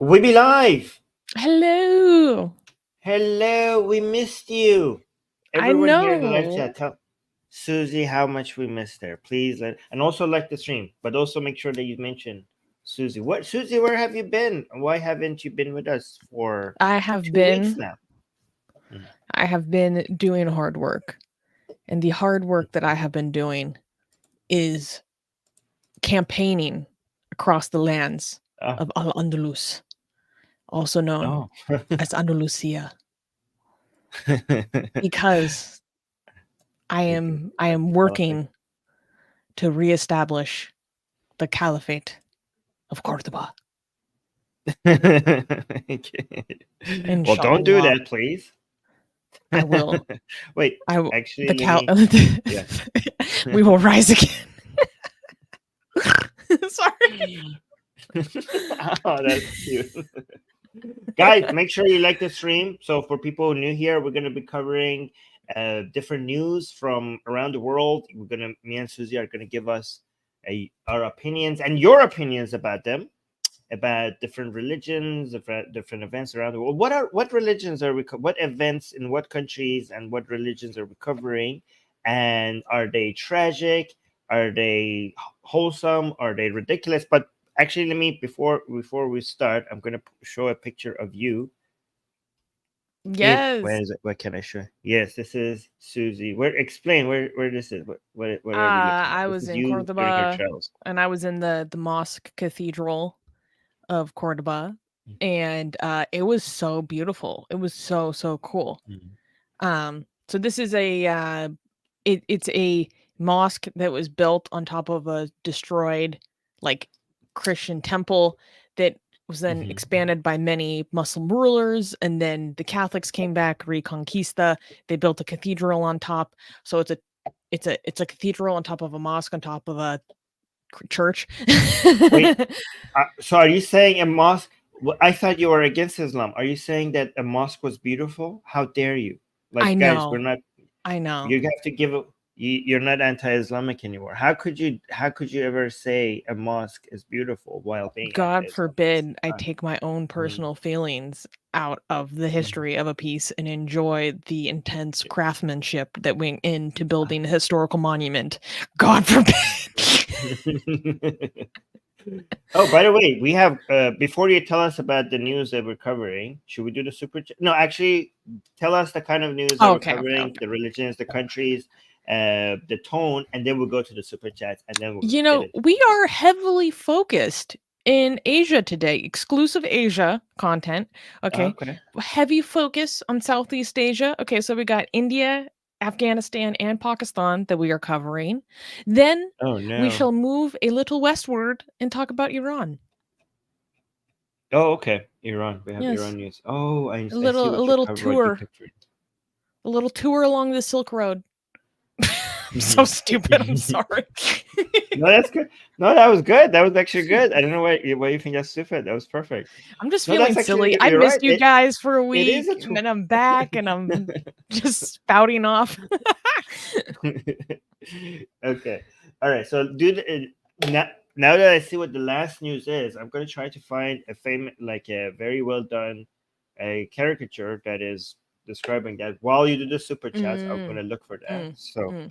We be live. Hello. Hello, we missed you. I Everyone here in the live know. chat, tell Susie how much we missed her. Please and also like the stream, but also make sure that you mention Susie. What Susie? Where have you been? Why haven't you been with us for I have 2 weeks been now? Mm. I have been doing hard work. And the hard work that I have been doing is campaigning across the lands Oh, of Al-Andalus, also known oh. as Andalusia, because I am working to reestablish the Caliphate of Cordoba. Well, don't do Inshallah. that, please. I will. Wait, I will. actually, yeah. We will rise again. Sorry. Oh, that's cute. Guys, make sure you like the stream. So for people new here, we're going to be covering different news from around the world. Me and Susie are going to give us our opinions and your opinions about them, about different religions, different events around the world. What religions are what events in what countries and what religions are we covering? And are they tragic? Are they wholesome? Are they ridiculous? But actually, let me before we start, I'm gonna show a picture of you. Yes. Where is it? What can I show? Yes, this is Susie. Explain where this is. What are we looking at? I This was is in you during your Cordoba, travels. and I was in the mosque cathedral of Cordoba, and it was so beautiful. It was so cool. So this is it's a mosque that was built on top of a destroyed like Christian temple that was then expanded by many Muslim rulers, and then the Catholics came back, Reconquista. They built a cathedral on top. So it's a cathedral on top of a mosque on top of a church. Wait, so are you saying a mosque? I thought you were against Islam. Are you saying that a mosque was beautiful? How dare you? Like, I guys, know. we're not. I know. You have to give. You're not anti-Islamic anymore. How could you ever say a mosque is beautiful while being God anti-Islamic? forbid I take my own personal feelings out of the history of a piece and enjoy the intense craftsmanship that went into building a historical monument. God forbid. Oh, by the way, we have before you tell us about the news that we're covering, should we do the super chat? No, actually, tell us the kind of news that we're covering, the religions, the countries, the tone, and then we'll go to the super chats, and then we'll we are heavily focused in Asia today, exclusive Asia content. Okay. Heavy focus on Southeast Asia. Okay, so we got India, Afghanistan, and Pakistan that we are covering. Then we shall move a little westward and talk about Iran. Oh, okay. Iran. We have Iran news. Oh, I see what little tour. A little tour along the Silk Road. I'm so stupid. I'm sorry. No, that's good. No, that was good. That was actually good. I don't know why you think that's stupid. That was perfect. I'm just feeling silly. I missed you guys for a week, and then I'm back, and I'm just spouting off. Okay. All right. So, dude, now that I see what the last news is, I'm going to try to find a very well done caricature that is describing that. While you do the super chats, I'm going to look for that.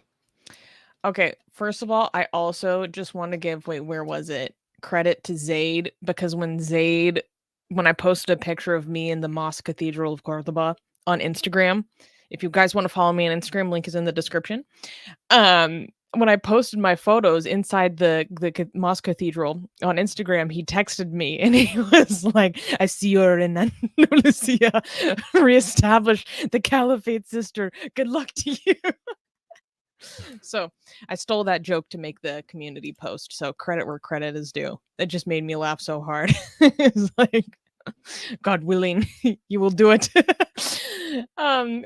Okay, first of all, I also just want to give where was it? Credit to Zaid, because when I posted a picture of me in the Mosque Cathedral of Cordoba on Instagram, if you guys want to follow me on Instagram, link is in the description. When I posted my photos inside the Mosque Cathedral on Instagram, he texted me and he was like, "I see you're in Andalusia. Reestablish the Caliphate, sister. Good luck to you." So I stole that joke to make the community post. So credit where credit is due. It just made me laugh so hard. It's like, God willing, you will do it.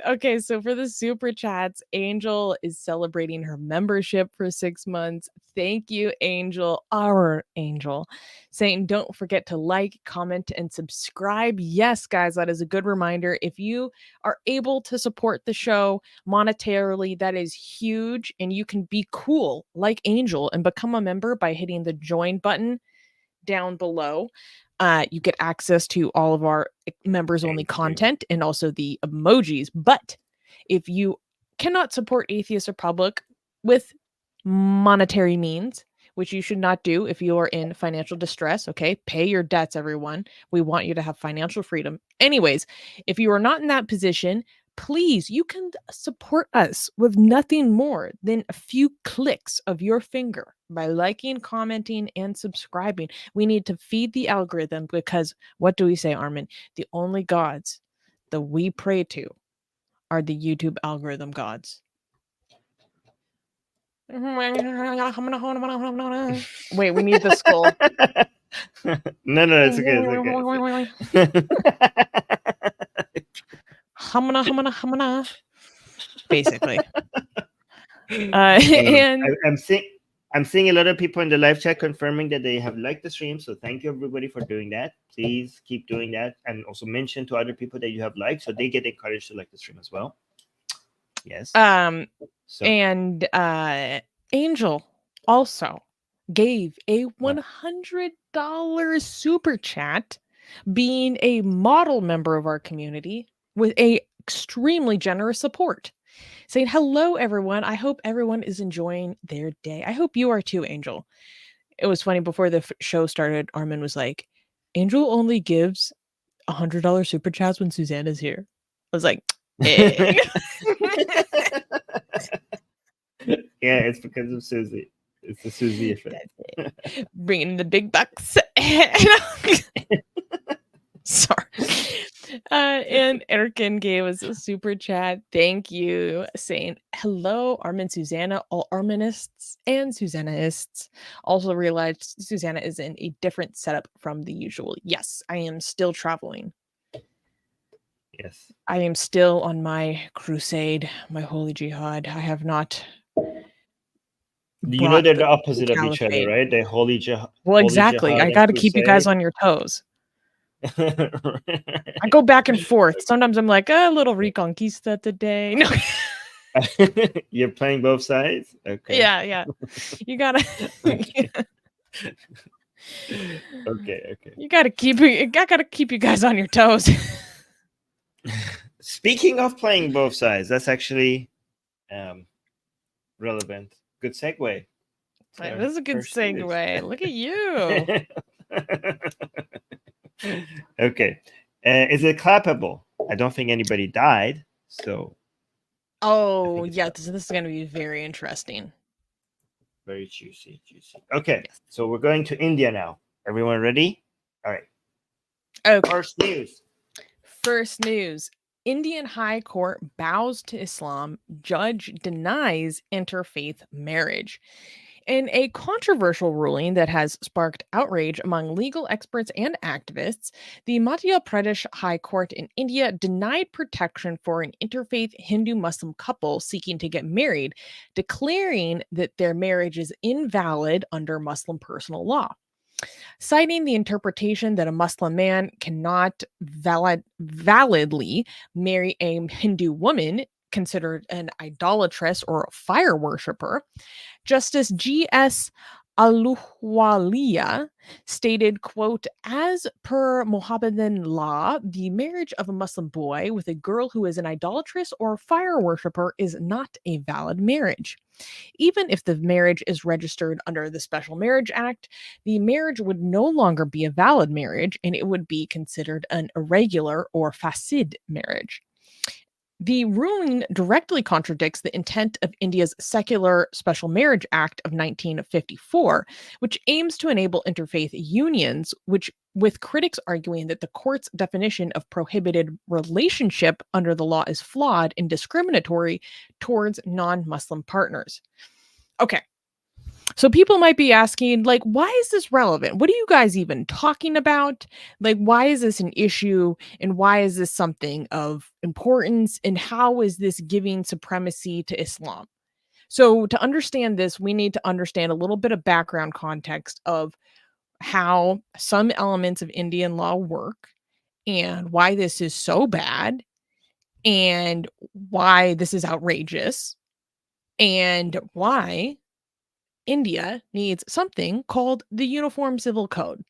Okay, so for the super chats, Angel is celebrating her membership for 6 months. Thank you, Angel, our Angel. Saying don't forget to like, comment, and subscribe. Yes, guys, that is a good reminder. If you are able to support the show monetarily, that is huge, and you can be cool like Angel and become a member by hitting the join button down below. You get access to all of our members-only content and also the emojis. But if you cannot support Atheist Republic with monetary means, which you should not do if you are in financial distress, okay? Pay your debts, everyone. We want you to have financial freedom. Anyways, if you are not in that position, please, you can support us with nothing more than a few clicks of your finger by liking, commenting, and subscribing. We need to feed the algorithm because what do we say, Armin? The only gods that we pray to are the YouTube algorithm gods. Wait, we need the skull. No, it's okay. Hamana. Basically. And I'm seeing a lot of people in the live chat confirming that they have liked the stream. So thank you everybody for doing that. Please keep doing that, and also mention to other people that you have liked, so they get encouraged to like the stream as well. Yes. And Angel also gave a $100 super chat, being a model member of our community with a extremely generous support, saying, hello, everyone. I hope everyone is enjoying their day. I hope you are too, Angel. It was funny, before the show started, Armin was like, Angel only gives $100 super chats when Susanna's here. I was like, eh. Yeah, it's because of Susie. It's the Susie effect. Bringing the big bucks. Sorry. And Erkin gave us a super chat. Thank you. Saying, hello, Armin, Susanna, all Arminists and Susannaists. Also realized Susanna is in a different setup from the usual. Yes, I am still traveling. Yes. I am still on my crusade, my holy jihad. I have not. You know they're the opposite of each other, right? The holy jihad. Well, exactly. I got to keep you guys on your toes. I go back and forth. Sometimes I'm like, a little Reconquista today. No. You're playing both sides? Okay. Yeah. You gotta. Okay. You gotta keep. I gotta keep you guys on your toes. Speaking of playing both sides, that's actually relevant. Good segue. That is a good segue. Look at you. Okay. Is it clappable? I don't think anybody died, so. Oh, yeah. This is going to be very interesting. Very juicy. Okay, yes. So we're going to India now. Everyone ready? All right. Okay. First news. Indian High Court bows to Islam. Judge denies interfaith marriage. In a controversial ruling that has sparked outrage among legal experts and activists, the Madhya Pradesh High Court in India denied protection for an interfaith Hindu-Muslim couple seeking to get married, declaring that their marriage is invalid under Muslim personal law. Citing the interpretation that a Muslim man cannot validly marry a Hindu woman considered an idolatress or a fire worshiper, Justice G.S. Aluwalia stated, quote, as per Mohammedan law, the marriage of a Muslim boy with a girl who is an idolatress or fire worshiper is not a valid marriage. Even if the marriage is registered under the Special Marriage Act, the marriage would no longer be a valid marriage and it would be considered an irregular or fasid marriage. The ruling directly contradicts the intent of India's Secular Special Marriage Act of 1954, which aims to enable interfaith unions, with critics arguing that the court's definition of prohibited relationship under the law is flawed and discriminatory towards non-Muslim partners. Okay. So people might be asking, like, why is this relevant? What are you guys even talking about? Like, why is this an issue? And why is this something of importance? And how is this giving supremacy to Islam? So to understand this, we need to understand a little bit of background context of how some elements of Indian law work and why this is so bad and why this is outrageous and why India needs something called the Uniform Civil Code.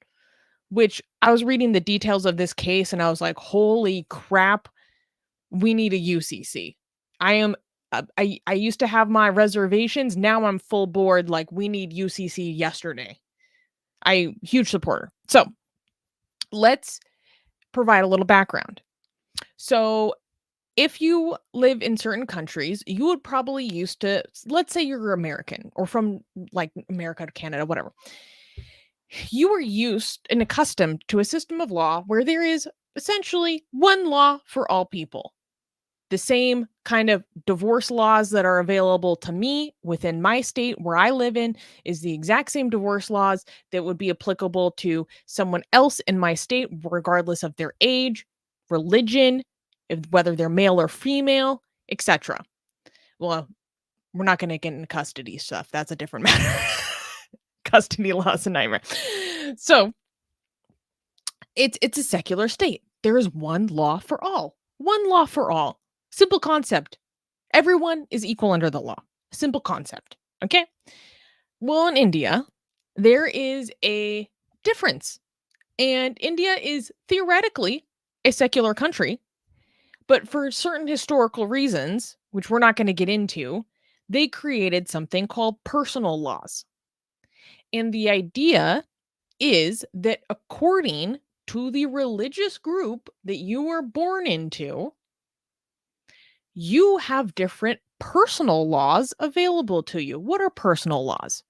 which I was reading the details of this case and I was like, holy crap, we need a UCC. I used to have my reservations. Now I'm full board. Like, we need UCC yesterday. Huge supporter. So let's provide a little background. So if you live in certain countries, you would probably used to, let's say you're American or from like America to Canada, whatever. You were used and accustomed to a system of law where there is essentially one law for all people. The same kind of divorce laws that are available to me within my state where I live in is the exact same divorce laws that would be applicable to someone else in my state, regardless of their age, religion, whether they're male or female, etc. Well, we're not going to get into custody stuff. That's a different matter. Custody law is a nightmare. So it's a secular state. There is one law for all. One law for all. Simple concept. Everyone is equal under the law. Simple concept. Okay? Well, in India, there is a difference. And India is theoretically a secular country, but for certain historical reasons, which we're not going to get into, they created something called personal laws. And the idea is that according to the religious group that you were born into, you have different personal laws available to you. What are personal laws?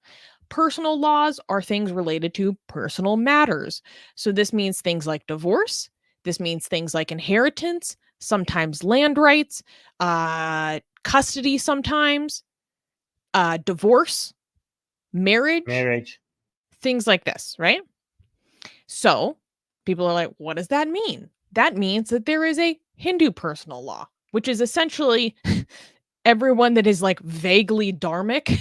Personal laws are things related to personal matters. So this means things like divorce. This means things like inheritance, sometimes land rights, custody sometimes, divorce, marriage, things like this, right? So people are like, what does that mean? That means that there is a Hindu personal law, which is essentially everyone that is like vaguely dharmic,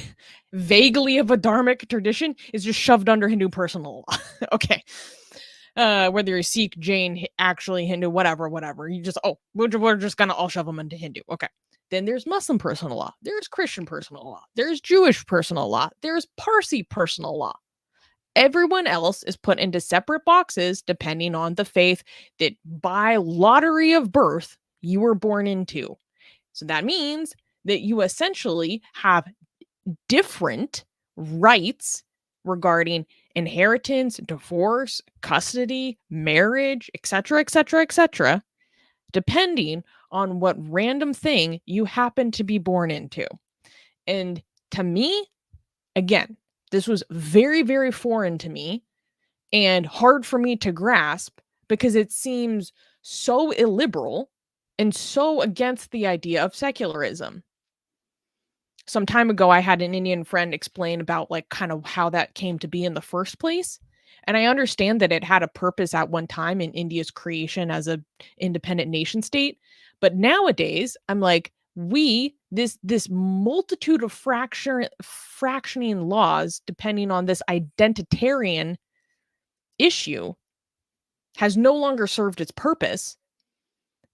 vaguely of a dharmic tradition is just shoved under Hindu personal law. Okay. Whether you're Sikh, Jain, actually Hindu, whatever, you just, we're just going to all shove them into Hindu. Okay. Then there's Muslim personal law. There's Christian personal law. There's Jewish personal law. There's Parsi personal law. Everyone else is put into separate boxes depending on the faith that by lottery of birth you were born into. So that means that you essentially have different rights regarding inheritance, divorce, custody, marriage, etc., depending on what random thing you happen to be born into. And to me, again, this was very, very foreign to me and hard for me to grasp because it seems so illiberal and so against the idea of secularism. Some time ago, I had an Indian friend explain about like kind of how that came to be in the first place. And I understand that it had a purpose at one time in India's creation as an independent nation state. But nowadays, I'm like, this multitude of fractioning laws, depending on this identitarian issue, has no longer served its purpose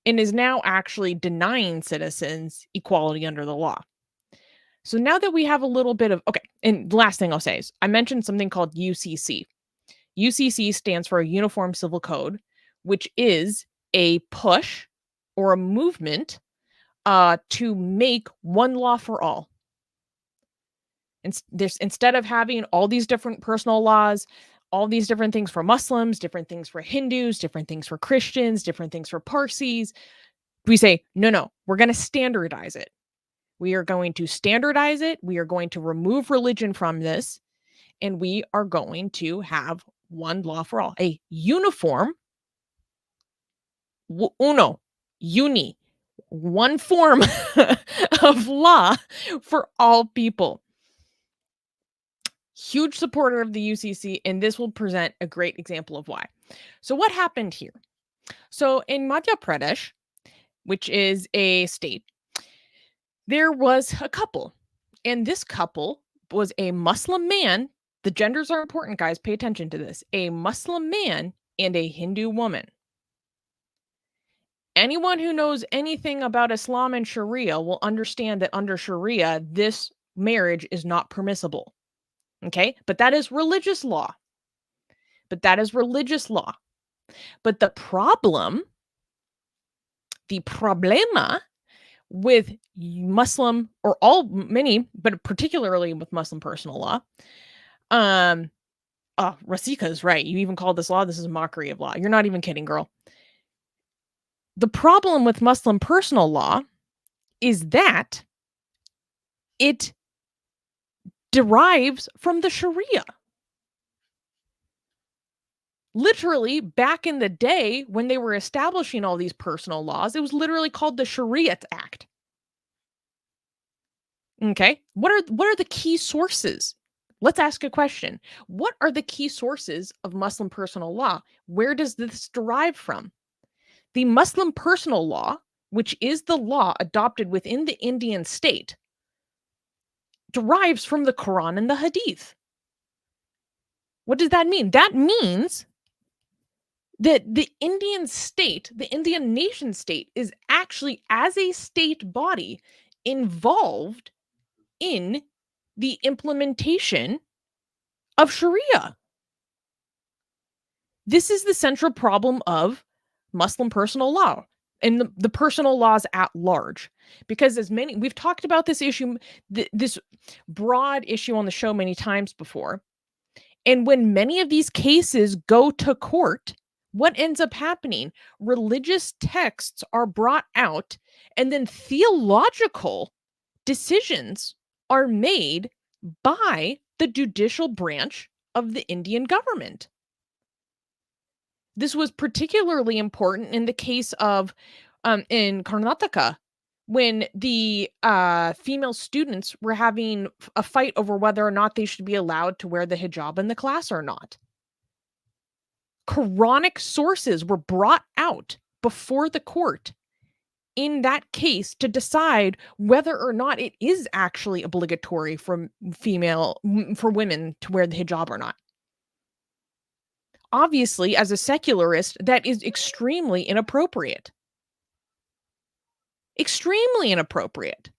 and is now actually denying citizens equality under the law. So now that we have a little bit of, okay, and the last thing I'll say is I mentioned something called UCC. UCC stands for a Uniform Civil Code, which is a push or a movement to make one law for all. And instead of having all these different personal laws, all these different things for Muslims, different things for Hindus, different things for Christians, different things for Parsis, we say, no, we're going to standardize it. We are going to standardize it. We are going to remove religion from this. And we are going to have one law for all, a uniform, one form of law for all people. Huge supporter of the UCC, and this will present a great example of why. So what happened here? So in Madhya Pradesh, which is a state, there was a couple, and this couple was a Muslim man. The genders are important, guys. Pay attention to this. A Muslim man and a Hindu woman. Anyone who knows anything about Islam and Sharia will understand that under Sharia, this marriage is not permissible. Okay? But that is religious law. but that is religious law. But the problema with Muslim, or many, but particularly with Muslim personal law, Rasika is right. You even called this law. This is a mockery of law. You're not even kidding, girl. The problem with Muslim personal law is that it derives from the Sharia. Literally, back in the day when they were establishing all these personal laws, it was literally called the Shariat Act. Okay, what are the key sources? Let's ask a question. What are the key sources of Muslim personal law? Where does this derive from? The Muslim personal law, which is the law adopted within the Indian state, derives from the Quran and the Hadith. What does that mean? That means that the Indian state, the Indian nation state, is actually, as a state body, involved in the implementation of Sharia. This is the central problem of Muslim personal law and the personal laws at large. Because we've talked about this issue, this broad issue on the show many times before. And when many of these cases go to court, what ends up happening? Religious texts are brought out, and then theological decisions are made by the judicial branch of the Indian government. This was particularly important in the case of in Karnataka, when the female students were having a fight over whether or not they should be allowed to wear the hijab in the class or not. Quranic sources were brought out before the court in that case to decide whether or not it is actually obligatory for women to wear the hijab or not. Obviously, as a secularist, that is extremely inappropriate. Extremely inappropriate.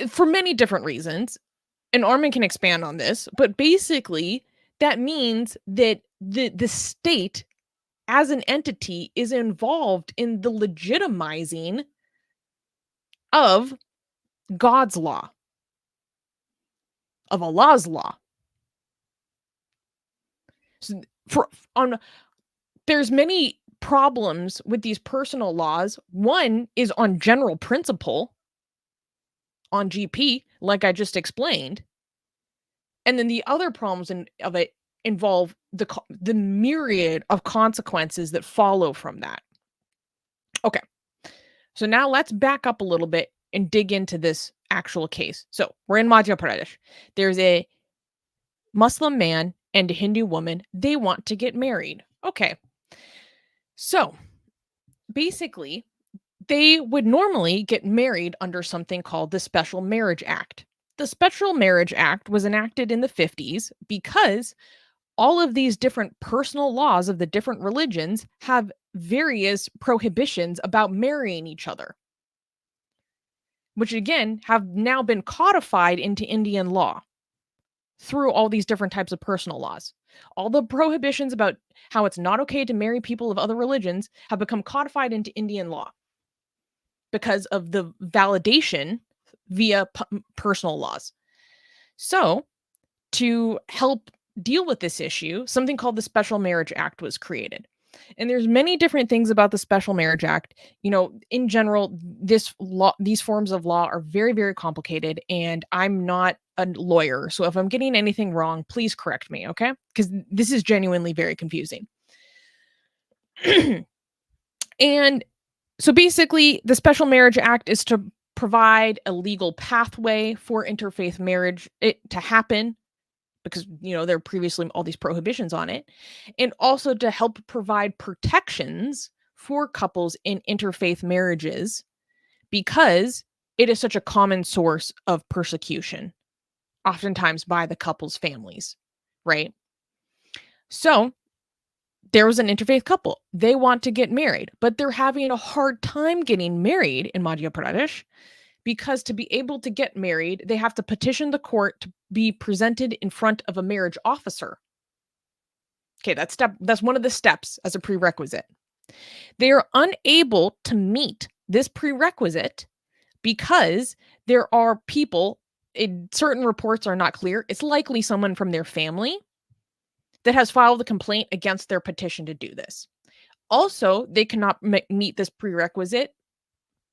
For many different reasons, and Armin can expand on this, but basically, that means that the state as an entity is involved in the legitimizing of God's law, of Allah's law. So there's many problems with these personal laws. One is on general principle, on GP, like I just explained. And then the other problems of it involve the myriad of consequences that follow from that. Okay, so now let's back up a little bit and dig into this actual case. So we're in Madhya Pradesh. There's a Muslim man and a Hindu woman. They want to get married. Okay, so basically, they would normally get married under something called the Special Marriage Act. The Special Marriage Act was enacted in the 50s because all of these different personal laws of the different religions have various prohibitions about marrying each other, which again have now been codified into Indian law through all these different types of personal laws. All the prohibitions about how it's not okay to marry people of other religions have become codified into Indian law because of the validation via personal laws. So, to help deal with this issue, something called the Special Marriage Act was created. And there's many different things about the Special Marriage Act. You know, in general, these forms of law are very, very complicated, and I'm not a lawyer. So if I'm getting anything wrong, please correct me, okay? Because this is genuinely very confusing. And so basically, the Special Marriage Act is to provide a legal pathway for interfaith marriage to happen, because, you know, there are previously all these prohibitions on it, and also to help provide protections for couples in interfaith marriages, because it is such a common source of persecution, oftentimes by the couple's families, right? So there was an interfaith couple. They want to get married, but they're having a hard time getting married in Madhya Pradesh, because to be able to get married, they have to petition the court to be presented in front of a marriage officer. Okay, that's one of the steps as a prerequisite. They are unable to meet this prerequisite because there are people, certain reports are not clear. It's likely someone from their family that has filed a complaint against their petition to do this. Also, they cannot meet this prerequisite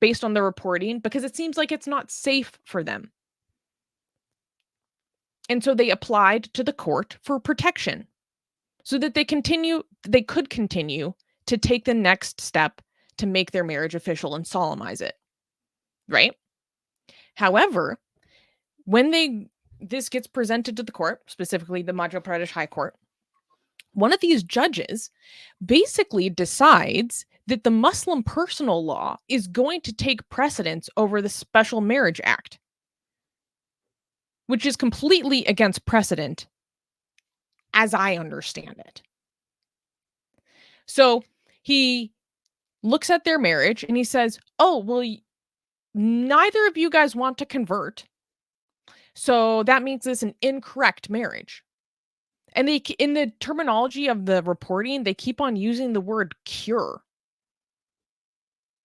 based on the reporting because it seems like it's not safe for them. And so they applied to the court for protection so that they could continue to take the next step to make their marriage official and solemnize it. Right? However, when this gets presented to the court, specifically the Madhya Pradesh High Court, one of these judges basically decides that the Muslim personal law is going to take precedence over the Special Marriage Act, which is completely against precedent, as I understand it. So he looks at their marriage and he says, oh, well, neither of you guys want to convert. So that means it's an incorrect marriage. And in the terminology of the reporting, they keep on using the word cure.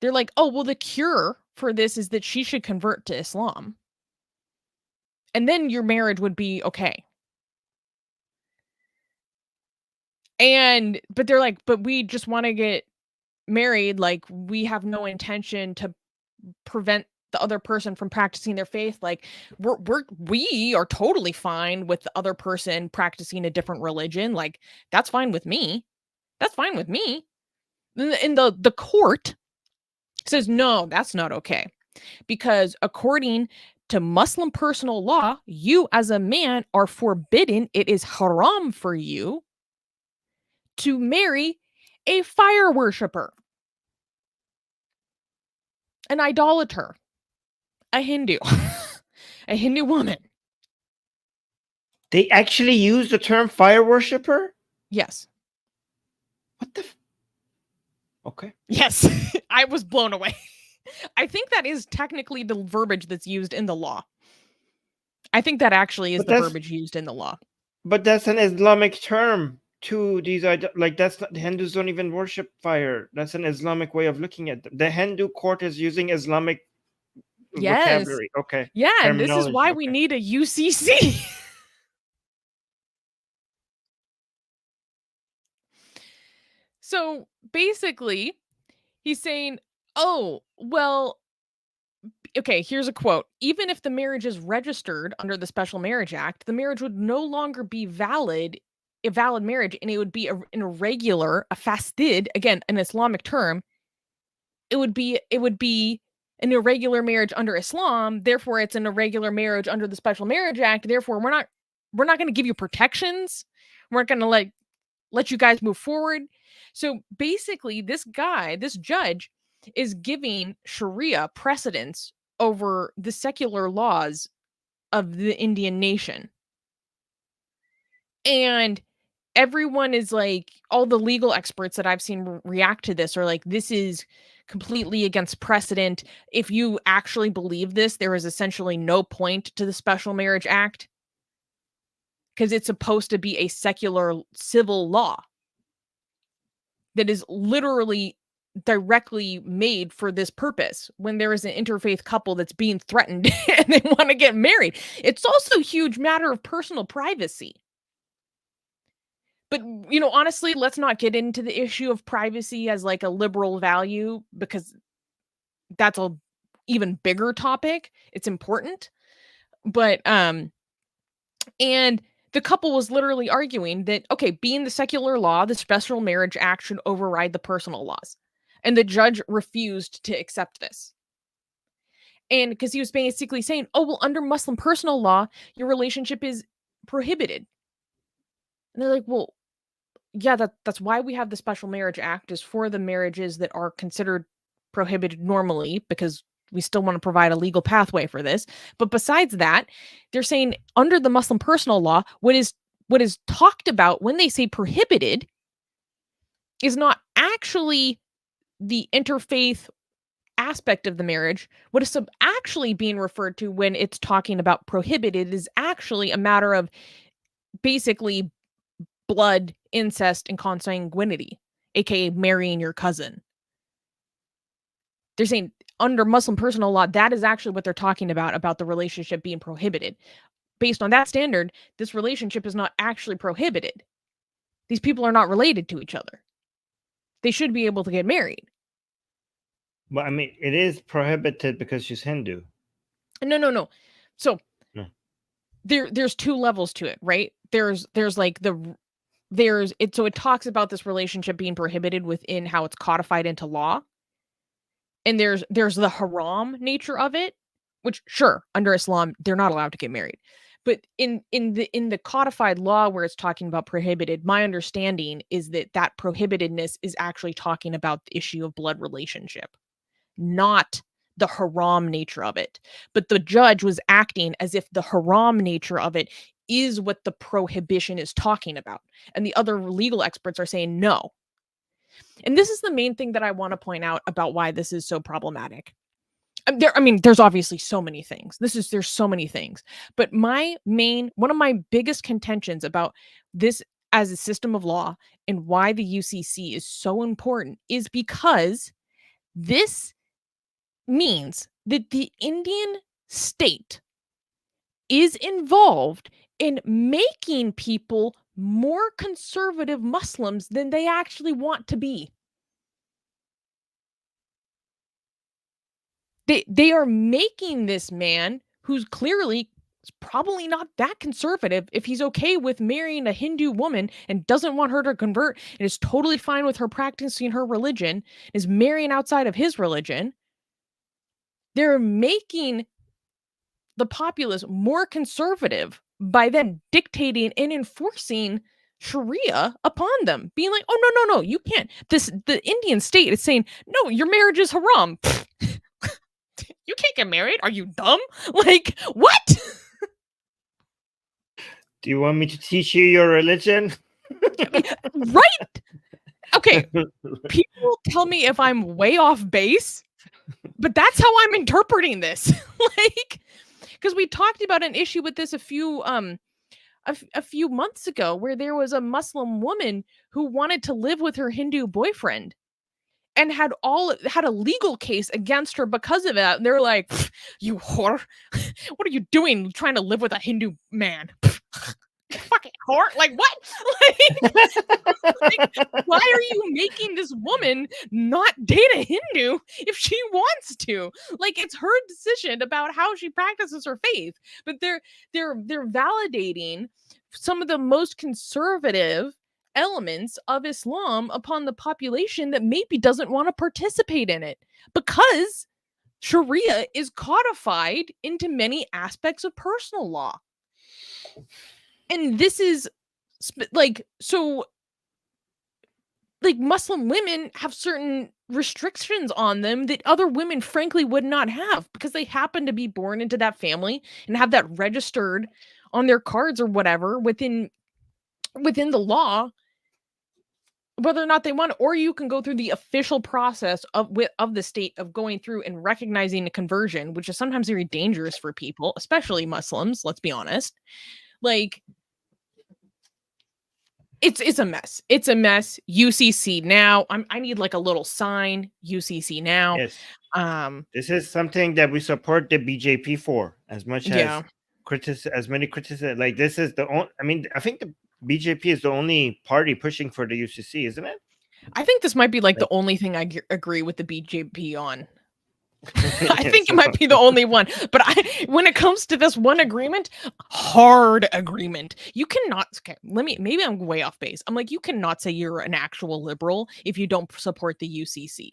They're like, oh, well, the cure for this is that she should convert to Islam. And then your marriage would be okay. But they're like, but we just want to get married. Like, we have no intention to prevent the other person from practicing their faith. Like, we are totally fine with the other person practicing a different religion. Like, that's fine with me. That's fine with me. And the court says, no, that's not okay. Because according to Muslim personal law, you as a man are forbidden. It is haram for you to marry a fire worshiper, an idolater, a Hindu, a Hindu woman. They actually use the term fire worshiper? Yes. What the? Okay. Yes. I was blown away. I think that is technically the verbiage that's used in the law. I think that actually is the verbiage used in the law. But that's an Islamic term to these, like, that's not, the Hindus don't even worship fire. That's an Islamic way of looking at them. The Hindu court is using Islamic vocabulary. Okay. Yeah, and this is why we need a UCC. So basically, he's saying, oh, well, okay, here's a quote. Even if the marriage is registered under the Special Marriage Act, the marriage would no longer be a valid marriage, and it would be an irregular, a fasid, again, an Islamic term. It would be an irregular marriage under Islam. Therefore, it's an irregular marriage under the Special Marriage Act. Therefore, we're not going to give you protections. We're not going to let you guys move forward. So basically, this judge is giving Sharia precedence over the secular laws of the Indian nation. And everyone is like, all the legal experts that I've seen react to this are like, this is completely against precedent. If you actually believe this, there is essentially no point to the Special Marriage Act because it's supposed to be a secular civil law that is literally directly made for this purpose. When there is an interfaith couple that's being threatened and they want to get married, it's also a huge matter of personal privacy. But, honestly, let's not get into the issue of privacy as like a liberal value, because that's a even bigger topic. It's important. But, and the couple was literally arguing that, okay, being the secular law, the Special Marriage Act should override the personal laws. And the judge refused to accept this. And because he was basically saying, oh, well, under Muslim personal law, your relationship is prohibited. And they're like, well, yeah, that's why we have the Special Marriage Act, is for the marriages that are considered prohibited normally, because we still want to provide a legal pathway for this. But besides that, they're saying under the Muslim personal law, what is talked about when they say prohibited is not actually the interfaith aspect of the marriage. What is actually being referred to when it's talking about prohibited is actually a matter of basically blood incest, and consanguinity, aka marrying your cousin. They're saying under Muslim personal law, that is actually what they're talking about the relationship being prohibited. Based on that standard, this relationship is not actually prohibited. These people are not related to each other. They should be able to get married. But I mean, it is prohibited because she's Hindu. No. So No. there's two levels to it, right? There's like so it talks about this relationship being prohibited within how it's codified into law. And there's the haram nature of it, which sure, under Islam, they're not allowed to get married. But in the codified law where it's talking about prohibited, my understanding is that prohibitedness is actually talking about the issue of blood relationship, not the haram nature of it. But the judge was acting as if the haram nature of it is what the prohibition is talking about. And the other legal experts are saying no. And this is the main thing that I want to point out about why this is so problematic. There's obviously so many things. There's so many things. But one of my biggest contentions about this as a system of law and why the UCC is so important is because this means that the Indian state is involved in making people more conservative Muslims than they actually want to be. They are making this man, who's clearly probably not that conservative, if he's okay with marrying a Hindu woman and doesn't want her to convert and is totally fine with her practicing her religion, is marrying outside of his religion. They're making the populace more conservative by then dictating and enforcing Sharia upon them, being like, oh, no, you can't. The Indian state is saying, no, your marriage is haram. You can't get married. Are you dumb? Like, what? Do you want me to teach you your religion? Right? Okay. People tell me if I'm way off base, but that's how I'm interpreting this. Like, because we talked about an issue with this a few months ago, where there was a Muslim woman who wanted to live with her Hindu boyfriend and had a legal case against her because of it. They're like, you whore, what are you doing trying to live with a Hindu man? Fucking whore. Like, what? Like, why are you making this woman not date a Hindu if she wants to? Like, it's her decision about how she practices her faith. But they're validating some of the most conservative elements of Islam upon the population that maybe doesn't want to participate in it, because Sharia is codified into many aspects of personal law. And this is like Muslim women have certain restrictions on them that other women frankly would not have, because they happen to be born into that family and have that registered on their cards or whatever within the law, whether or not they want it. Or you can go through the official process of the state of going through and recognizing a conversion, which is sometimes very dangerous for people, especially Muslims. Let's be honest. Like, it's a mess. It's a mess. UCC now. I need like a little sign. UCC now. Yes. This is something that we support the BJP for, as much as many criticism. Like, this is the only. I mean, I think the BJP is the only party pushing for the UCC, isn't it? I think this might be like the only thing I agree with the BJP on. I think it might be the only one. But when it comes to this one agreement, hard agreement, you cannot. Okay, maybe I'm way off base. I'm like, you cannot say you're an actual liberal if you don't support the UCC.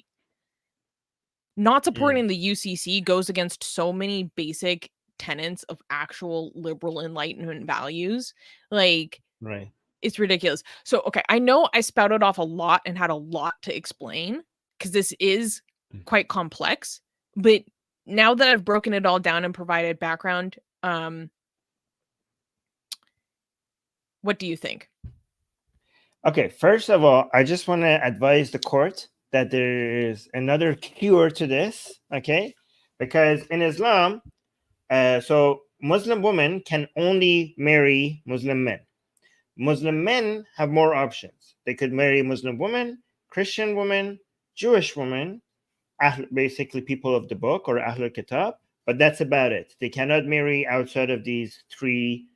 Not supporting the UCC goes against so many basic tenets of actual liberal enlightenment values. Like, right. It's ridiculous. So, okay, I know I spouted off a lot and had a lot to explain, because this is quite complex. But now that I've broken it all down and provided background, what do you think? Okay, first of all, I just want to advise the court that there is another cure to this, okay? Because in Islam, so Muslim women can only marry Muslim men. Muslim men have more options. They could marry Muslim women, Christian women, Jewish women, basically people of the book or Ahlul Kitab, but that's about it. They cannot marry outside of these three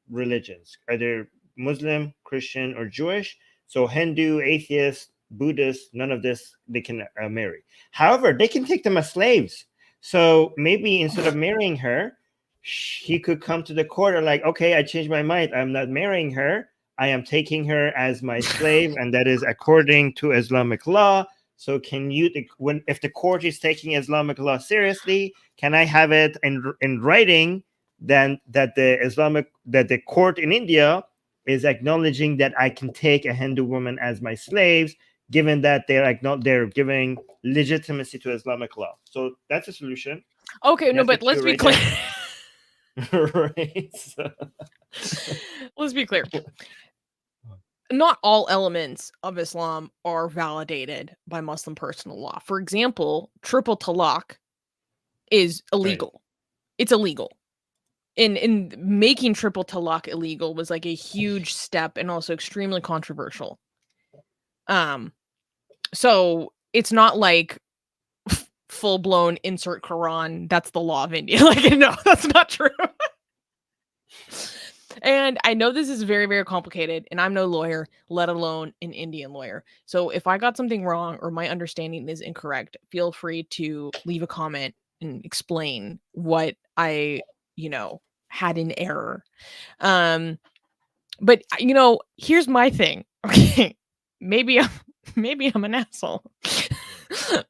religions, either Muslim, Christian, or Jewish. So Hindu, atheist, Buddhist, none of this they can marry. However, they can take them as slaves. So maybe instead of marrying her, he could come to the court and like, okay, I changed my mind. I'm not marrying her. I am taking her as my slave, and that is according to Islamic law. So can you, if the court is taking Islamic law seriously, can I have it in writing then that the court in India is acknowledging that I can take a Hindu woman as my slaves, given that they're giving legitimacy to Islamic law. So that's a solution. Okay, no, but let's be clear. Right. So. Let's be clear. Not all elements of Islam are validated by Muslim personal law. For example, triple talaq is illegal. Right. It's illegal. In making triple talaq illegal was like a huge step and also extremely controversial. So it's not like full-blown insert Quran, that's the law of India. Like, no, that's not true. And I know this is very, very complicated, and I'm no lawyer, let alone an Indian lawyer. So if I got something wrong or my understanding is incorrect, feel free to leave a comment and explain what I, had in error. But here's my thing. Okay, maybe I'm an asshole.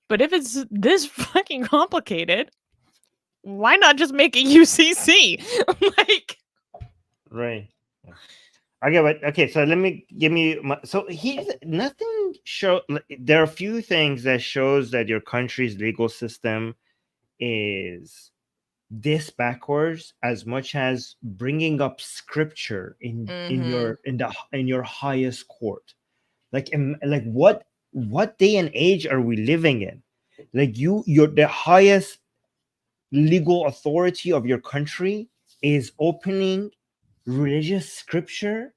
But if it's this fucking complicated, why not just make a UCC? Like, right. Okay, but okay. So nothing show. There are a few things that shows that your country's legal system is this backwards, as much as bringing up scripture in your highest court. Like what day and age are we living in? Like you're the highest legal authority of your country is opening religious scripture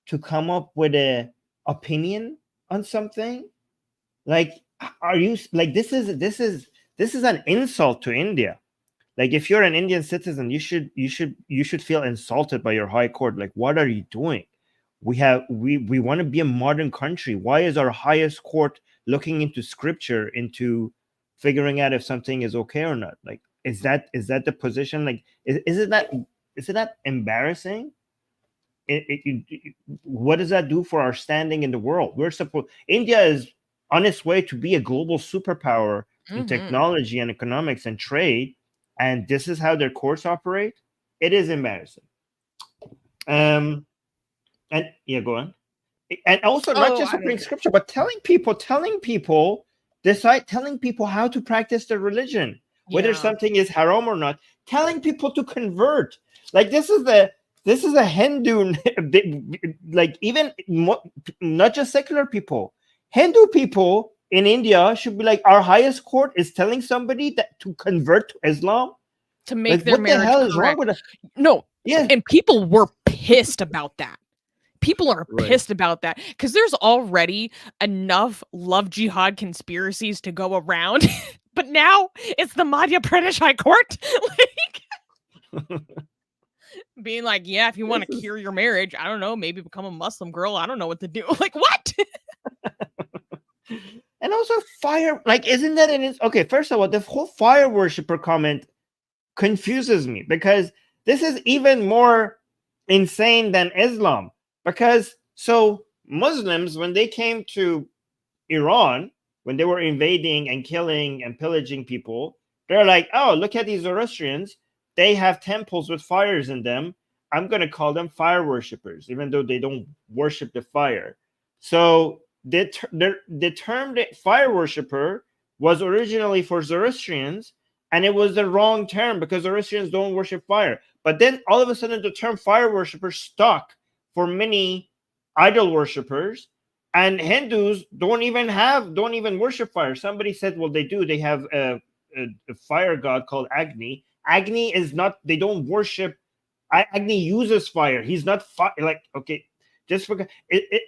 to come up with a opinion on something. Like, are you like this is an insult to India. Like, if you're an Indian citizen, you should feel insulted by your high court. Like, what are you doing? We want to be a modern country. Why is our highest court looking into scripture, into figuring out if something is okay or not? Like, is that the position? Like, is it that embarrassing? What does that do for our standing in the world? India is on its way to be a global superpower in technology and economics and trade, and this is how their courts operate. It is embarrassing. And yeah, go on. And also not just opening scripture, but telling people how to practice their religion, whether something is haram or not. Telling people to convert. Like, this is a Hindu, like, even not just secular people, Hindu people in India should be like, our highest court is telling somebody that to convert to Islam, to make like, their marriage correct. What the hell is wrong with it? No, yeah, and people were pissed about that. People are pissed about that because there's already enough love jihad conspiracies to go around, but now it's the Madhya Pradesh High Court, like, being like, yeah, if you want to cure your marriage, I don't know, maybe become a Muslim girl. I don't know what to do. Like, what? And also fire, like, isn't that okay, first of all, the whole fire worshiper comment confuses me, because this is even more insane than Islam. Because so Muslims, when they came to Iran, when they were invading and killing and pillaging people, they're like, oh, look at these Zoroastrians. They have temples with fires in them. I'm going to call them fire worshippers, even though they don't worship the fire. So the term fire worshipper was originally for Zoroastrians, and it was the wrong term because Zoroastrians don't worship fire. But then all of a sudden, the term fire worshipper stuck for many idol worshippers, and Hindus don't even worship fire. Somebody said, well, they do. They have a fire god called Agni. Agni is not, they don't worship Agni uses fire. He's not like, okay, just forget it.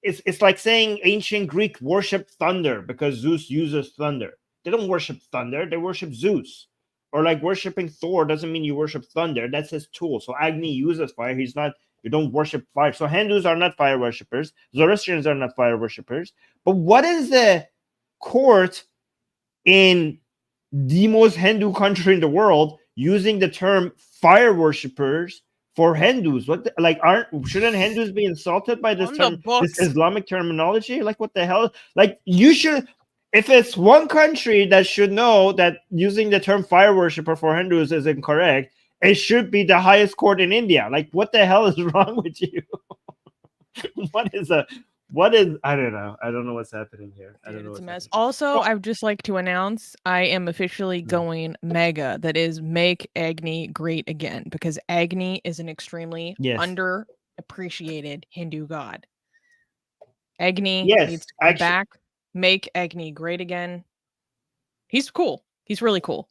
It's like saying ancient Greek worship thunder because Zeus uses thunder. They don't worship thunder. They worship Zeus. Or like worshiping Thor doesn't mean you worship thunder. That's his tool. So Agni uses fire. He's not. You don't worship fire. So Hindus are not fire worshippers. Zoroastrians are not fire worshippers. But what is the court in the most Hindu country in the world using the term fire worshippers for Hindus? What shouldn't Hindus be insulted by this term, this Islamic terminology? Like, what the hell? Like, you should, if it's one country that should know that using the term fire worshipper for Hindus is incorrect, it should be the highest court in India. Like, what the hell is wrong with you? What is I don't know. I don't know what's happening here. I don't know. It's a mess. Also, I would just like to announce I am officially going mega. That is, make Agni great again, because Agni is an extremely underappreciated Hindu god. Agni needs to come back. Make Agni great again. He's cool. He's really cool.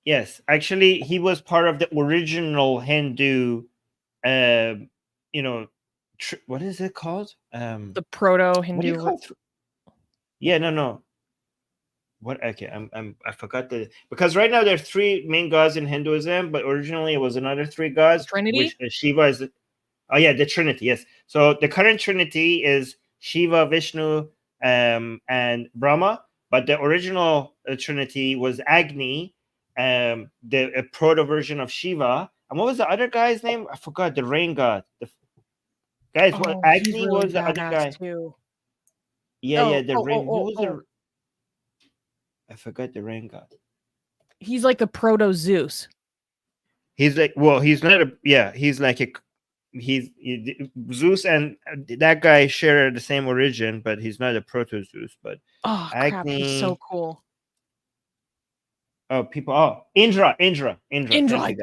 Yes, actually, he was part of the original Hindu, what is it called? The proto-Hindu. Yeah, no. What? Okay, I forgot because right now there are three main gods in Hinduism, but originally it was another three gods. Trinity. Which Shiva is. Oh yeah, the Trinity. Yes. So the current Trinity is Shiva, Vishnu, and Brahma. But the original Trinity was Agni, the proto version of Shiva. And what was the other guy's name? I forgot. The rain god. Guys, what Agni really was the other guy? Too. Yeah, the rain. I forgot the rain god. He's like the proto Zeus. He's like, well, he's not he's like Zeus and that guy share the same origin, but he's not a proto Zeus. But Agni, crap, he's so cool. Indra,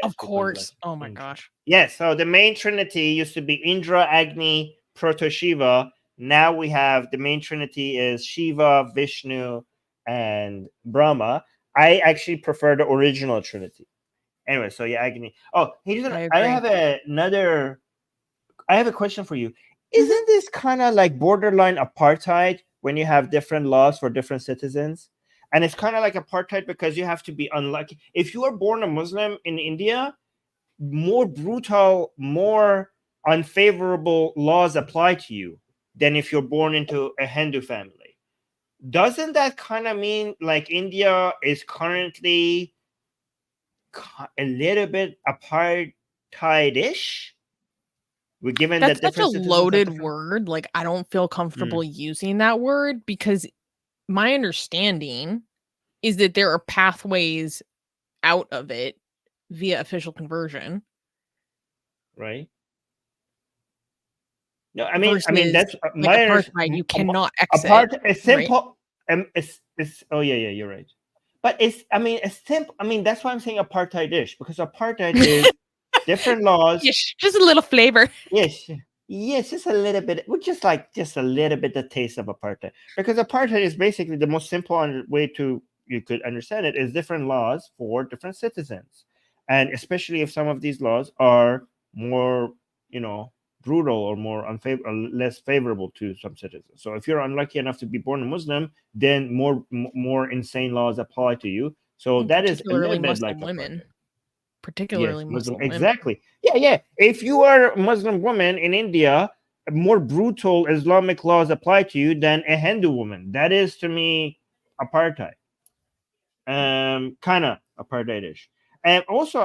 of course. Oh my gosh. Yes, so the main Trinity used to be Indra, Agni, Proto Shiva. Now we have the main Trinity is Shiva, Vishnu, and Brahma. I actually prefer the original Trinity. Anyway, so yeah, Agni. Oh, I have a question for you. Isn't this kind of like borderline apartheid when you have different laws for different citizens? And it's kind of like apartheid because you have to be unlucky. If you are born a Muslim in India, more brutal, more unfavorable laws apply to you than if you're born into a Hindu family. Doesn't that kind of mean like India is currently a little bit apartheid-ish? We're given that's that such a loaded word. Like, I don't feel comfortable using that word because my understanding is that there are pathways out of it via official conversion. Right. No, I mean that's like apartheid. You cannot exit. It's simple. Right? You're right. But it's simple. I mean, that's why I'm saying apartheid-ish, because apartheid is different laws. Yes, just a little flavor. Yes, just a little bit. Just a little bit the taste of apartheid, because apartheid is basically the most simple way you could understand it is different laws for different citizens, and especially if some of these laws are more, brutal or more or less favorable to some citizens. So if you're unlucky enough to be born a Muslim, then more insane laws apply to you. So that is a little bit Muslim like women. Particularly Muslim exactly. Yeah. If you are a Muslim woman in India, more brutal Islamic laws apply to you than a Hindu woman. That is, to me, apartheid. Kind of apartheid-ish. And also,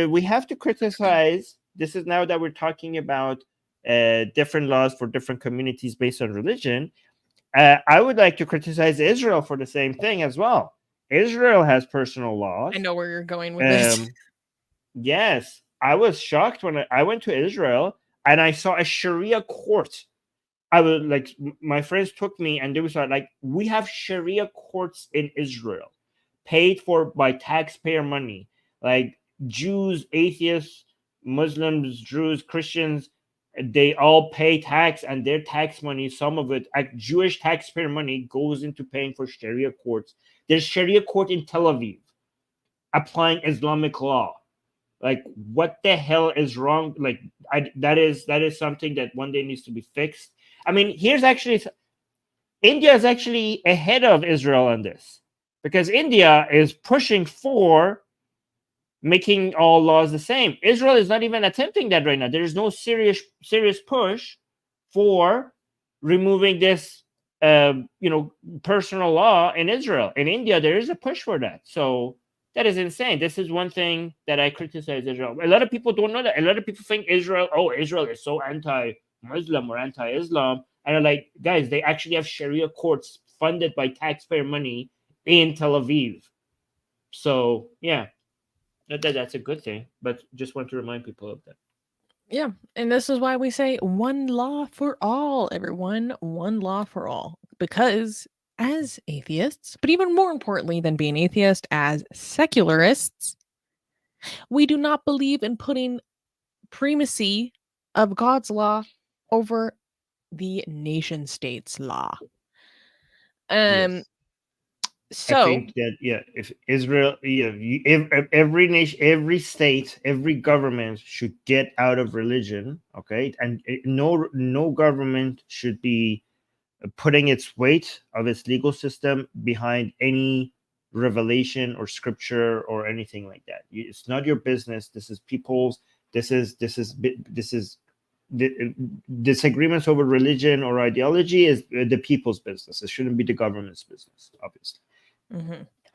we have to criticize. This is now that we're talking about different laws for different communities based on religion. I would like to criticize Israel for the same thing as well. Israel has personal laws. I know where you're going with this. Yes, I was shocked when I went to Israel and I saw a Sharia court. I was like, my friends took me and they was like, we have Sharia courts in Israel, paid for by taxpayer money. Like Jews, atheists, Muslims, Jews, Christians, they all pay tax, and their tax money, some of it, Jewish taxpayer money, goes into paying for Sharia courts. There's Sharia court in Tel Aviv applying Islamic law. Like, what the hell is wrong? Like, that is something that one day needs to be fixed. I mean, India is actually ahead of Israel on this, because India is pushing for making all laws the same. Israel is not even attempting that right now. There is no serious push for removing this, personal law in Israel. In India, there is a push for that. So that is insane. This is one thing that I criticize Israel. A lot of people don't know that. A lot of people think Israel is so anti-Muslim or anti-Islam. And I'm like, guys, they actually have Sharia courts funded by taxpayer money in Tel Aviv. So yeah, that's a good thing, but just want to remind people of that. Yeah, and this is why we say one law for all, everyone, one law for all. Because as atheists, but even more importantly than being atheist, as secularists, we do not believe in putting primacy of God's law over the nation state's law. Yes. I So think that, if Israel, every nation, every state, every government should get out of religion, okay, and no government should be putting its weight of its legal system behind any revelation or scripture or anything like that. It's not your business. This is people's. This is disagreements over religion or ideology is the people's business. It shouldn't be the government's business, obviously.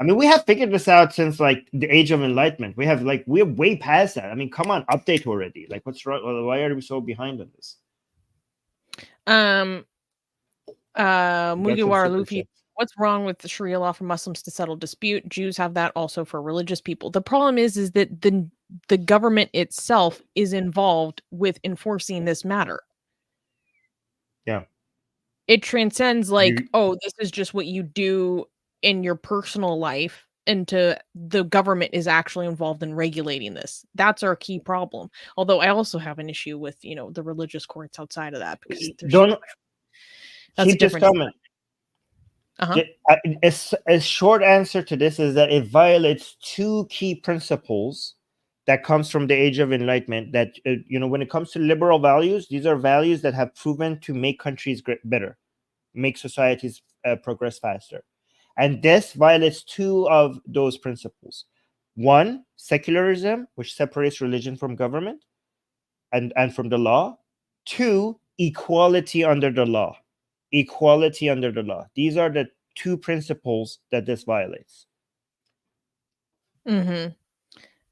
I mean, we have figured this out since like the Age of Enlightenment. We're way past that. I mean, come on, update already. Like, what's wrong? Why are we so behind on this? Mugiwara Luffy, what's wrong with the Sharia law for Muslims to settle dispute? Jews have that also for religious people. The problem is that the government itself is involved with enforcing this matter. Yeah. It transcends this is just what you do in your personal life, into the government is actually involved in regulating this. That's our key problem. Although I also have an issue with, the religious courts outside of that, because that's keep this comment. A short answer to this is that it violates two key principles that comes from the Age of Enlightenment. That when it comes to liberal values, these are values that have proven to make countries better, make societies progress faster. And this violates two of those principles. One, secularism, which separates religion from government and from the law. Two, equality under the law. Equality under the law. These are the two principles that this violates. Jean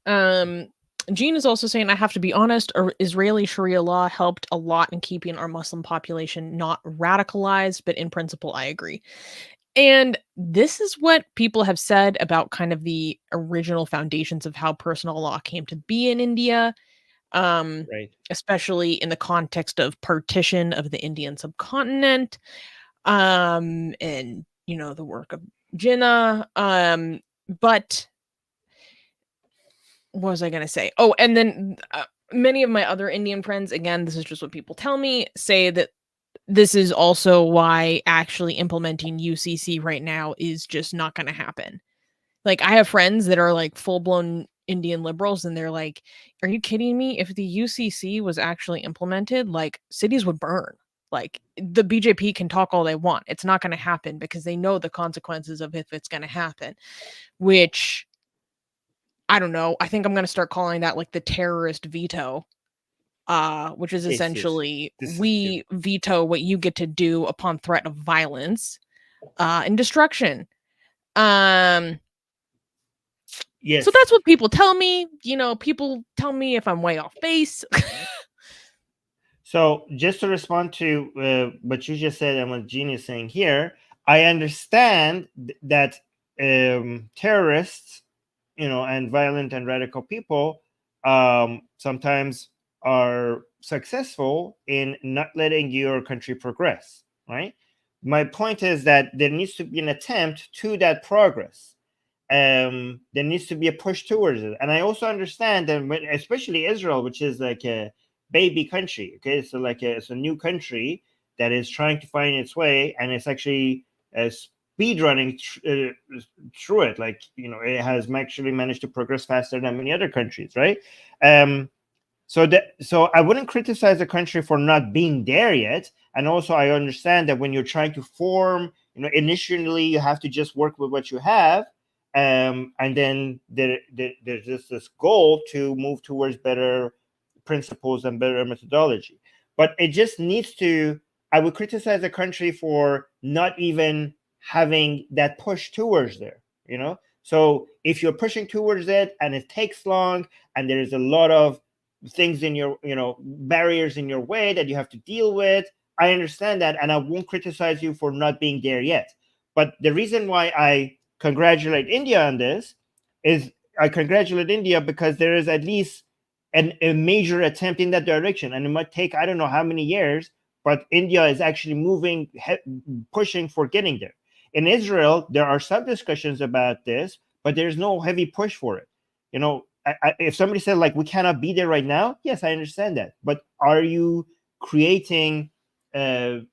is also saying, I have to be honest, Israeli Sharia law helped a lot in keeping our Muslim population not radicalized, but in principle, I agree. And this is what people have said about kind of the original foundations of how personal law came to be in India, right. Especially in the context of partition of the Indian subcontinent, and, the work of Jinnah. But what was I going to say? Oh, and then many of my other Indian friends, again, this is just what people tell me, say that this is also why actually implementing UCC right now is just not going to happen. Like, I have friends that are like full-blown Indian liberals, and they're like, are you kidding me? If the UCC was actually implemented, like, cities would burn. Like, the BJP can talk all they want. It's not going to happen because they know the consequences of if it's going to happen, which, I don't know. I think I'm going to start calling that like the terrorist veto. Which is essentially we veto what you get to do upon threat of violence and destruction. Yes. So that's what people tell me. People tell me if I'm way off base. So just to respond to what you just said and what Jean is saying here, I understand that terrorists, and violent and radical people sometimes are successful in not letting your country progress, right? My point is that there needs to be an attempt to that progress. There needs to be a push towards it. And I also understand that especially Israel, which is like a baby country, okay? So it's a new country that is trying to find its way, and it's actually speed running through it. Like, you know, it has actually managed to progress faster than many other countries, right? So I wouldn't criticize a country for not being there yet. And also, I understand that when you're trying to form, you know, initially you have to just work with what you have, and then there's just this goal to move towards better principles and better methodology. But it just needs to. I would criticize a country for not even having that push towards there. You know, so if you're pushing towards it and it takes long, and there is a lot of things in your, you know, barriers in your way that you have to deal with, I understand that, and I won't criticize you for not being there yet. But the reason why I congratulate India on this is I congratulate India because there is at least a major attempt in that direction, and it might take I don't know how many years, but India is actually moving, pushing for getting there. In Israel, there are some discussions about this, but there's no heavy push for it. You know, if somebody said like we cannot be there right now, yes, I understand that. But are you creating the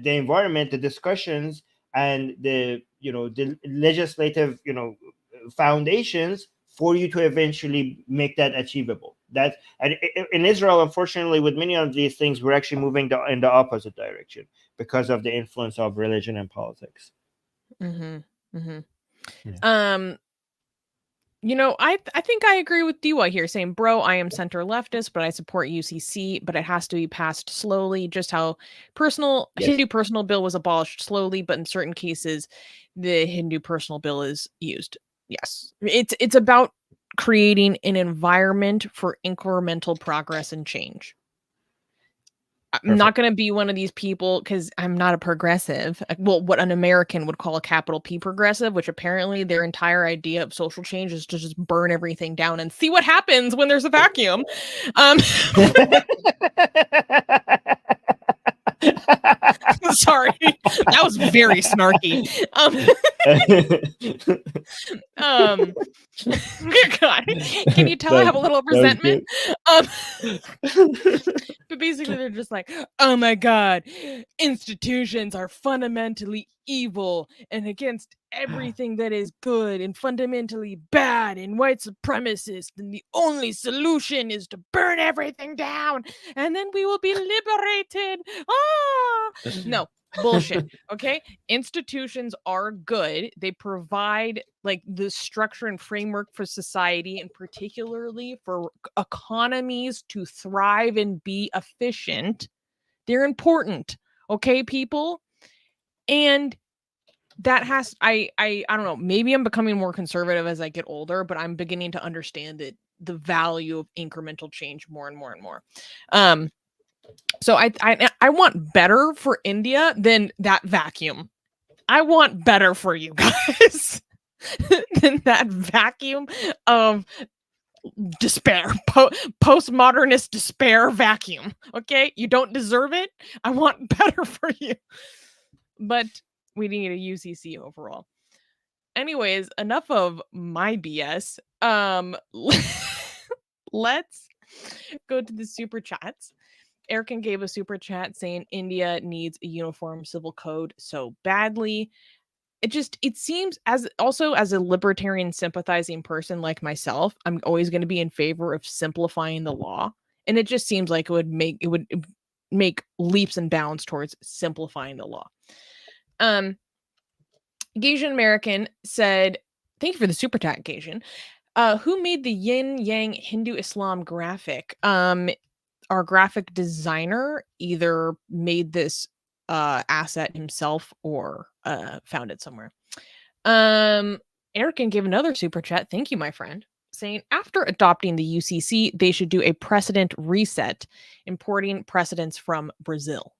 environment, the discussions, and the, you know, the legislative, you know, foundations for you to eventually make that achievable? That, and in Israel, unfortunately, with many of these things, we're actually moving in the opposite direction because of the influence of religion and politics. Mm-hmm. Mm-hmm. Yeah. You know, I think I agree with Diwa here, saying, bro, I am center leftist, but I support UCC, but it has to be passed slowly, just how Hindu personal bill was abolished slowly, but in certain cases, the Hindu personal bill is used. Yes. It's about creating an environment for incremental progress and change. I'm not going to be one of these people because I'm not a progressive. Well, what an American would call a capital P progressive, which apparently their entire idea of social change is to just burn everything down and see what happens when there's a vacuum. Sorry, that was very snarky. God, can you tell I have a little resentment? But basically, they're just like, oh my God, institutions are fundamentally evil and against everything that is good and fundamentally bad and white supremacist, and the only solution is to burn everything down and then we will be liberated. No, bullshit. Okay, institutions are good. They provide like the structure and framework for society, and particularly for economies to thrive and be efficient. They're important. Okay, people. And that has I don't know, maybe I'm becoming more conservative as I get older, but I'm beginning to understand that the value of incremental change more and more and more. So I want better for India than that vacuum. I want better for you guys than that vacuum of despair, postmodernist despair vacuum. Okay, you don't deserve it. I want better for you. But we need a UCC overall. Anyways, enough of my BS. Let's go to the super chats. Erican gave a super chat saying India needs a uniform civil code so badly. It seems, as a libertarian sympathizing person like myself, I'm always going to be in favor of simplifying the law. And it just seems like it would make leaps and bounds towards simplifying the law. Gasian American said, thank you for the super chat, Gasian. Who made the yin yang Hindu Islam graphic? Our graphic designer either made this asset himself or found it somewhere. Erican gave another super chat. Thank you, my friend. Saying after adopting the UCC, they should do a precedent reset, importing precedents from Brazil.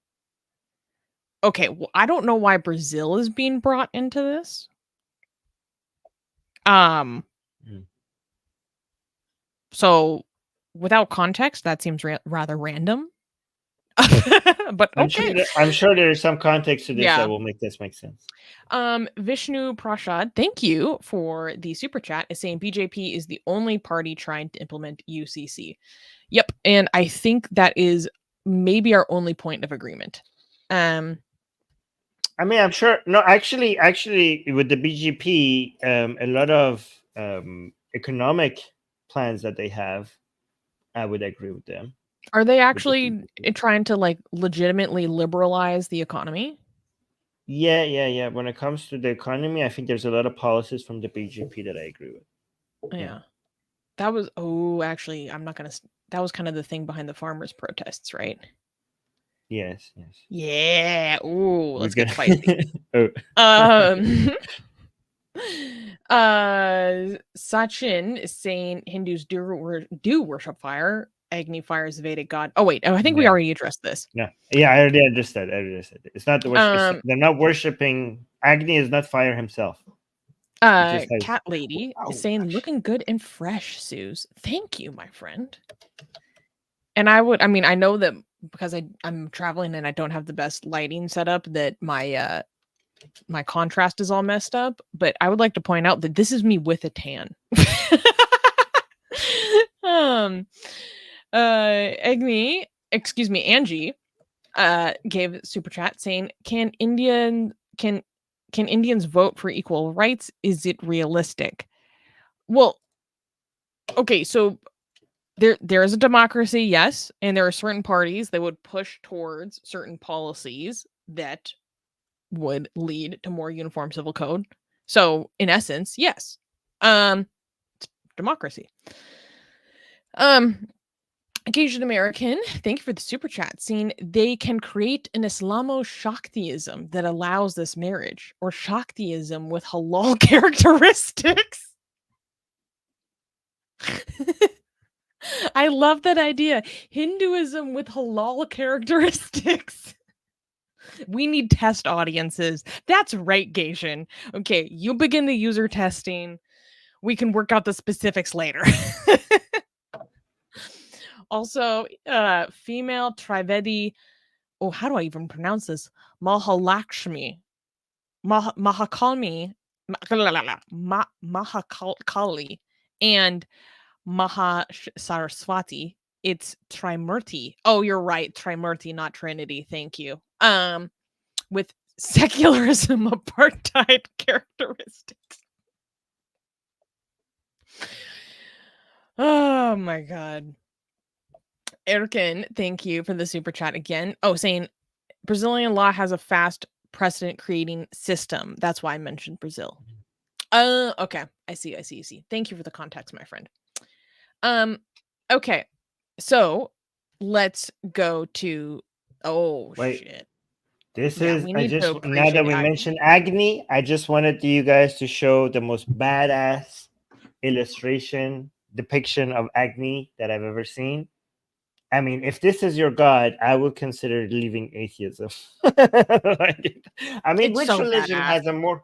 Okay, well, I don't know why Brazil is being brought into this. So without context, that seems rather random. But okay. I'm sure there's some context to this that will make this make sense. Vishnu Prashad, thank you for the super chat, is saying BJP is the only party trying to implement UCC. Yep, and I think that is maybe our only point of agreement. I mean, I'm sure. No, actually, with the BGP, a lot of economic plans that they have, I would agree with them. Are they With the actually BGP. trying to like legitimately liberalize the economy? Yeah. When it comes to the economy, I think there's a lot of policies from the BGP that I agree with. Yeah. That was actually, I'm not gonna. That was kind of the thing behind the farmers' protests, right? Yes. Yeah. Ooh, We're let's get gonna. spicy. Oh. Sachin is saying Hindus do worship fire. Agni fire is Vedic god. Oh wait, I think we Yeah. already addressed this. No. Yeah, I already understood. It's not the worship. Um, They're not worshiping. Agni is not fire himself. He just has. Cat lady is Oh saying gosh. looking good and fresh, Suze. Thank you, my friend. And I mean, I know that because I'm traveling and I don't have the best lighting setup, that my my contrast is all messed up, but I would like to point out that this is me with a tan. um Agni, excuse me, Angie gave super chat saying, can Indians vote for equal rights? Is it realistic? Well, okay, so there is a democracy, yes, and there are certain parties that would push towards certain policies that would lead to more uniform civil code. So, in essence, yes. Democracy. Asian American, thank you for the super chat. Saying they can create an Islamo-Shaktiism that allows this marriage, or Shaktiism with halal characteristics. I love that idea. Hinduism with halal characteristics. We need test audiences. That's right, Gaijin. Okay, you begin the user testing. We can work out the specifics later. Also, female Trivedi. Oh, how do I even pronounce this? Mahalakshmi. Mahakalmi. Mahakali. And Maha Saraswati. It's Trimurti. Oh, you're right. Trimurti, not Trinity. Thank you. With secularism apartheid characteristics. Oh my god. Erkin, thank you for the super chat again. Oh, saying Brazilian law has a fast precedent creating system. That's why I mentioned Brazil. Okay. I see. Thank you for the context, my friend. Okay. So let's go to Wait. shit. This Yeah, is, we I need to just, now that appreciate we Agni. mentioned Agni, I just wanted you guys to show the most badass illustration depiction of Agni that I've ever seen. I mean, if this is your god, I would consider leaving atheism. I mean, It's which so religion badass. has a more?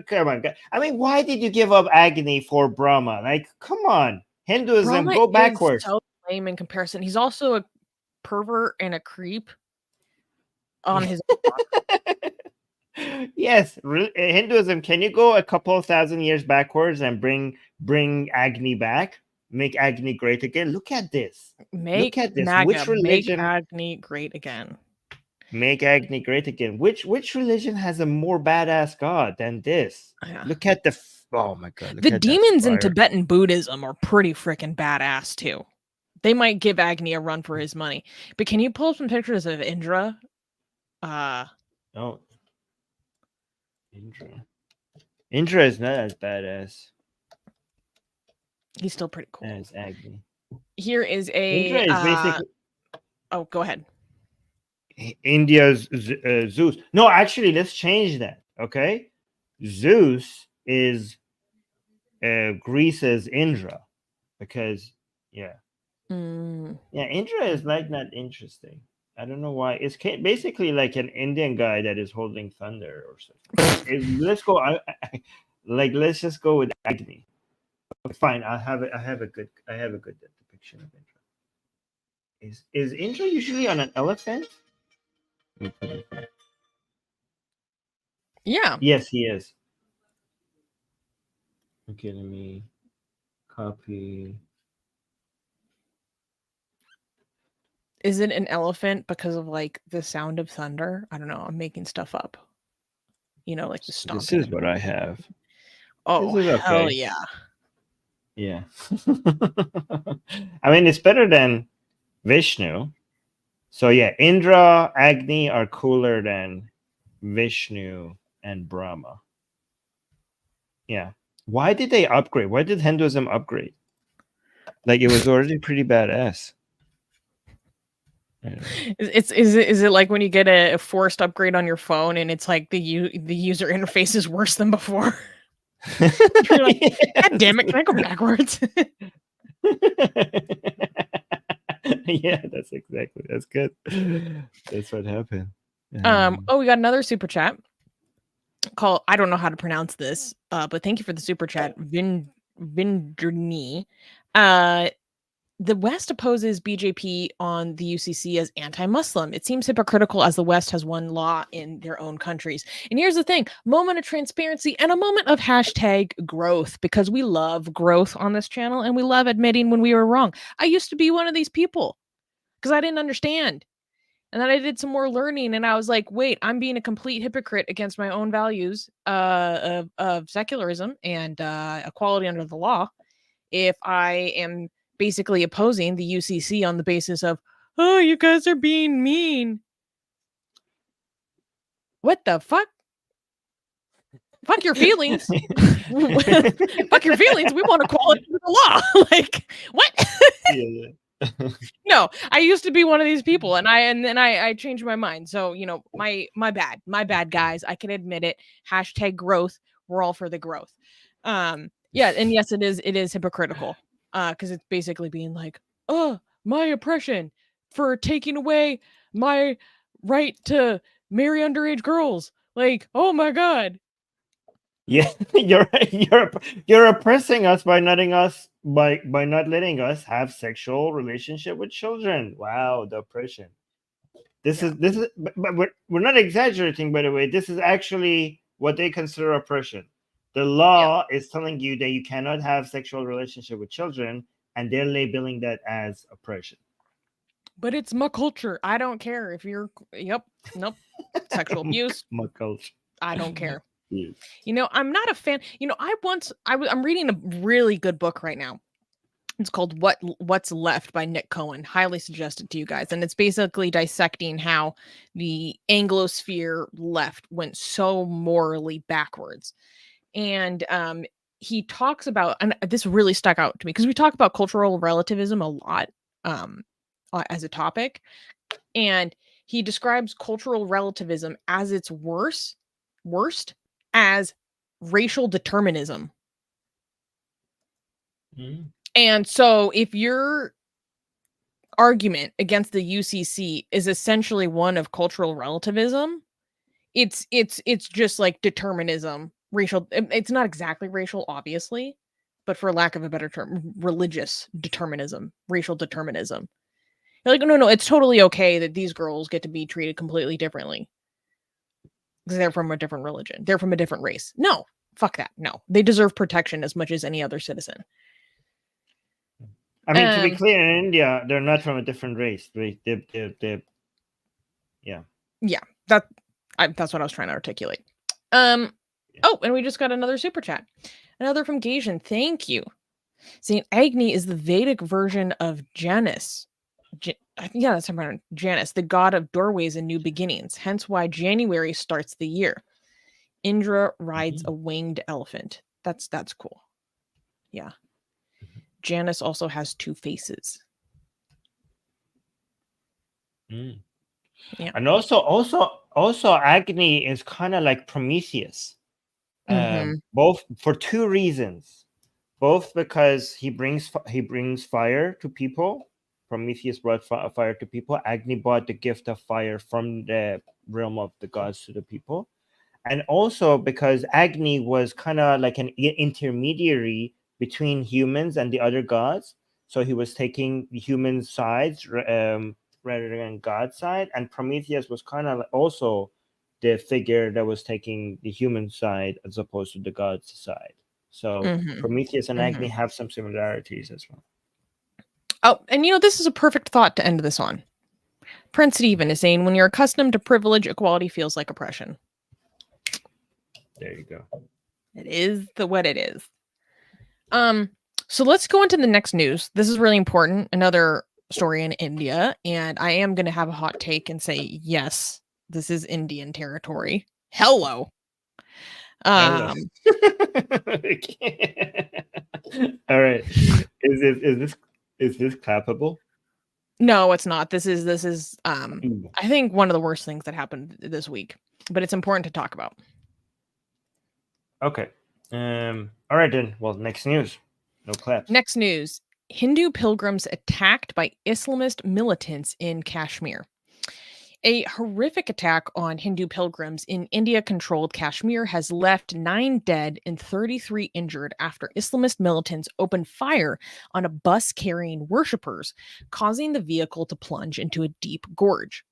Come on, I mean, why did you give up Agni for Brahma? Like, come on, Hinduism, Brahma go is backwards. so lame in comparison. He's also a pervert and a creep on his Yes, Hinduism. Can you go a couple of thousand years backwards and bring Agni back? Make Agni great again. Look at this. Look at this. Which make religion Agni great again. make Agni great again? Which religion has a more badass god than this? Yeah. Look at the. Oh my god! Look The at that demons in fire. Tibetan Buddhism are pretty freaking badass too. They might give Agni a run for his money. But can you pull up some pictures of Indra? Oh, Indra. Indra is not as badass He's still pretty cool. as Agni. Here is Indra a is basically oh, go ahead. India's Zeus. No, actually, let's change that. Okay, Zeus is Greece's Indra, because yeah, Indra is like not interesting. I don't know why. It's basically like an Indian guy that is holding thunder or something. Let's go. Like, let's just go with Agni. Okay, fine. I have a good depiction of Indra. Is Indra usually on an elephant? Yeah. Yes, he is. Okay, let me copy. Is it an elephant because of like the sound of thunder? I don't know. I'm making stuff up. You know, like the stomping. This is what I have. Oh, This is hell okay. yeah. Yeah. I mean, it's better than Vishnu. So yeah, Indra, Agni are cooler than Vishnu and Brahma. Yeah. Why did they upgrade? Why did Hinduism upgrade? Like it was already pretty badass. Is it like when you get a forced upgrade on your phone and it's like the user interface is worse than before? You're like, God damn it, can I go backwards? Yeah, that's good. That's what happened. Oh, we got another super chat called, I don't know how to pronounce this, but thank you for the super chat, Vindrni. The West opposes BJP on the UCC as anti-Muslim. It seems hypocritical as the West has one law in their own countries. And here's the thing, moment of transparency and a moment of hashtag growth, because we love growth on this channel and we love admitting when we were wrong. I used to be one of these people because I didn't understand. And then I did some more learning and I was like, wait, I'm being a complete hypocrite against my own values of secularism and equality under the law if I am basically opposing the UCC on the basis of, oh, you guys are being mean. What the fuck? Fuck your feelings. Fuck your feelings. We want equality under the law. Like, what? Yeah. No, I used to be one of these people, and then I changed my mind. So my bad, guys. I can admit it. Hashtag growth. We're all for the growth. Yeah, and yes, it is hypocritical. Because it's basically being like, oh, my oppression for taking away my right to marry underage girls. Like, oh my god. Yeah, you're oppressing us by not letting us have sexual relationship with children. Wow, the oppression. This is but we're not exaggerating, by the way. This is actually what they consider oppression. The law is telling you that you cannot have sexual relationship with children, and they're labeling that as oppression. But it's my culture. I don't care if you're nope. Sexual abuse. My culture. I don't care. Yes. I'm not a fan. I'm reading a really good book right now. It's called What's Left by Nick Cohen. Highly suggested to you guys. And it's basically dissecting how the Anglosphere left went so morally backwards. And he talks about, and this really stuck out to me because we talk about cultural relativism a lot as a topic. And he describes cultural relativism as its worst as racial determinism. Mm. And so if your argument against the UCC is essentially one of cultural relativism, it's just like determinism, racial. It's not exactly racial, obviously, but for lack of a better term, religious determinism, racial determinism. You're like, no, it's totally okay that these girls get to be treated completely differently because they're from a different religion. They're from a different race. No, fuck that. No, they deserve protection as much as any other citizen. I mean, to be clear, in India, they're not from a different race. Yeah. That's what I was trying to articulate. Oh, and we just got another super chat. Another from Gajan. Thank you. Saint Agni is the Vedic version of Janus. That's how Janus, the god of doorways and new beginnings. Hence why January starts the year. Indra rides a winged elephant. That's cool. Yeah. Janus also has two faces. Mm. Yeah. And also Agni is kind of like Prometheus. Both for two reasons. Both because he brings fire to people. Prometheus brought fire to people. Agni brought the gift of fire from the realm of the gods to the people. And also because Agni was kind of like an intermediary between humans and the other gods. So he was taking the human sides rather than God's side. And Prometheus was kind of also the figure that was taking the human side as opposed to the god's side. So Prometheus and Agni have some similarities as well. Oh, and this is a perfect thought to end this on. Prince Stephen is saying, when you're accustomed to privilege, equality feels like oppression. There you go. It is what it is. So let's go into the next news. This is really important. Another story in India, and I am going to have a hot take and say, yes, this is Indian territory. Hello. All right. Is this clappable? No, it's not. This is I think one of the worst things that happened this week, but it's important to talk about. Okay. All right then. Well, next news. No claps. Next news. Hindu pilgrims attacked by Islamist militants in Kashmir. A horrific attack on Hindu pilgrims in India-controlled Kashmir has left 9 dead and 33 injured after Islamist militants opened fire on a bus carrying worshippers, causing the vehicle to plunge into a deep gorge.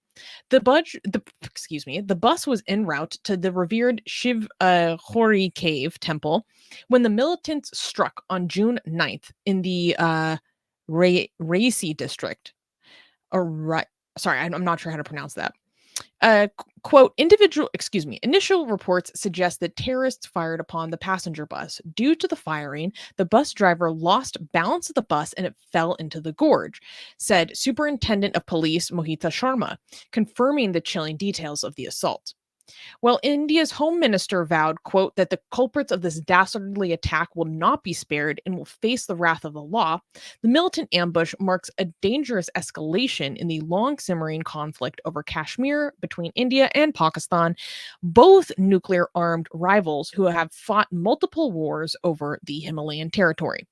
The bus was en route to the revered Shiv Khori cave temple when the militants struck on June 9th in the Raisi district. Sorry, I'm not sure how to pronounce that. Quote, initial reports suggest that terrorists fired upon the passenger bus. Due to the firing, the bus driver lost balance of the bus and it fell into the gorge, said Superintendent of Police Mohita Sharma, confirming the chilling details of the assault. While India's Home Minister vowed, quote, that the culprits of this dastardly attack will not be spared and will face the wrath of the law, the militant ambush marks a dangerous escalation in the long-simmering conflict over Kashmir between India and Pakistan, both nuclear-armed rivals who have fought multiple wars over the Himalayan territory.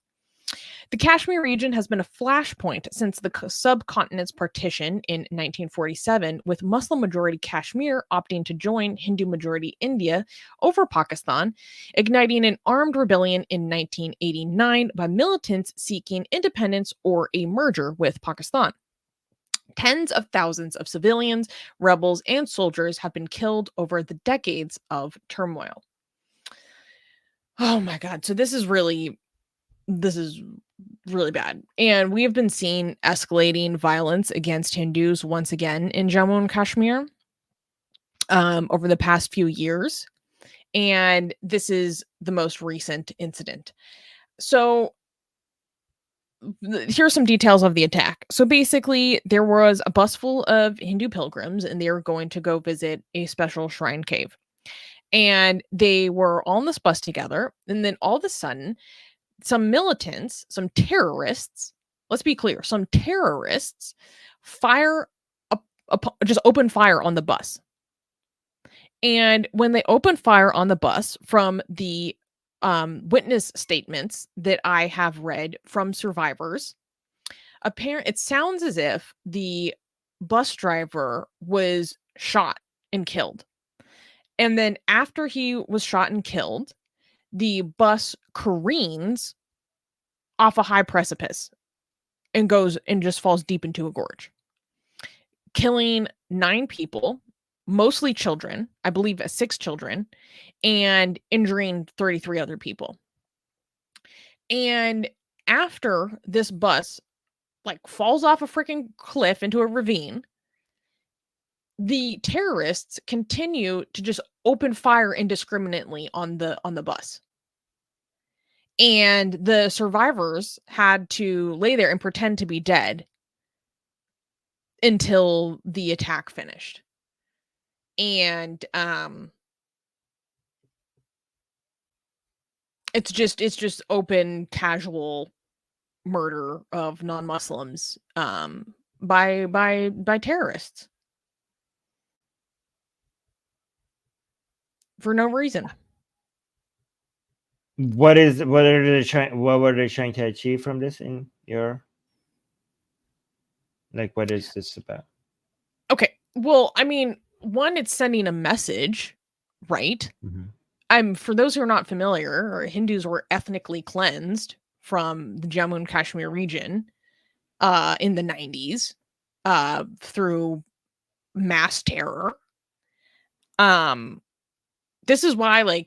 The Kashmir region has been a flashpoint since the subcontinent's partition in 1947, with Muslim-majority Kashmir opting to join Hindu-majority India over Pakistan, igniting an armed rebellion in 1989 by militants seeking independence or a merger with Pakistan. Tens of thousands of civilians, rebels, and soldiers have been killed over the decades of turmoil. Oh my God. So this is really bad. And we have been seeing escalating violence against Hindus once again in Jammu and Kashmir over the past few years. And this is the most recent incident. So here's some details of the attack. So basically, there was a bus full of Hindu pilgrims, and they were going to go visit a special shrine cave. And they were all on this bus together. And then all of a sudden, some militants, some terrorists, let's be clear, some terrorists just open fire on the bus. And when they open fire on the bus, from the witness statements that I have read from survivors, it sounds as if the bus driver was shot and killed. And then after he was shot and killed, the bus careens off a high precipice and goes and just falls deep into a gorge, killing 9 people, mostly children, I believe 6 children, and injuring 33 other people. And after this bus falls off a freaking cliff into a ravine, the terrorists continue to just open fire indiscriminately on the bus. And the survivors had to lay there and pretend to be dead until the attack finished. And it's just open, casual murder of non-Muslims by terrorists for no reason. What were they trying to achieve from this in your, what is this about? Okay. Well, I mean, one, it's sending a message, right? Mm-hmm. For those who are not familiar, Hindus were ethnically cleansed from the Jammu and Kashmir region in the 90s through mass terror. This is why,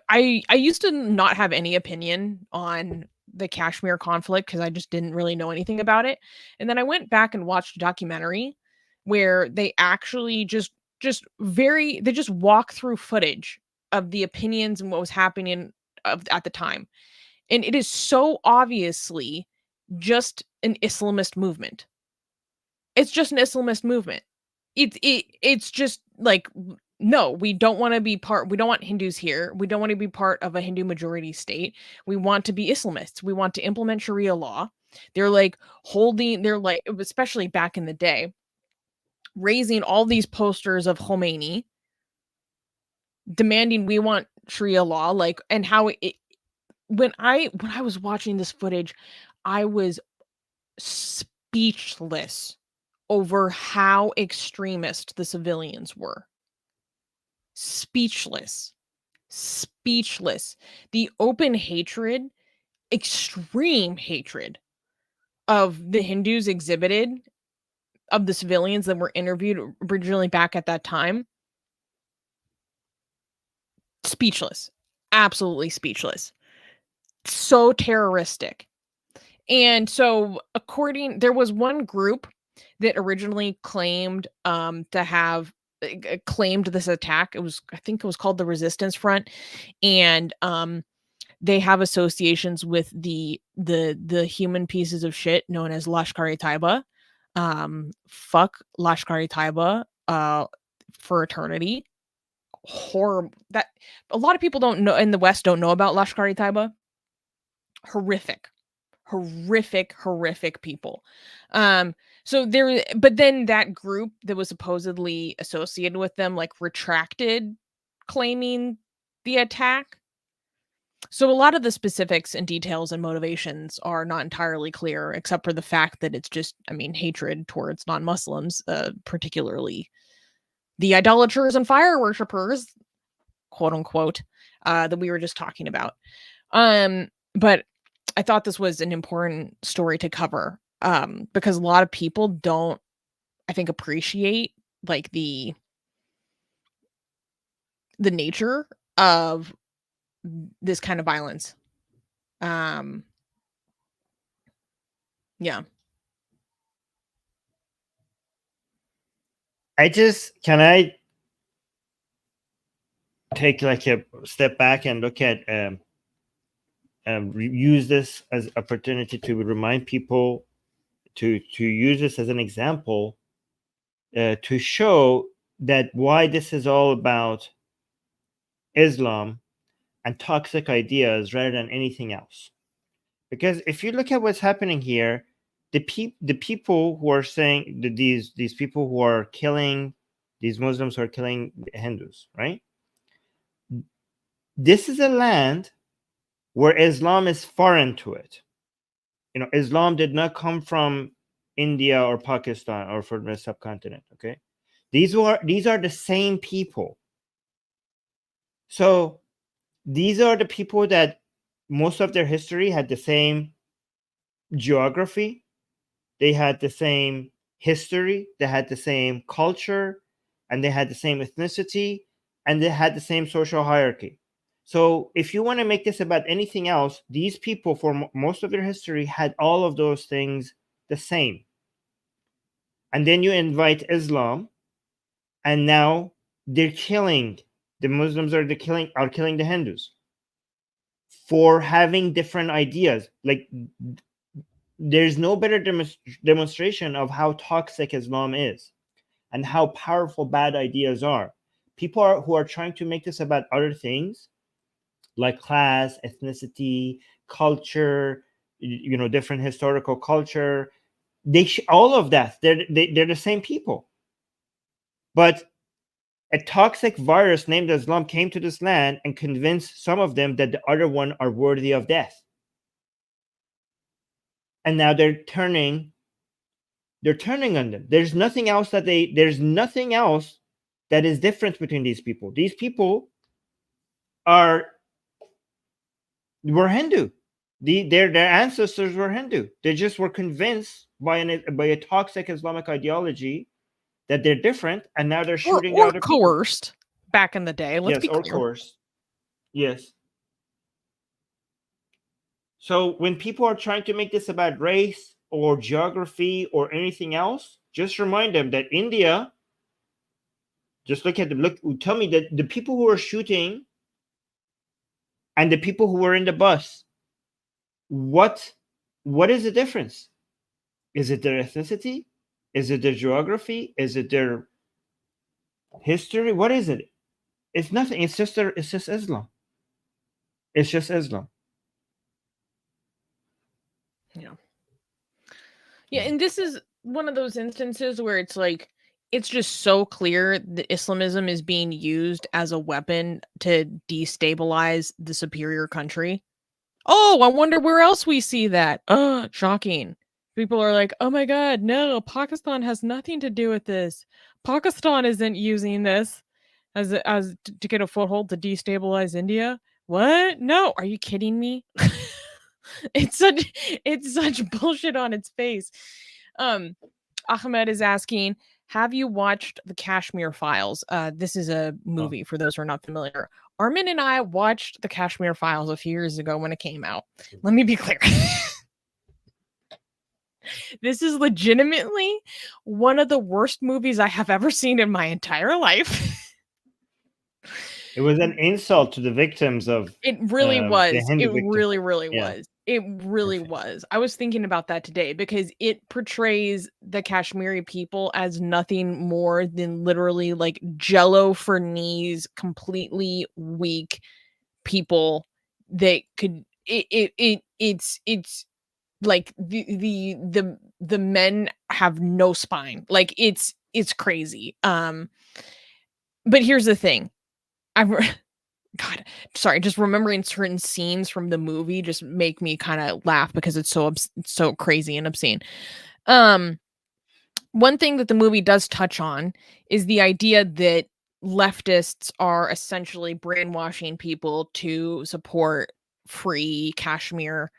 I used to not have any opinion on the Kashmir conflict because I just didn't really know anything about it. And then I went back and watched a documentary where they actually just they just walk through footage of the opinions and what was happening at the time. And it is so obviously just an Islamist movement. It's just an Islamist movement. It's just like, no, we don't want to be part. We don't want Hindus here. We don't want to be part of a Hindu majority state. We want to be Islamists. We want to implement Sharia law. They're like especially back in the day, raising all these posters of Khomeini, demanding we want Sharia law, like, and how it, when I was watching this footage, I was speechless over how extremist the civilians were. Speechless. The open hatred, extreme hatred of the Hindus exhibited of the civilians that were interviewed originally back at that time. Speechless. Absolutely speechless. So terroristic. And so there was one group that originally claimed to have claimed this attack. I think it was called the Resistance Front, and they have associations with the human pieces of shit known as Lashkar-e-Taiba. Fuck Lashkar-e-Taiba for eternity. Horrible. That a lot of people don't know in the West don't know about Lashkar-e-Taiba. Horrific people. But then that group that was supposedly associated with them like retracted claiming the attack. So a lot of the specifics and details and motivations are not entirely clear, except for the fact that it's just, hatred towards non-Muslims, particularly the idolaters and fire worshippers, quote unquote, that we were just talking about. But I thought this was an important story to cover, because a lot of people don't, I think, appreciate like the nature of this kind of violence. Yeah. Can I take like a step back and look at use this as opportunity to remind people to use this as an example to show that why this is all about Islam and toxic ideas rather than anything else. Because if you look at what's happening here, the people who are saying that these people who are killing these Muslims who are killing Hindus, right? This is a land where Islam is foreign to it. Islam did not come from India or Pakistan or from the subcontinent. Okay, these are the same people. So these are the people that most of their history had the same geography, they had the same history, they had the same culture, and they had the same ethnicity, and they had the same social hierarchy. So if you want to make this about anything else, these people for most of their history had all of those things the same. And then you invite Islam, and now they're killing the Muslims, are killing the Hindus for having different ideas. Like, there's no better demonstration of how toxic Islam is and how powerful bad ideas are. People who are trying to make this about other things like class, ethnicity, culture, different historical culture, all of that, they're the same people. But a toxic virus named Islam came to this land and convinced some of them that the other one are worthy of death. And now they're turning on them. There's nothing else that is different between these people. These people were Hindu. Their ancestors were Hindu. They just were convinced by a toxic Islamic ideology that they're different, and now they're shooting or coerced people. Back in the day. Let's be clear. Or coerced. Yes. So when people are trying to make this about race or geography or anything else, just remind them that India, just look at them, tell me that the people who are shooting and the people who were in the bus, what is the difference? Is it their ethnicity? Is it their geography? Is it their history? What is it? It's nothing. It's just Islam. It's just Islam. Yeah, and this is one of those instances where it's like, it's just so clear that Islamism is being used as a weapon to destabilize the superior country. Oh, I wonder where else we see that. Shocking. People are like, oh my God, no, Pakistan has nothing to do with this. Pakistan isn't using this as to get a foothold to destabilize India. What? No, are you kidding me? It's such bullshit on its face. Ahmed is asking, have you watched the Kashmir Files? This is a movie for those who are not familiar. Armin and I watched the Kashmir Files a few years ago when it came out. Let me be clear. This is legitimately one of the worst movies I have ever seen in my entire life. It was an insult to the victims of. It really was. It really Yeah. was. It really was. I was thinking about that today because it portrays the Kashmiri people as nothing more than literally like jello for knees, completely weak people that could it's like the men have no spine. Like it's crazy. But here's the thing. God, sorry, just remembering certain scenes from the movie just make me kind of laugh because it's so crazy and obscene. One thing that the movie does touch on is the idea that leftists are essentially brainwashing people to support free Kashmir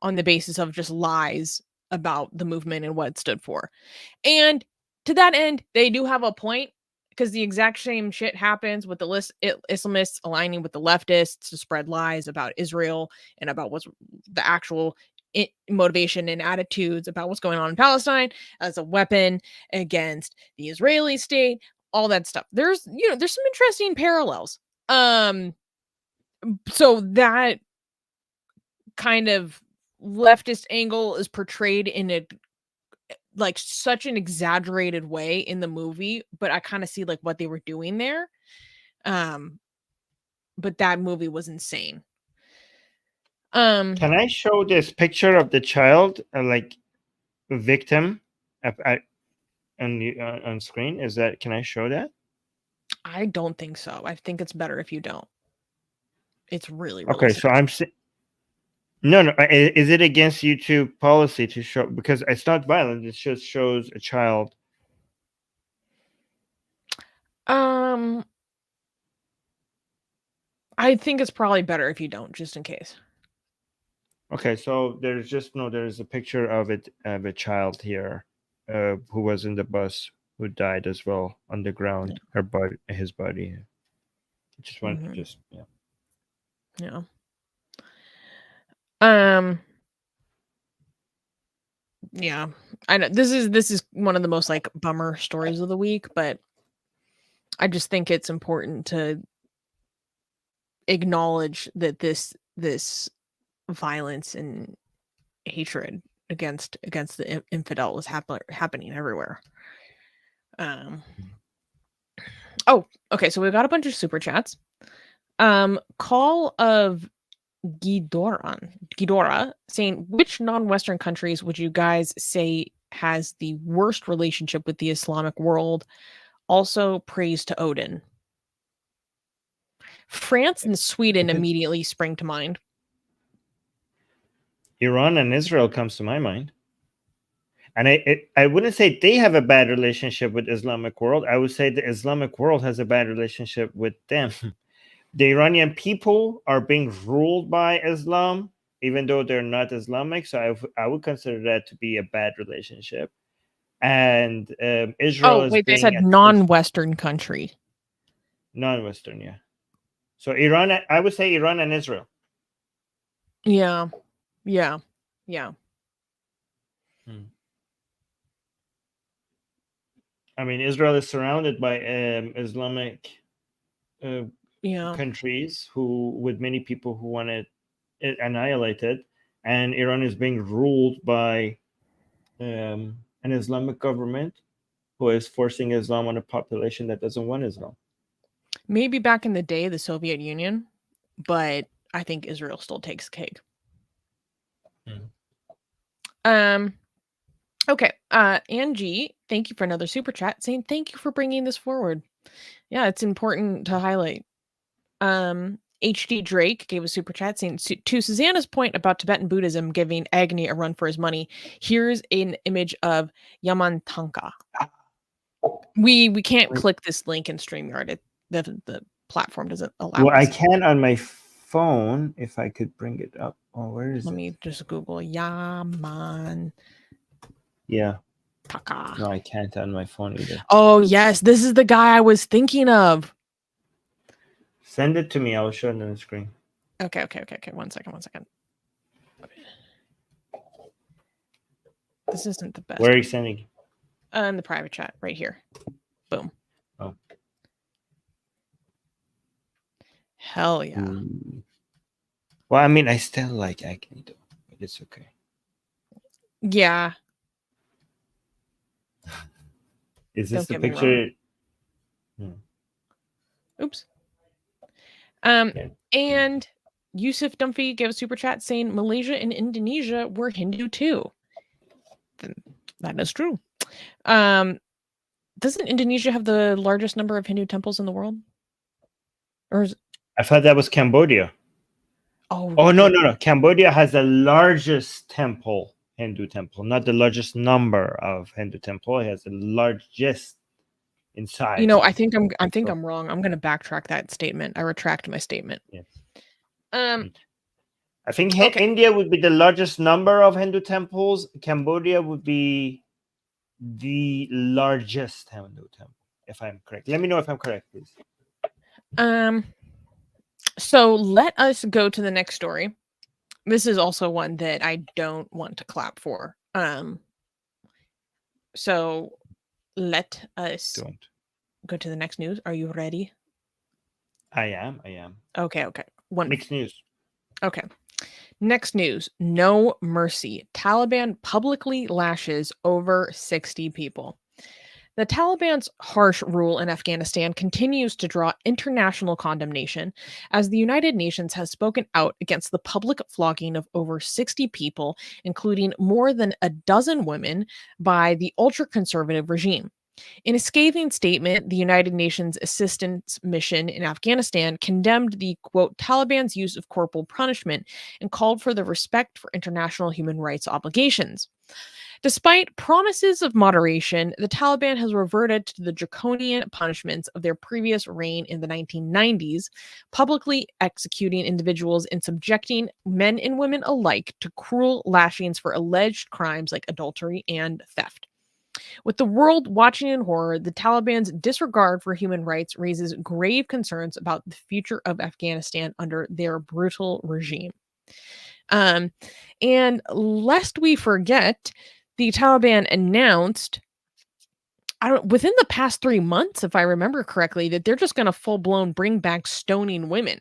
on the basis of just lies about the movement and what it stood for. And to that end, they do have a point, because the exact same shit happens with the Islamists aligning with the leftists to spread lies about Israel and about what's the actual motivation and attitudes about what's going on in Palestine as a weapon against the Israeli state, all that stuff. There's some interesting parallels. So that kind of leftist angle is portrayed in a like such an exaggerated way in the movie, but I kind of see like what they were doing there. But that movie was insane. Can I show this picture of the child, like victim, on screen? Is that? Can I show that? I don't think so. I think it's better if you don't. It's really okay. sad. So I'm. No. Is it against YouTube policy to show? Because it's not violent. It just shows a child. I think it's probably better if you don't, just in case. Okay, so there's a picture of a child here, who was in the bus, who died as well on the ground. His body. I just wanted to just Yeah. Yeah, I know this is one of the most like bummer stories of the week, but I just think it's important to acknowledge that this violence and hatred against the infidel is happening everywhere. Oh, okay, so we've got a bunch of super chats. Call of Ghidorah saying, which non-Western countries would you guys say has the worst relationship with the Islamic world? Also, praise to Odin. France and Sweden immediately spring to mind. Iran and Israel comes to my mind. And I wouldn't say they have a bad relationship with Islamic world. I would say the Islamic world has a bad relationship with them. The Iranian people are being ruled by Islam, even though they're not Islamic. So I would consider that to be a bad relationship. And Israel is they said non-Western country. Non-Western, yeah. So Iran, I would say Iran and Israel. Yeah. I mean, Israel is surrounded by Islamic countries with many people who want it annihilated, and Iran is being ruled by an Islamic government who is forcing Islam on a population that doesn't want Islam. Maybe back in the day, the Soviet Union, but I think Israel still takes cake. Okay. Angie, thank you for another super chat saying thank you for bringing this forward. Yeah, it's important to highlight. HD Drake gave a super chat saying, to Susanna's point about Tibetan Buddhism giving Agni a run for his money, here's an image of Yaman Tanka. We can't click this link in StreamYard. The platform doesn't allow us. I can on my phone if I could bring it up. Oh, where is it? Let me just Google Yaman. Yeah. Taka. No, I can't on my phone either. Oh, yes. This is the guy I was thinking of. Send it to me. I will show it on the screen. Okay. 1 second. This isn't the best. Where are you sending? In the private chat, right here. Boom. Oh. Hell yeah. Well, I mean, I still like Agni, though. But it's okay. Yeah. Is this the picture? Oops. And Yusuf Dumphy gave a super chat saying Malaysia and Indonesia were Hindu too. That is true. Doesn't Indonesia have the largest number of Hindu temples in the world? Or I thought that was Cambodia. Oh no. Cambodia has the largest Hindu temple, not the largest number of Hindu temple. It has the largest in size. I think I'm wrong. I'm going to backtrack that statement. I retract my statement. Yes. I think India would be the largest number of Hindu temples. Cambodia would be the largest Hindu temple, if I'm correct. Let me know if I'm correct, please. So let us go to the next story. This is also one that I don't want to clap for. So let us go to the next news. Are you ready? I am. Okay. Next news. Okay. Next news. No mercy. Taliban publicly lashes over 60 people. The Taliban's harsh rule in Afghanistan continues to draw international condemnation as the United Nations has spoken out against the public flogging of over 60 people, including more than a dozen women, by the ultra-conservative regime. In a scathing statement, the United Nations Assistance Mission in Afghanistan condemned the, quote, Taliban's use of corporal punishment and called for the respect for international human rights obligations. Despite promises of moderation, the Taliban has reverted to the draconian punishments of their previous reign in the 1990s, publicly executing individuals and subjecting men and women alike to cruel lashings for alleged crimes like adultery and theft. With the world watching in horror, the Taliban's disregard for human rights raises grave concerns about the future of Afghanistan under their brutal regime. And lest we forget, the Taliban announced, within the past 3 months, if I remember correctly, that they're just going to full-blown bring back stoning women.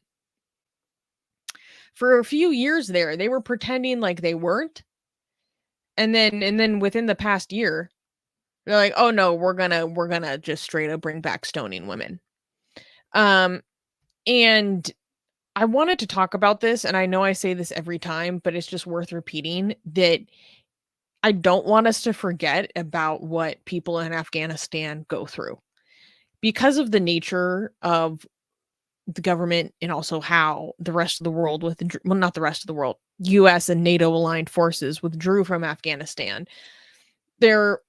For a few years there, they were pretending like they weren't. And then within the past year, they're like, oh no, we're gonna just straight up bring back stoning women. And I wanted to talk about this, and I know I say this every time, but it's just worth repeating that I don't want us to forget about what people in Afghanistan go through because of the nature of the government and also how the rest of the world not the rest of the world, US and NATO aligned forces withdrew from Afghanistan. There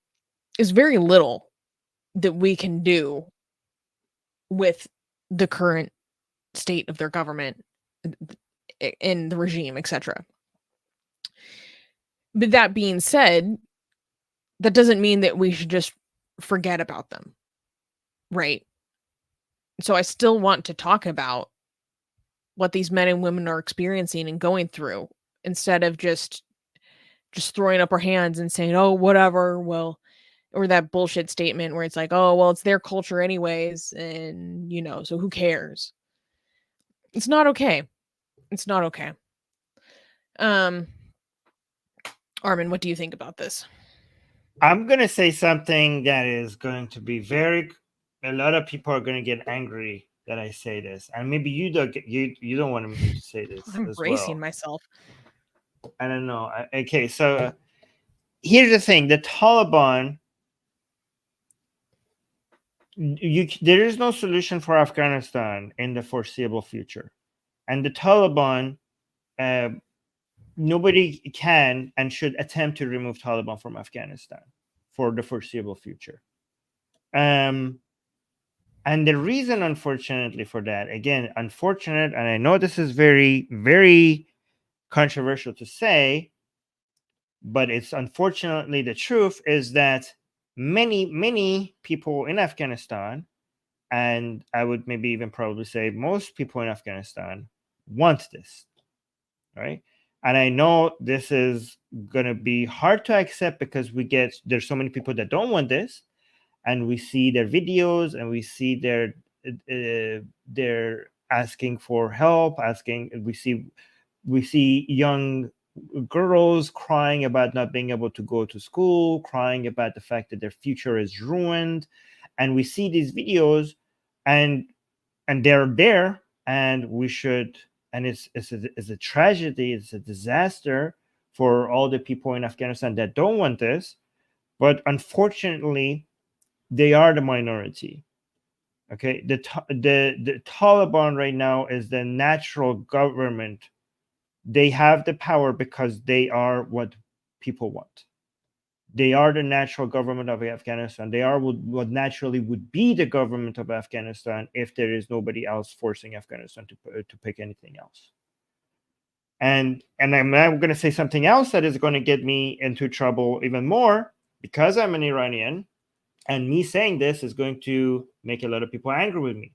is very little that we can do with the current state of their government and the regime, etc. But that being said, that doesn't mean that we should just forget about them, right? So I still want to talk about what these men and women are experiencing and going through, instead of just throwing up our hands and saying, oh, whatever, well, or that bullshit statement where it's like, oh, well, it's their culture anyways, and so who cares? It's not okay. It's not okay. Armin, what do you think about this? I'm going to say something that is going to be a lot of people are going to get angry that I say this, and maybe you don't want me to say this. I'm as bracing well. myself. I don't know. Okay, so here's the thing: the Taliban. There is no solution for Afghanistan in the foreseeable future, and the Taliban. Nobody can and should attempt to remove Taliban from Afghanistan for the foreseeable future. And the reason, unfortunately, for that, again, unfortunate, and I know this is very, very controversial to say, but it's unfortunately the truth, is that many, many people in Afghanistan, and I would maybe even probably say most people in Afghanistan, want this, right? And I know this is going to be hard to accept because there's so many people that don't want this, and we see their videos and we see they're asking for help, we see young girls crying about not being able to go to school, crying about the fact that their future is ruined, and we see these videos, and they're there, and we should, and it's a tragedy, it's a disaster for all the people in Afghanistan that don't want this, but unfortunately they are the minority. Okay, the Taliban right now is the natural government. They have the power because they are what people want. They are the natural government of Afghanistan. They are what naturally would be the government of Afghanistan if there is nobody else forcing Afghanistan to pick anything else. And I'm going to say something else that is going to get me into trouble even more, because I'm an Iranian, and me saying this is going to make a lot of people angry with me.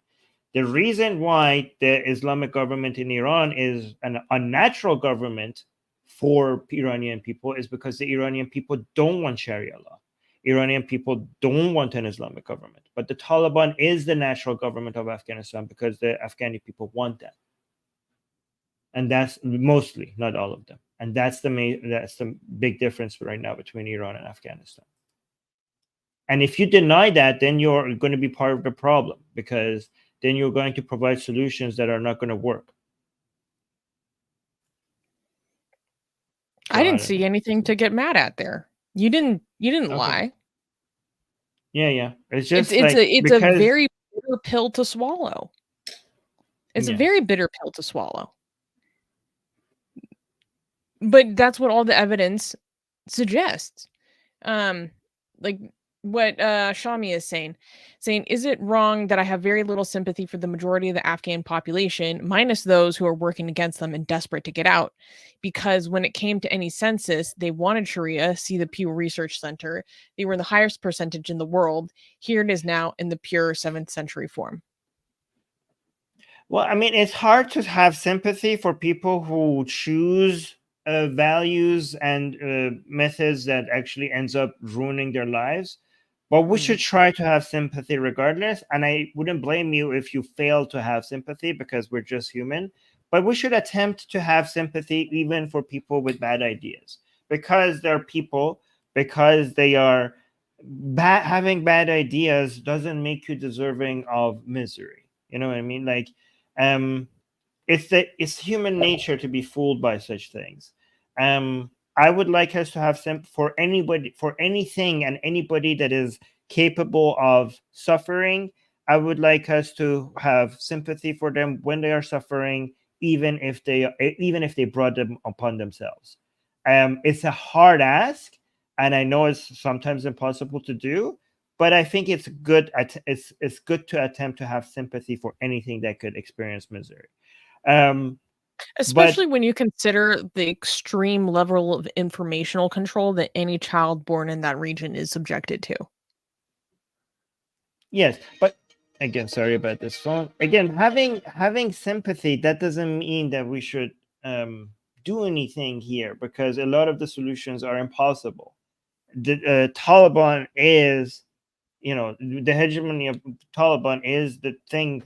The reason why the Islamic government in Iran is an unnatural government for Iranian people is because the Iranian people don't want Sharia law. Iranian people don't want an Islamic government. But the Taliban is the natural government of Afghanistan because the Afghani people want that. And that's mostly, not all of them. And that's the big difference right now between Iran and Afghanistan. And if you deny that, then you're going to be part of the problem, because then you're going to provide solutions that are not going to work. I didn't see anything to get mad at there. You didn't lie. Yeah. It's just it's a very bitter pill to swallow. It's a very bitter pill to swallow. But that's what all the evidence suggests. Like what Shami is saying, is it wrong that I have very little sympathy for the majority of the Afghan population, minus those who are working against them and desperate to get out? Because when it came to any census, they wanted Sharia, see the Pew Research Center. They were the highest percentage in the world. Here it is now in the pure 7th century form. Well, I mean, it's hard to have sympathy for people who choose values and methods that actually ends up ruining their lives. But we should try to have sympathy regardless. And I wouldn't blame you if you fail to have sympathy, because we're just human. But we should attempt to have sympathy even for people with bad ideas, because they're people, because they are having bad ideas doesn't make you deserving of misery. You know what I mean? Like, it's human nature to be fooled by such things. I would like us to have for anybody, for anything and anybody that is capable of suffering. I would like us to have sympathy for them when they are suffering, even if they brought them upon themselves. It's a hard ask, and I know it's sometimes impossible to do, but I think it's good. It's good to attempt to have sympathy for anything that could experience misery. Especially when you consider the extreme level of informational control that any child born in that region is subjected to. Yes, but again, sorry about this phone. Again, having sympathy, that doesn't mean that we should do anything here, because a lot of the solutions are impossible. the Taliban is, the hegemony of Taliban is the thing.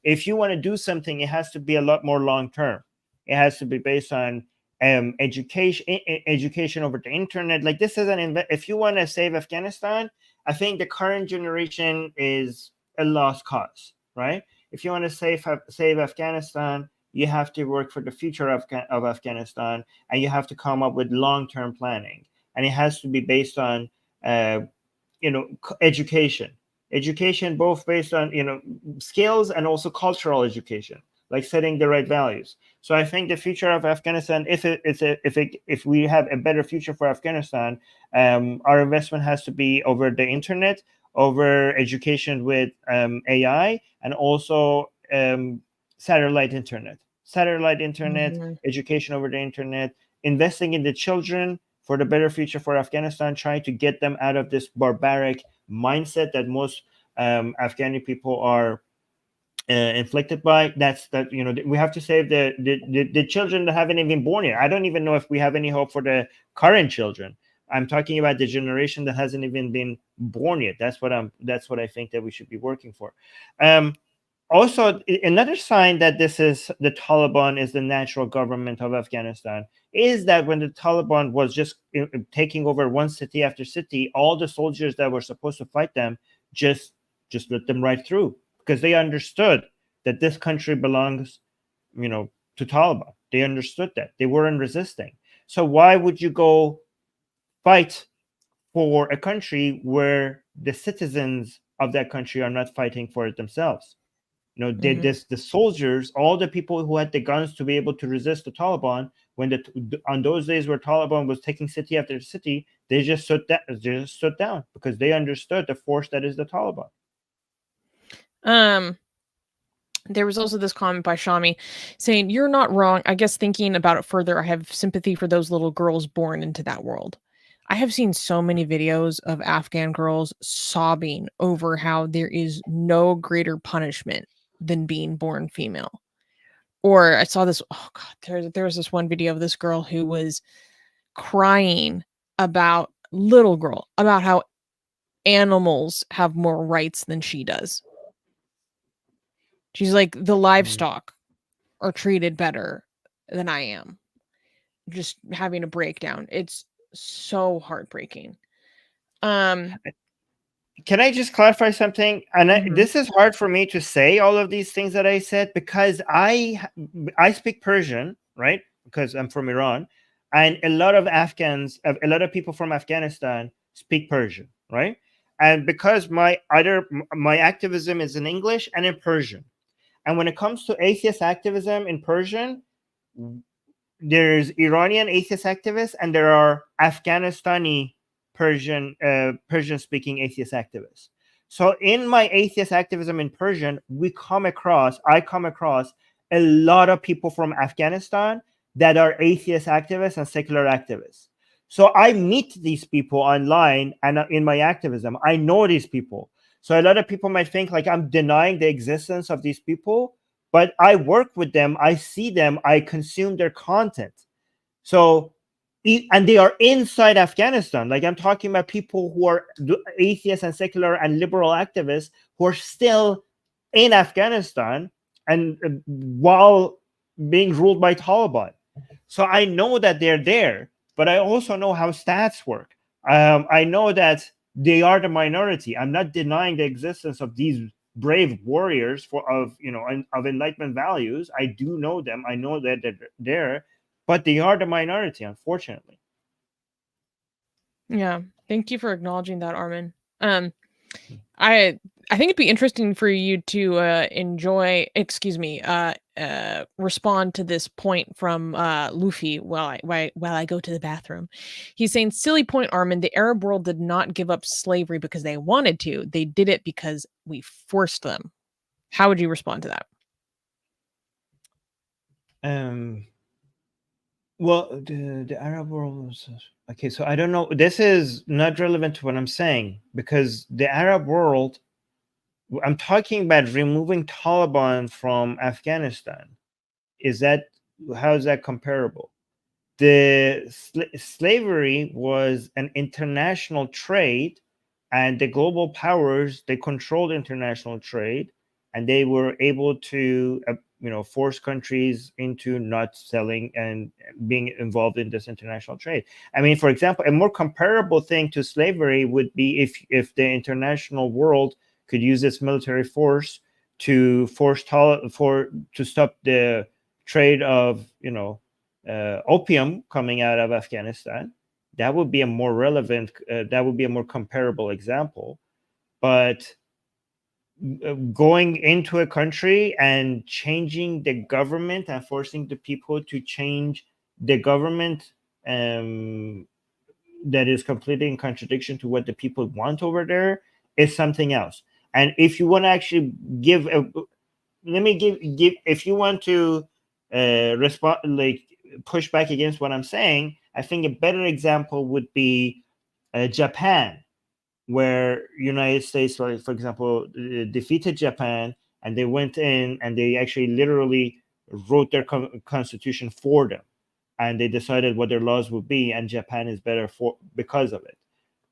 If you want to do something, it has to be a lot more long term. It has to be based on education over the internet. Like, this is if you want to save Afghanistan, I think the current generation is a lost cause, right? If you want to save Afghanistan, you have to work for the future of Afghanistan, and you have to come up with long-term planning, and it has to be based on education, both based on skills and also cultural education, like setting the right values. So I think the future of Afghanistan, if we have a better future for Afghanistan, our investment has to be over the internet, over education with AI, and also satellite internet, education over the internet, investing in the children for the better future for Afghanistan, trying to get them out of this barbaric mindset that most Afghani people are inflicted by. We have to save the children that haven't even born yet. I don't even know if we have any hope for the current children. I'm talking about the generation that hasn't even been born yet. That's what I think that we should be working for. Also, another sign that this is the Taliban is the natural government of Afghanistan is that when the Taliban was just taking over one city after city, all the soldiers that were supposed to fight them just let them right through, because they understood that this country belongs, to Taliban. They understood that. They weren't resisting. So why would you go fight for a country where the citizens of that country are not fighting for it themselves? The soldiers, all the people who had the guns to be able to resist the Taliban, on those days where Taliban was taking city after city, they just stood down because they understood the force that is the Taliban. There was also this comment by Shami saying, "You're not wrong. I guess thinking about it further, I have sympathy for those little girls born into that world." I have seen so many videos of Afghan girls sobbing over how there is no greater punishment than being born female. Or I saw this, oh God, there was this one video of this girl who was crying about how animals have more rights than she does. She's like, the livestock are treated better than I am. Just having a breakdown. It's so heartbreaking. Can I just clarify something? And this is hard for me to say all of these things that I said, because I speak Persian, right? Because I'm from Iran, and a lot of people from Afghanistan speak Persian, right? And because my activism is in English and in Persian, and when it comes to atheist activism in Persian, there's Iranian atheist activists and there are Afghanistani Persian speaking atheist activists. So in my atheist activism in Persian, I come across a lot of people from Afghanistan that are atheist activists and secular activists. So I meet these people online, and in my activism, I know these people. So a lot of people might think like I'm denying the existence of these people, but I work with them, I see them, I consume their content. So, and they are inside Afghanistan. Like, I'm talking about people who are atheists and secular and liberal activists who are still in Afghanistan and while being ruled by Taliban. So I know that they're there, but I also know how stats work. I know that they are the minority. I'm not denying the existence of these brave warriors of Enlightenment values. I do know them. I know that they're there, but they are the minority, unfortunately. Yeah, thank you for acknowledging that, Armin. I think it'd be interesting for you to respond to this point from Luffy while I go to the bathroom. He's saying, "Silly point, Armin. The Arab world did not give up slavery because they wanted to. They did it because we forced them." How would you respond to that? Well, the Arab world was okay. So I don't know. This is not relevant to what I'm saying, because the Arab world, I'm talking about removing Taliban from Afghanistan. How is that comparable? the slavery was an international trade, and the global powers, they controlled international trade, and they were able to force countries into not selling and being involved in this international trade. I mean, for example, a more comparable thing to slavery would be if the international world could use its military force to to stop the trade of opium coming out of Afghanistan. That would be a more relevant, that would be a more comparable example. But going into a country and changing the government and forcing the people to change the government, that is completely in contradiction to what the people want over there, is something else. And if you want to actually give a, let me give if you want to respond, like push back against what I'm saying, I think a better example would be Japan, where United States, for example, defeated Japan, and they went in and they actually literally wrote their constitution for them, and they decided what their laws would be, and Japan is better for because of it.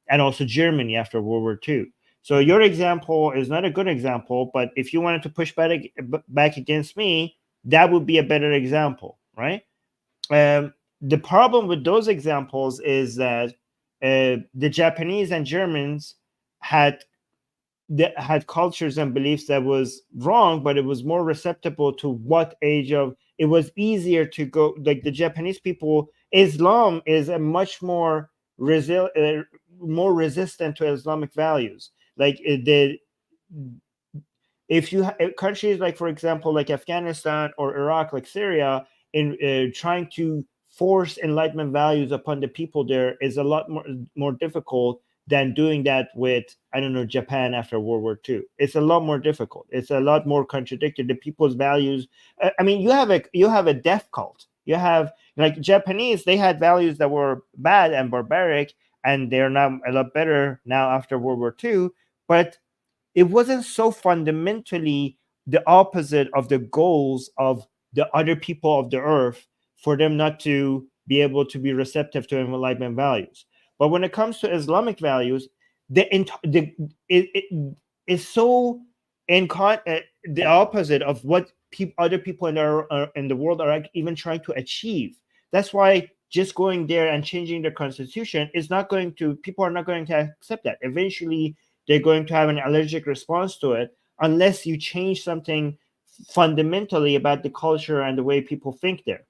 And also Germany after World War II. So your example is not a good example, but if you wanted to push back against me, that would be a better example, right? The problem with those examples is that the Japanese and Germans had cultures and beliefs that was wrong, but it was more receptible to what age of it was easier to go. Like the Japanese people, Islam is a much more more resistant to Islamic values. Like if you countries like, for example, like Afghanistan or Iraq, like Syria, in trying to force Enlightenment values upon the people there is a lot more difficult than doing that with, I don't know, Japan after World War II. It's a lot more difficult. It's a lot more contradictory. The people's values. I mean, you have a death cult. You have, like, Japanese. They had values that were bad and barbaric, and they're now a lot better now after World War II. But it wasn't so fundamentally the opposite of the goals of the other people of the earth for them not to be able to be receptive to Enlightenment values. But when it comes to Islamic values, it is so the opposite of what other people in the world are even trying to achieve. That's why just going there and changing the constitution is not going to, people are not going to accept that. Eventually, they're going to have an allergic response to it unless you change something fundamentally about the culture and the way people think there.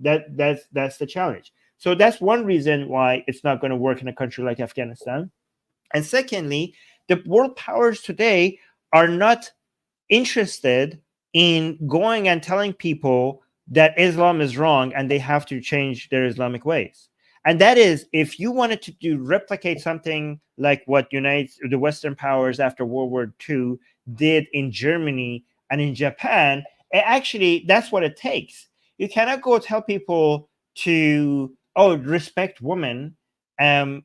That's the challenge. So that's one reason why it's not going to work in a country like Afghanistan. And secondly, the world powers today are not interested in going and telling people that Islam is wrong and they have to change their Islamic ways. And that is, if you wanted to replicate something like what the Western powers after World War II did in Germany and in Japan, actually, that's what it takes. You cannot go tell people to, respect women, and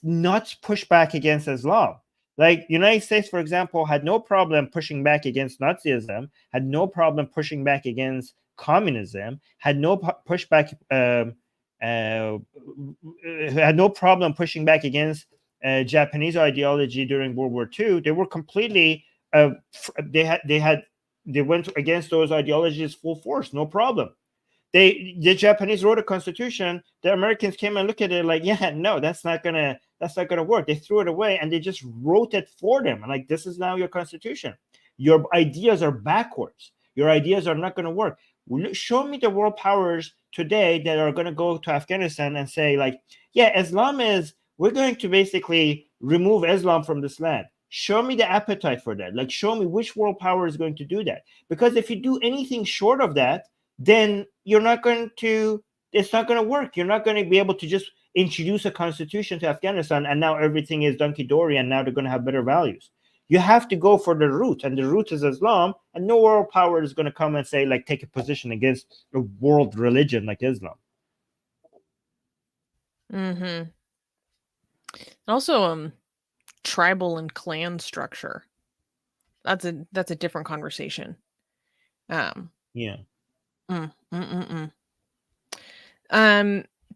not push back against Islam. Like United States, for example, had no problem pushing back against Nazism, had no problem pushing back against communism, had no pushback, had no problem pushing back against Japanese ideology during World War II. They were completely they went against those ideologies full force, no problem. The Japanese wrote a constitution. The Americans came and looked at it like, yeah, no, that's not gonna work. They threw it away and they just wrote it for them. And like, this is now your constitution. Your ideas are backwards. Your ideas are not going to work. Show me the world powers today that are going to go to Afghanistan and say, like, yeah, we're going to basically remove Islam from this land. Show me the appetite for that. Like, show me which world power is going to do that. Because if you do anything short of that, then it's not going to work. You're not going to be able to just introduce a constitution to Afghanistan and now everything is hunky-dory and now they're going to have better values. You have to go for the root, and the root is Islam, and no world power is going to come and say, like, take a position against a world religion like Islam. Mm-hmm. Also, tribal and clan structure. That's a different conversation. Yeah.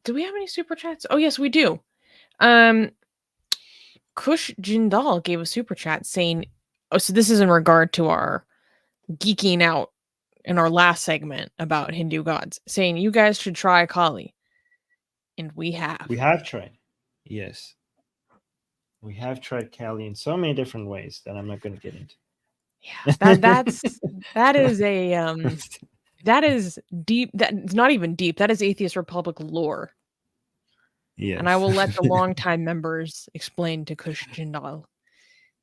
Do we have any super chats? Oh, yes, we do. Kush Jindal gave a super chat saying, oh, so this is in regard to our geeking out in our last segment about Hindu gods, saying you guys should try Kali. And we have. We have tried. Yes. We have tried Kali in so many different ways that I'm not going to get into. Yeah, that is deep. That's not even deep. That is Atheist Republic lore. Yes. And I will let the longtime members explain to Kush Jindal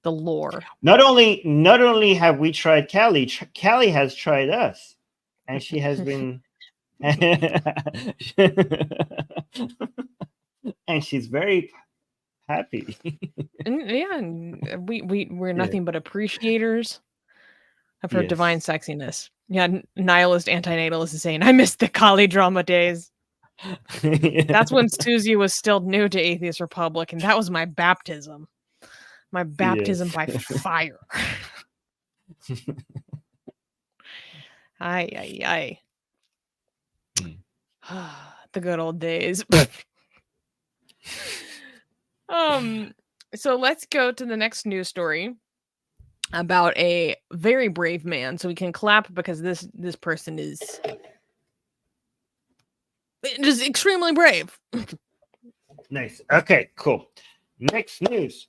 the lore. Not only have we tried Kali, Kali has tried us, and she has been, and she's very happy. And we're nothing but appreciators of her divine sexiness. Yeah, nihilist antinatalist is saying, I miss the Kali drama days. That's when Susie was still new to Atheist Republic, and that was my baptism. My baptism by fire. Aye. The good old days. So let's go to the next news story about a very brave man. So we can clap because this person is just extremely brave. Nice. Okay, cool. Next news.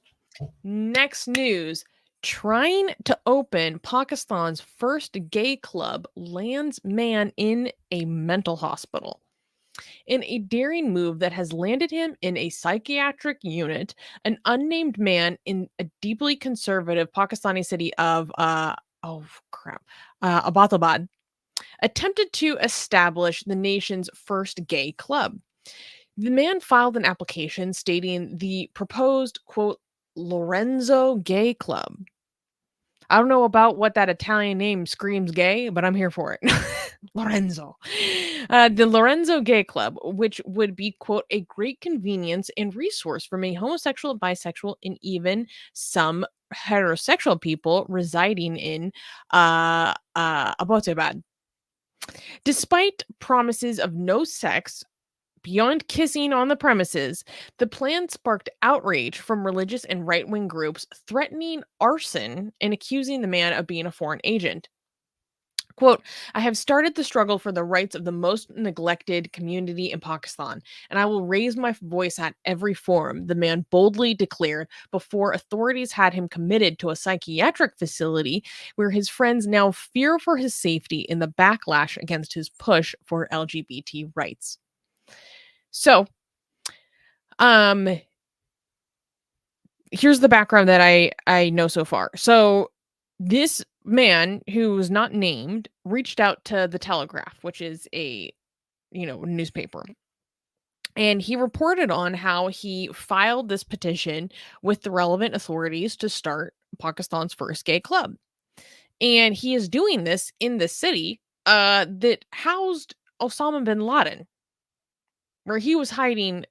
Trying to open Pakistan's first gay club lands man in a mental hospital. In a daring move that has landed him in a psychiatric unit, an unnamed man in a deeply conservative Pakistani city of Abbottabad attempted to establish the nation's first gay club. The man filed an application stating the proposed, quote, Lorenzo Gay Club. I don't know about what that Italian name screams gay, but I'm here for it. Lorenzo. The Lorenzo Gay Club, which would be, quote, a great convenience and resource for many homosexual, bisexual, and even some heterosexual people residing in Abbottabad. Despite promises of no sex beyond kissing on the premises, the plan sparked outrage from religious and right-wing groups threatening arson and accusing the man of being a foreign agent. Quote, I have started the struggle for the rights of the most neglected community in Pakistan, and I will raise my voice at every forum, the man boldly declared before authorities had him committed to a psychiatric facility where his friends now fear for his safety in the backlash against his push for LGBT rights. So, here's the background that I know so far. So, this man who was not named reached out to the Telegraph, which is a newspaper. And he reported on how he filed this petition with the relevant authorities to start Pakistan's first gay club. And he is doing this in the city that housed Osama bin Laden, where he was hiding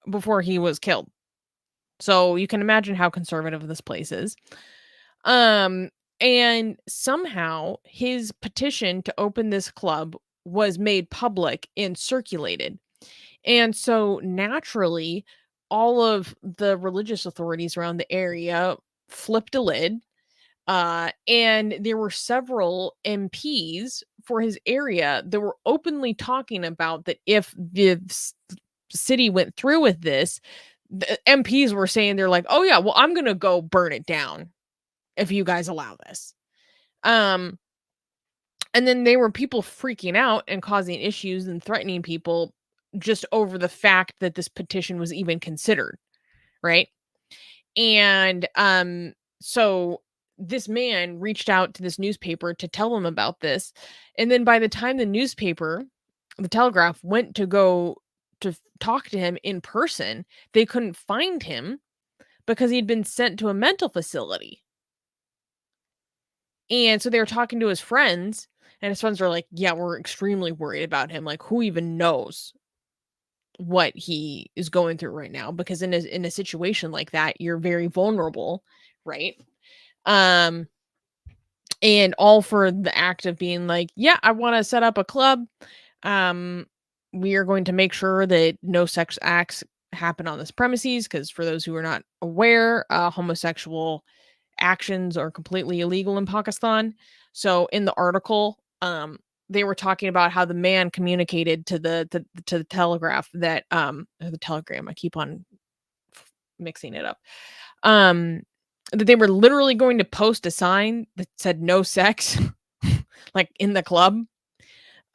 before he was killed. So you can imagine how conservative this place is. And somehow his petition to open this club was made public and circulated. And so naturally, all of the religious authorities around the area flipped a lid. And there were several MPs for his area that were openly talking about that if the city went through with this, the MPs were saying they're like, oh yeah, well, I'm going to go burn it down if you guys allow this. And then there were people freaking out and causing issues and threatening people just over the fact that this petition was even considered, right? And so this man reached out to this newspaper to tell them about this. And then by the time the newspaper, the Telegraph, went to go to talk to him in person, they couldn't find him because he'd been sent to a mental facility. And so they were talking to his friends, and his friends were like, yeah, we're extremely worried about him. Like, who even knows what he is going through right now? Because in a situation like that, you're very vulnerable, right? And all for the act of being like, yeah, I want to set up a club we are going to make sure that no sex acts happen on this premises, because for those who are not aware, homosexual actions are completely illegal in Pakistan. So in the article, they were talking about how the man communicated to the telegraph that or the telegram. I keep on mixing it up. That they were literally going to post a sign that said no sex, like in the club.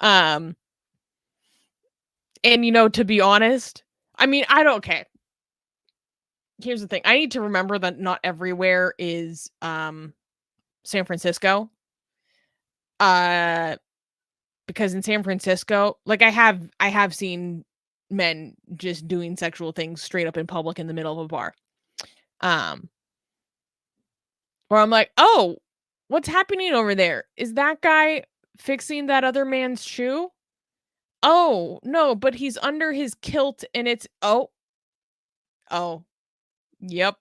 And to be honest, I mean, I don't okay. Here's the thing. I need to remember that not everywhere is San Francisco. Because in San Francisco, like I have seen men just doing sexual things straight up in public in the middle of a bar. Where I'm like, "Oh, what's happening over there? Is that guy fixing that other man's shoe? Oh, no, but he's under his kilt and it's oh, yep."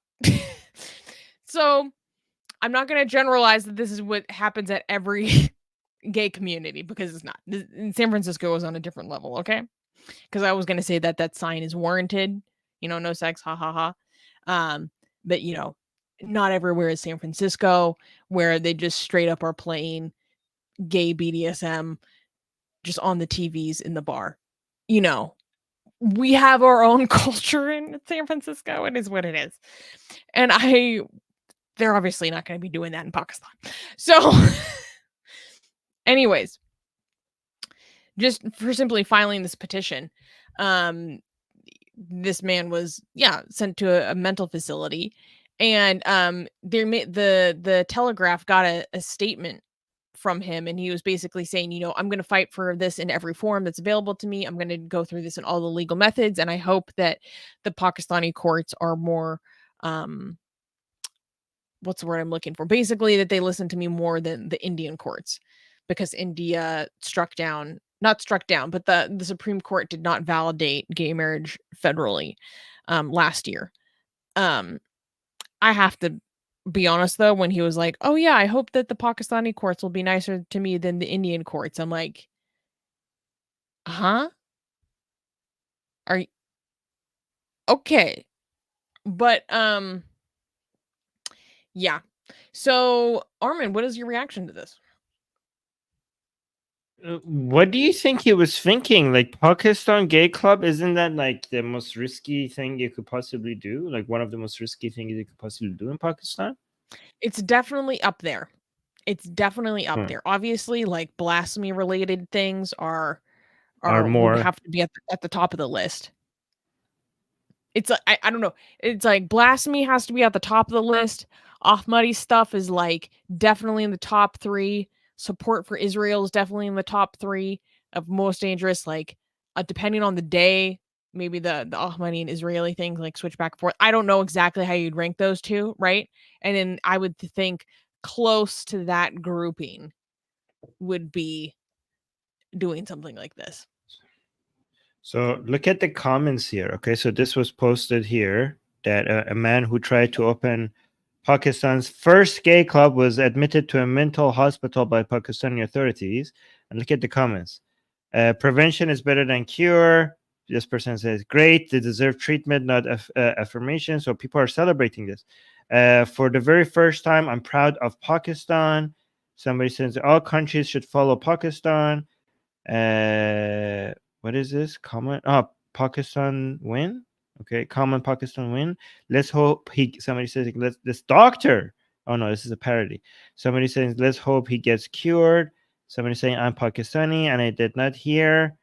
So, I'm not gonna generalize that this is what happens at every gay community, because it's not. In San Francisco is on a different level, okay? Because I was gonna say that sign is warranted, no sex, ha ha ha. But not everywhere is San Francisco, where they just straight up are playing gay BDSM just on the TVs in the bar. We have our own culture in San Francisco. It is what it is. And they're obviously not going to be doing that in Pakistan. So, anyways, just for simply filing this petition, this man was sent to a mental facility, and the Telegraph got a statement from him, and he was basically saying, I'm going to fight for this in every form that's available to me. I'm going to go through this in all the legal methods, and I hope that the Pakistani courts are more what's the word I'm looking for? Basically, that they listen to me more than the Indian courts, because India not struck down, but the Supreme Court did not validate gay marriage federally last year. I have to be honest, though, when he was like, "Oh yeah, I hope that the Pakistani courts will be nicer to me than the Indian courts," I'm like, huh? Are you okay? But yeah. So, Armin, what is your reaction to this? What do you think he was thinking? Like, Pakistan gay club, isn't that like the most risky thing you could possibly do? Like one of the most risky things you could possibly do in Pakistan? It's definitely up there. It's definitely up there. Obviously, like blasphemy related things Are would more. have to be at the top of the list. It's like I don't know. It's like blasphemy has to be at the top of the list. Ahmadi stuff is like definitely in the top 3. Support for Israel is definitely in the top 3 of most dangerous. Like depending on the day, maybe the Ahmadi and Israeli things like switch back and forth. I don't know exactly how you'd rank those two, right? And then I would think close to that grouping would be doing something like this. So look at the comments here. Okay, so this was posted here that a man who tried to open Pakistan's first gay club was admitted to a mental hospital by Pakistani authorities. And look at the comments. Prevention is better than cure. This person says, great, they deserve treatment, not affirmation. So people are celebrating this. For the very first time, I'm proud of Pakistan. Somebody says, all countries should follow Pakistan. What is this? Comment? Oh, Pakistan win? Okay, common Pakistan win. Let's hope somebody says, this doctor. Oh no, this is a parody. Somebody saying, let's hope he gets cured. Somebody saying, I'm Pakistani and I did not hear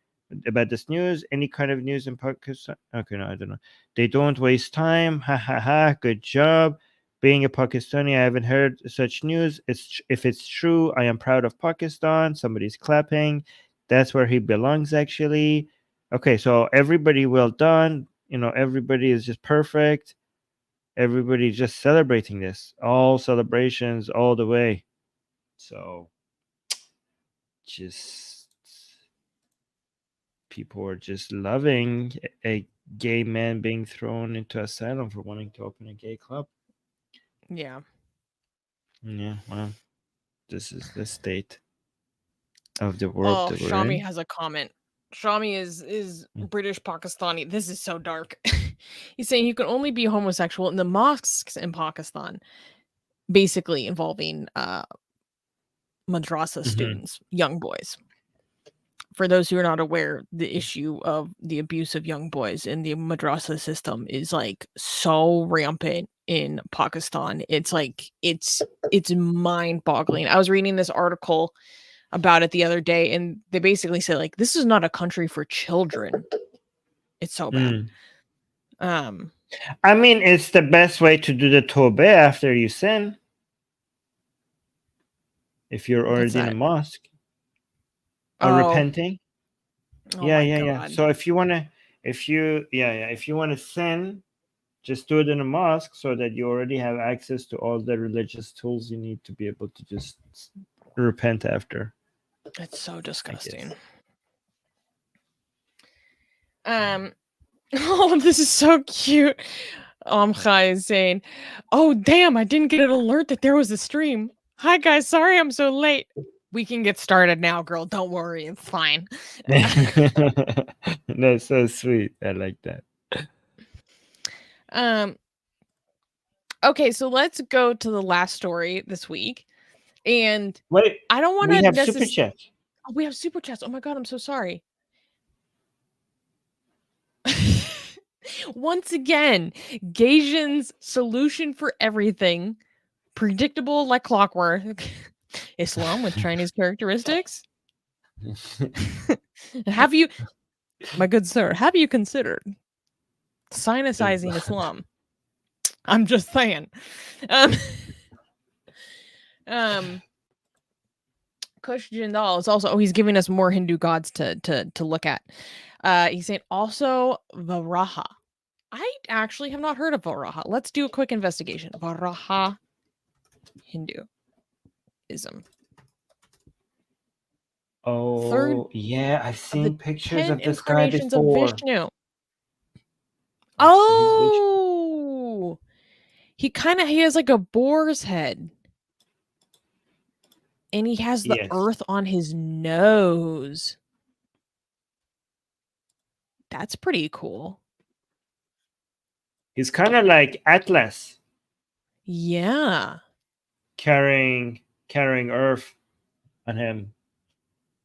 about this news. Any kind of news in Pakistan? Okay, no, I don't know. They don't waste time. Ha ha ha. Good job. Being a Pakistani, I haven't heard such news. If it's true, I am proud of Pakistan. Somebody's clapping. That's where he belongs, actually. Okay, so everybody well done. Everybody is just perfect. Everybody's just celebrating this. All celebrations all the way. So just people are just loving a gay man being thrown into asylum for wanting to open a gay club. Yeah. Yeah, well, this is the state of the world Oh, that we're Shami in. has a comment. Shami is British Pakistani. This is so dark. He's saying you can only be homosexual in the mosques in Pakistan, basically involving madrasa students, young boys. For those who are not aware, the issue of the abuse of young boys in the madrasa system is like so rampant in Pakistan. It's like it's mind-boggling. I was reading this article about it the other day, and they basically said like this is not a country for children. It's so bad. I mean, it's the best way to do the tawbah after you sin. If you're already in a mosque. Repenting. Yeah. So if you want to sin, just do it in a mosque so that you already have access to all the religious tools you need to be able to just repent after. It's so disgusting. Oh, this is so cute. Chai is saying, "Oh damn, I didn't get an alert that there was a stream. Hi guys, sorry I'm so late. We can get started now, girl. Don't worry, it's fine." That's so sweet. I like that. Okay, so let's go to the last story this week. And wait, I don't want to. We have super chats. Oh, we have super chats. Oh my god, I'm so sorry. Once again, Gaysian's solution for everything, predictable like clockwork. Islam with Chinese characteristics. Have you, my good sir, have you considered sinicizing Islam? I'm just saying. Kush Jindal is also, he's giving us more Hindu gods to look at. He's saying also Varaha. I actually have not heard of Varaha. Let's do a quick investigation. Varaha Hinduism. Oh, yeah, I've seen pictures of this guy before. Of Vishnu. Oh, he has like a boar's head. And he has the earth on his nose. That's pretty cool. He's kind of like Atlas. Yeah. Carrying earth on him.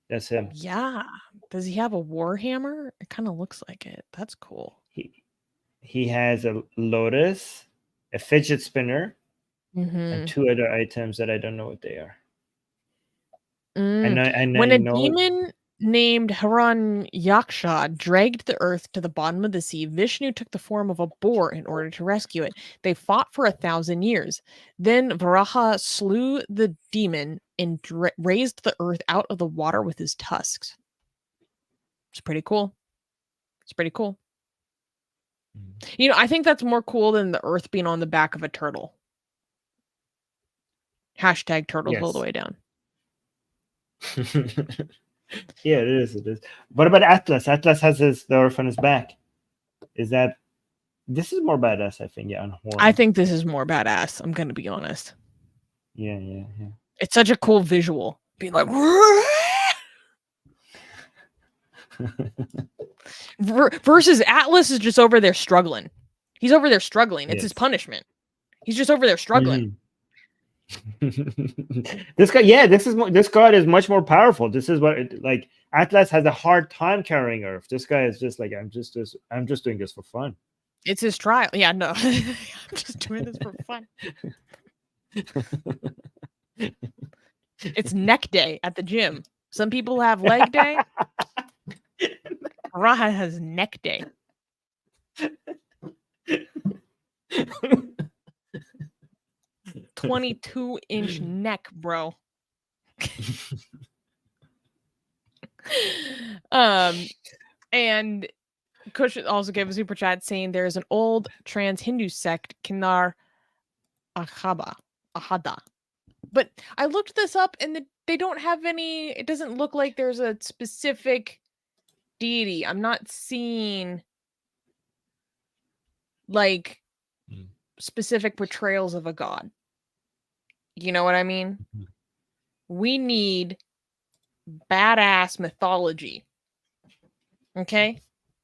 That's him. Yeah. Does he have a war hammer? It kind of looks like it. That's cool. He has a lotus, a fidget spinner, and 2 other items that I don't know what they are. When a demon named Hiranyaksha dragged the earth to the bottom of the sea, Vishnu took the form of a boar in order to rescue it. They fought for 1,000 years. Then Varaha slew the demon and raised the earth out of the water with his tusks. It's pretty cool. You know, I think that's more cool than the earth being on the back of a turtle. Hashtag turtles all the way down. Yeah, it is. What about Atlas? Atlas has the earth on his back. This is more badass, I think. Yeah, on horn. I think this is more badass. I'm gonna be honest. Yeah. It's such a cool visual. Being like, versus Atlas is just over there struggling. He's over there struggling. It's his punishment. He's just over there struggling. This guy, this god is much more powerful. This is what Atlas has a hard time carrying earth. This guy is just like, I'm just doing this for fun. It's his trial. Yeah, no. I'm just doing this for fun. It's neck day at the gym. Some people have leg day. Raha has neck day. 22-inch neck, bro. And Kush also gave a super chat saying there's an old trans Hindu sect, Kinar Ahada. But I looked this up and they don't have any, it doesn't look like there's a specific deity. I'm not seeing like specific portrayals of a god. You know what I mean? We need badass mythology. Okay,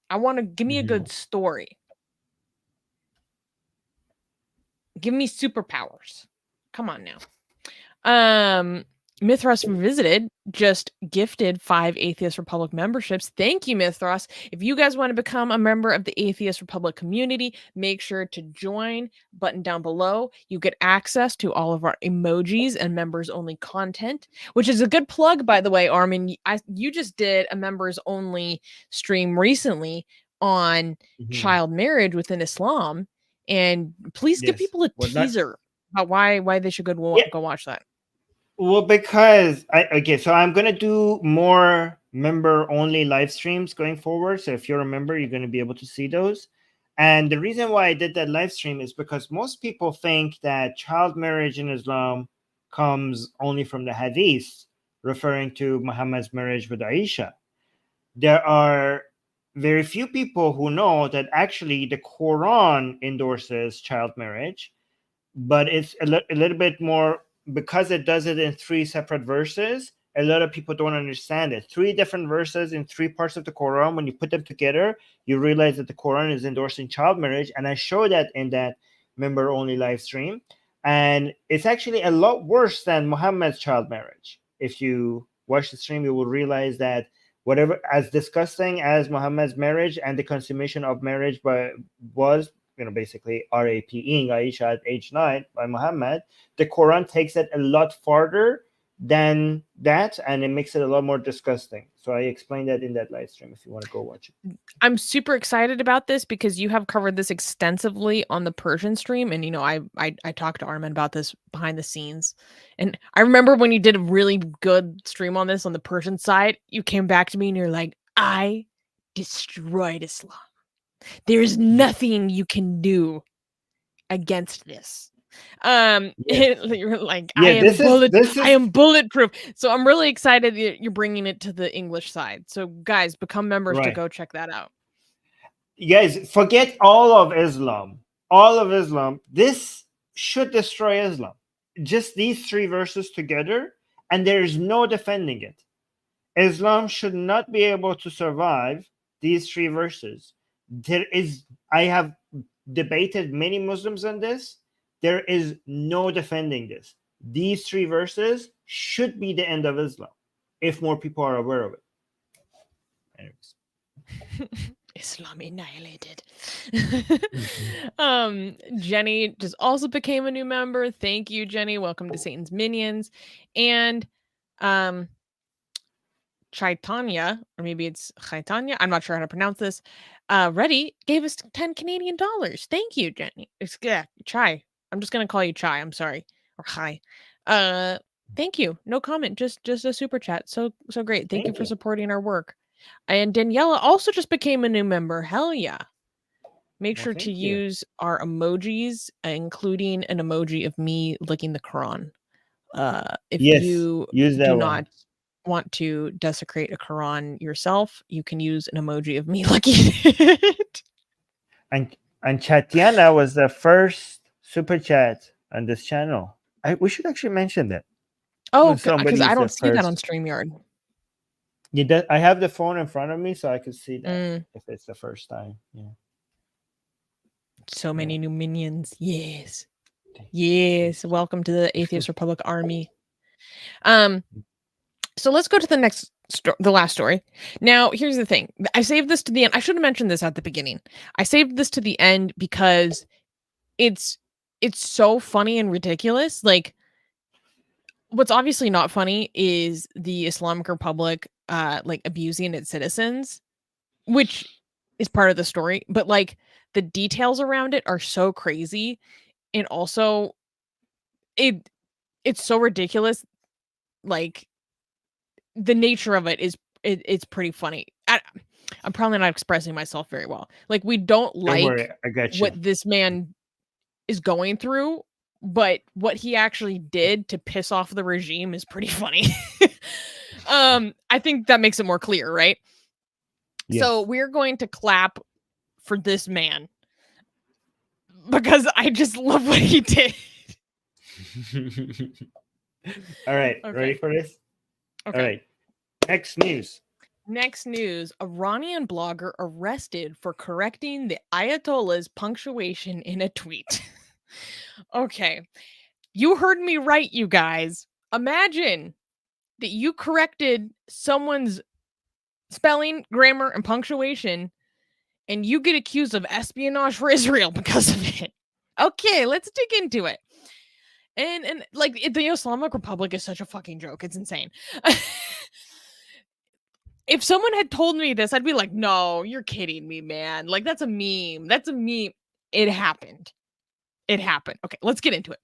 I want to give me a good story. Give me superpowers. Come on now. Mythros Revisited just gifted 5 Atheist Republic memberships. Thank you, Mythros. If you guys want to become a member of the Atheist Republic community, make sure to join. Button down below. You get access to all of our emojis and members-only content, which is a good plug, by the way, Armin. You just did a members-only stream recently on child marriage within Islam, and please give people a teaser about why they should go watch that. Well, because so I'm gonna do more member-only live streams going forward. So if you're a member, you're gonna be able to see those. And the reason why I did that live stream is because most people think that child marriage in Islam comes only from the hadiths, referring to Muhammad's marriage with Aisha. There are very few people who know that actually the Quran endorses child marriage, but it's a little bit more, because it does it in 3 separate verses. A lot of people don't understand it. 3 different verses in 3 parts of the Quran. When you put them together, you realize that the Quran is endorsing child marriage. And I show that in that member-only live stream. And it's actually a lot worse than Muhammad's child marriage. If you watch the stream, you will realize that whatever, as disgusting as Muhammad's marriage and the consummation of marriage was, basically raping Aisha at age 9 by Muhammad, the Quran takes it a lot farther than that, and it makes it a lot more disgusting. So I explained that in that live stream if you want to go watch it. I'm super excited about this because you have covered this extensively on the Persian stream, and I talked to Armin about this behind the scenes. And I remember when you did a really good stream on this on the Persian side, you came back to me and you're like, I destroyed Islam. There's nothing you can do against this. You're like, I am bulletproof. So I'm really excited that you're bringing it to the English side. So guys, become members to go check that out. Guys, forget all of Islam. All of Islam. This should destroy Islam. Just these 3 verses together, and there is no defending it. Islam should not be able to survive these 3 verses. I have debated many Muslims on this. There is no defending this. These 3 verses should be the end of Islam if more people are aware of it. Anyways. Islam annihilated. Jenny just also became a new member. Thank you, Jenny. Welcome to Satan's Minions. And Chaitanya, or maybe it's Chaitanya, I'm not sure how to pronounce this. Reddy gave us 10 Canadian dollars. Thank you, Jenny. Chai. I'm just gonna call you Chai. I'm sorry. Or hi. Thank you. No comment. Just a super chat. So great. Thank you for supporting our work. And Daniela also just became a new member. Hell yeah. Make sure to use our emojis, including an emoji of me licking the Quran. If you do not want to desecrate a Quran yourself, you can use an emoji of me licking it. And Chatiana was the first super chat on this channel. We should actually mention that. Oh, because I don't see that on StreamYard. I have the phone in front of me, so I could see that if it's the first time. Yeah. So many new minions. Yes. Yes. Welcome to the Atheist Republic army. So let's go to the last story. Now, here's the thing. I saved this to the end. I should have mentioned this at the beginning. I saved this to the end because it's so funny and ridiculous. Like, what's obviously not funny is the Islamic Republic abusing its citizens, which is part of the story, but like the details around it are so crazy, and also it's so ridiculous. Like, the nature of it is it's pretty funny. I'm probably not expressing myself very well. Like, we don't like what this man is going through, but what he actually did to piss off the regime is pretty funny. I think that makes it more clear, right? Yes. So we're going to clap for this man because I just love what he did. All right. Okay. Ready for this? Okay. All right. Next news. Next news, Iranian blogger arrested for correcting the Ayatollah's punctuation in a tweet. Okay, you heard me right, you guys. Imagine that you corrected someone's spelling, grammar, and punctuation, and you get accused of espionage for Israel because of it. Okay, let's dig into it. And like the Islamic Republic is such a fucking joke. It's insane. If someone had told me this, I'd be like, no, you're kidding me, man. Like, that's a meme. That's a meme. It happened. It happened. Okay, let's get into it.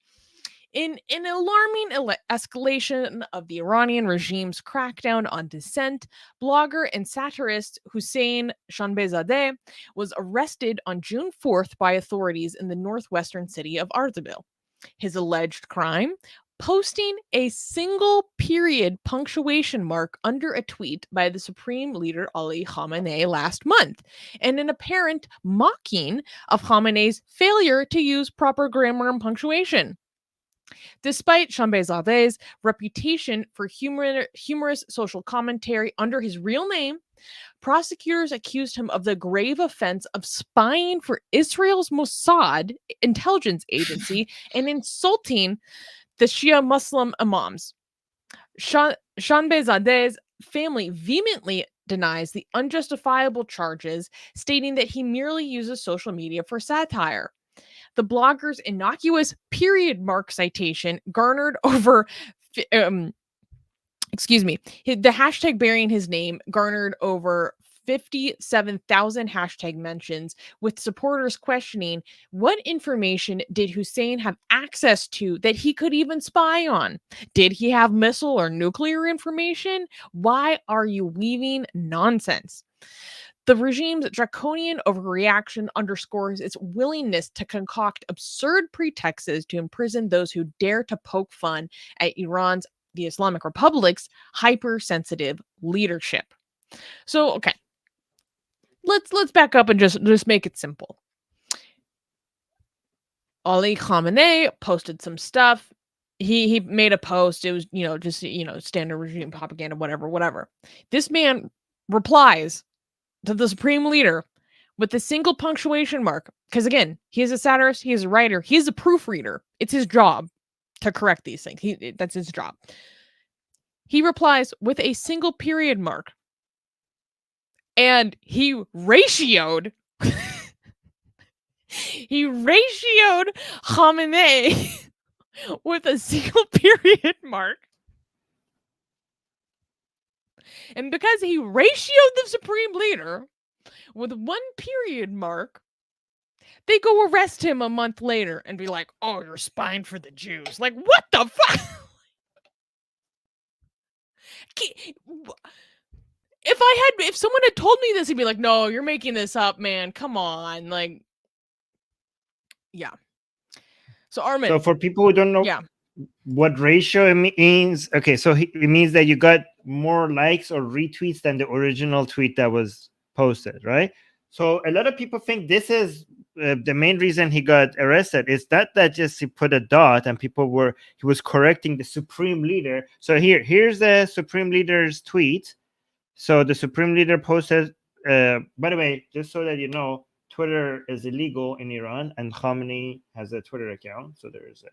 In an alarming escalation of the Iranian regime's crackdown on dissent, blogger and satirist Hussein Shanbehzadeh was arrested on June 4th by authorities in the northwestern city of Ardabil. His alleged crime? Posting a single period punctuation mark under a tweet by the Supreme Leader Ali Khamenei last month, and an apparent mocking of Khamenei's failure to use proper grammar and punctuation. Despite Shanbehzadeh's reputation for humorous social commentary under his real name, prosecutors accused him of the grave offense of spying for Israel's Mossad intelligence agency and insulting the Shia Muslim imams. Shanbehzadeh's family vehemently denies the unjustifiable charges, stating that he merely uses social media for satire. The blogger's innocuous period mark citation garnered over, the hashtag bearing his name garnered over 57,000 hashtag mentions, with supporters questioning what information did Hussein have access to that he could even spy on? Did he have missile or nuclear information? Why are you weaving nonsense? The regime's draconian overreaction underscores its willingness to concoct absurd pretexts to imprison those who dare to poke fun at Iran's, the Islamic Republic's, hypersensitive leadership. So, okay, let's back up and just make it simple. Ali Khamenei posted some stuff. He made a post. It was just standard regime propaganda, whatever. This man replies to the Supreme Leader with a single punctuation mark. Because again, he is a satirist, he is a writer, he's a proofreader. It's his job to correct these things. That's his job. He replies with a single period mark. And he ratioed Khamenei with a single period mark. And because he ratioed the Supreme Leader with one period mark, they go arrest him a month later and be like, oh, you're spying for the Jews. Like, what the fuck? If someone had told me this, he'd be like, no, you're making this up, man. Come on. Like, yeah. So, Armin. So for people who don't know what ratio it means, okay, so it means that you got more likes or retweets than the original tweet that was posted, right? So a lot of people think this is the main reason he got arrested is that just he put a dot and he was correcting the Supreme Leader. So here's the Supreme Leader's tweet. So the Supreme Leader posted, by the way, just so that you know, Twitter is illegal in Iran and Khamenei has a Twitter account. So there's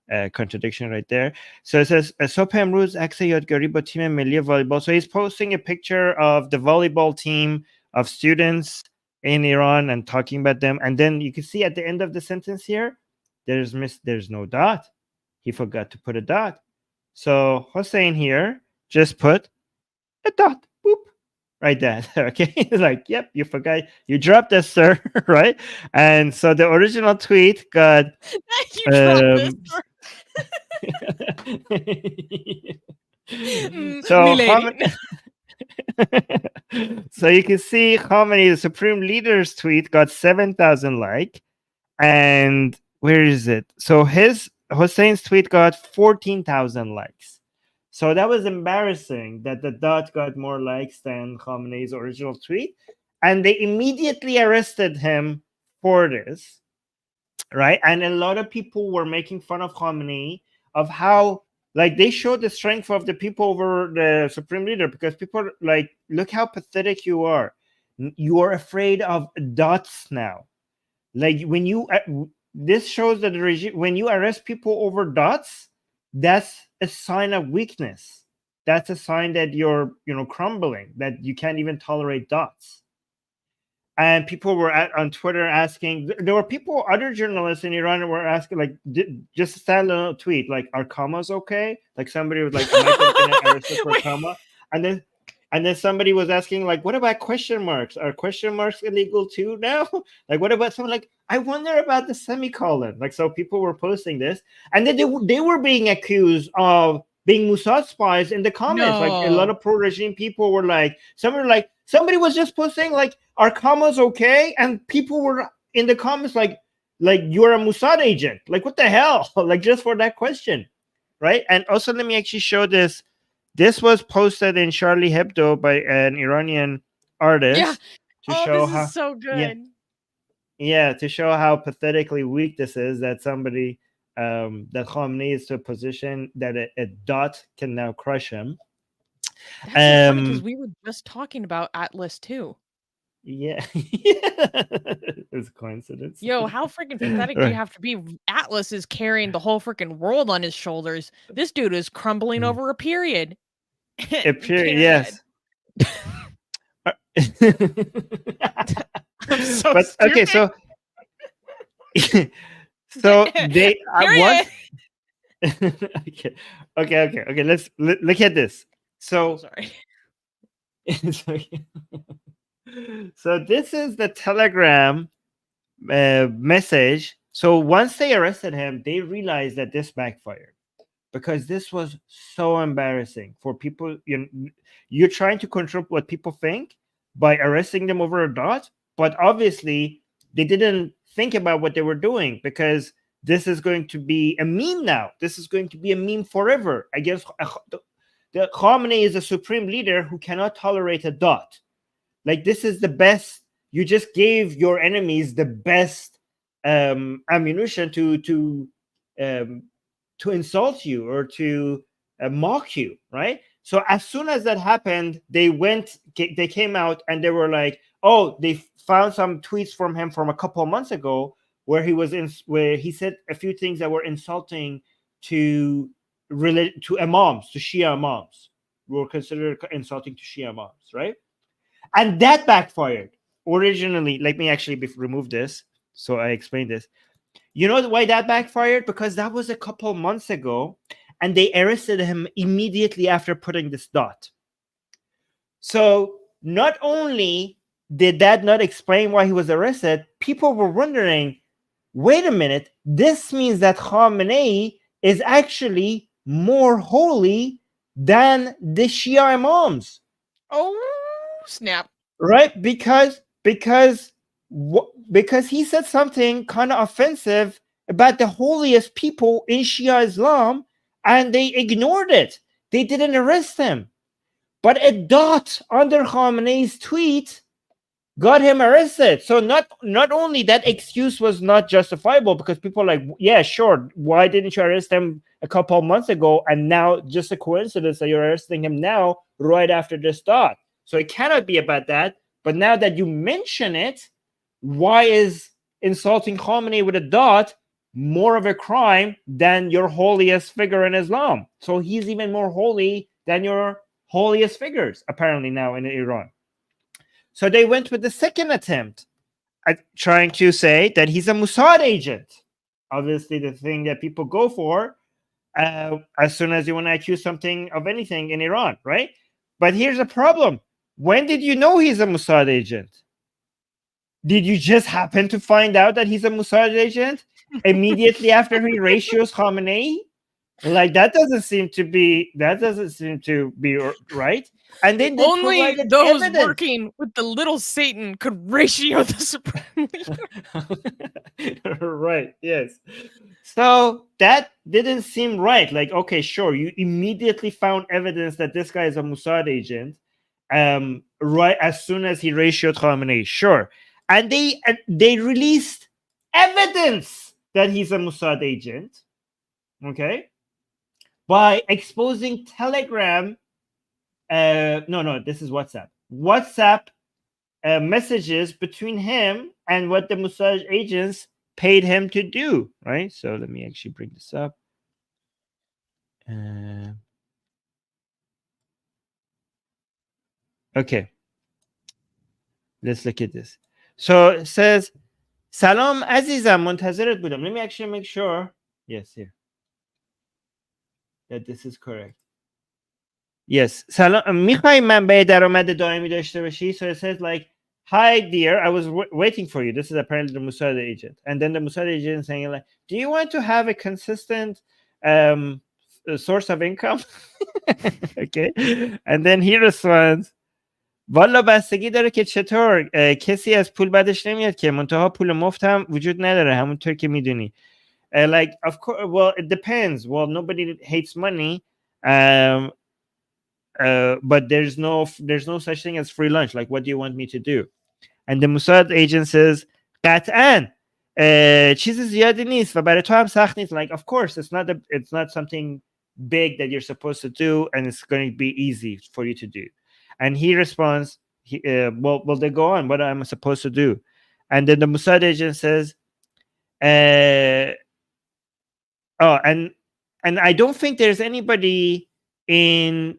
a contradiction right there. So it says, صبح امروز عکس یادگاری با تیم ملی volleyball. So he's posting a picture of the volleyball team of students in Iran and talking about them. And then you can see at the end of the sentence here, there's no dot. He forgot to put a dot. So Hossein here just put a dot. Boop. Right there. Okay. It's like, yep, you forgot. You dropped this, sir. Right. And so the original tweet got you dropped this, sir. So you can see Khamenei, the Supreme Leader's tweet got 7,000 likes. And where is it? So Hussein's tweet got 14,000 likes. So that was embarrassing that the dot got more likes than Khamenei's original tweet. And they immediately arrested him for this, right? And a lot of people were making fun of Khamenei of how Like they showed the strength of the people over the supreme leader, because people are like, look how pathetic you are. You are afraid of dots now. Like when you this shows that the regime, when you arrest people over dots, that's a sign of weakness. That's a sign that you're crumbling, that you can't even tolerate dots. And people were on Twitter asking, there were people, other journalists in Iran were asking, like, just a standalone tweet, like, are commas okay? Like somebody was like, am I going to get arrested for a comma? And then somebody was asking, like, what about question marks? Are question marks illegal too now? Like, what about someone like, I wonder about the semicolon. Like, so people were posting this, and then they were being accused of being Mossad spies in the comments. Like a lot of pro-regime people were like, somebody was just posting like, are commas okay? And people were in the comments like you're a Mossad agent. Like, what the hell? Like, just for that question, right? And also, let me actually show this. This was posted in Charlie Hebdo by an Iranian artist to show this how is so good. Yeah, to show how pathetically weak this is, that somebody that Khamenei is to a position that a dot can now crush him. That's so funny, because we were just talking about Atlas too. Yeah. It's a coincidence. Yo, how freaking pathetic do you have to be? Atlas is carrying the whole freaking world on his shoulders. This dude is crumbling over a period. A period, yes. I'm so but stupid. okay, so they once okay. Let's look at this. So sorry. So this is the Telegram message. So once they arrested him, they realized that this backfired, because this was so embarrassing for people. You're trying to control what people think by arresting them over a dot, but obviously they didn't think about what they were doing, because this is going to be a meme now. This is going to be a meme forever. I guess the Khamenei is a supreme leader who cannot tolerate a dot. Like, this is the best. You just gave your enemies the best ammunition to insult you or to mock you, right? So as soon as that happened, they came out and they were like, oh, they found some tweets from him from a couple of months ago where he said a few things that were insulting to imams, to Shia imams, were considered insulting to Shia imams, right? And that backfired. Originally, let me actually remove this so I explain this. You know why that backfired? Because that was a couple months ago, and they arrested him immediately after putting this dot. So not only did that not explain why he was arrested, people were wondering, wait a minute, this means that Khamenei is actually more holy than the Shia imams. Oh, snap. Right? Because he said something kind of offensive about the holiest people in Shia Islam, and they ignored it. They didn't arrest him. But a dot under Khamenei's tweet got him arrested. So not only that excuse was not justifiable, because people are like, yeah, sure, why didn't you arrest him a couple of months ago, and now just a coincidence that you're arresting him now right after this dot? So it cannot be about that. But now that you mention it, why is insulting Khamenei with a dot more of a crime than your holiest figure in Islam? So he's even more holy than your holiest figures, apparently, now in Iran. So they went with the second attempt at trying to say that he's a Mossad agent. Obviously, the thing that people go for as soon as you want to accuse something of anything in Iran, right? But here's a problem. When did you know he's a Mossad agent? Did you just happen to find out that he's a Mossad agent immediately after he ratios Khamenei? Like, that doesn't seem to be right. And then they only those evidence. working with the little Satan could ratio the supreme leader. Right, yes. So that didn't seem right. Like, okay, sure, you immediately found evidence that this guy is a Mossad agent right as soon as he ratioed Khamenei, sure. And they released evidence that he's a Mossad agent, okay? by exposing Telegram. No, this is WhatsApp. WhatsApp messages between him and what the Mossad agents paid him to do, right? So let me actually bring this up. Okay. Let's look at this. So it says, Salam azizam muntazirat budam. Let me actually make sure. Yes, here. That this is correct. Yes. Salam میخوای من به درآمد دائمی داشته باشی. So it says like, hi dear, I was waiting for you. This is apparently the Mossad agent. And then the Mossad agent saying like, do you want to have a consistent source of income? Okay. And then he responds, والا بستگی داره که چطور کسی از پول بدش نمیاد که منتها پول مفت هم وجود نداره همونطور که میدونی. Like of course, well it depends. Well, nobody hates money, but there's no such thing as free lunch. Like, what do you want me to do? And the Mossad agent says, قطعاً چیز زیادی نیست و برای تو هم سخت نیست. Like, of course, it's not something big that you're supposed to do, and it's going to be easy for you to do. And he responds, well, they go on. What am I supposed to do? And then the Mossad agent says, and I don't think there's anybody in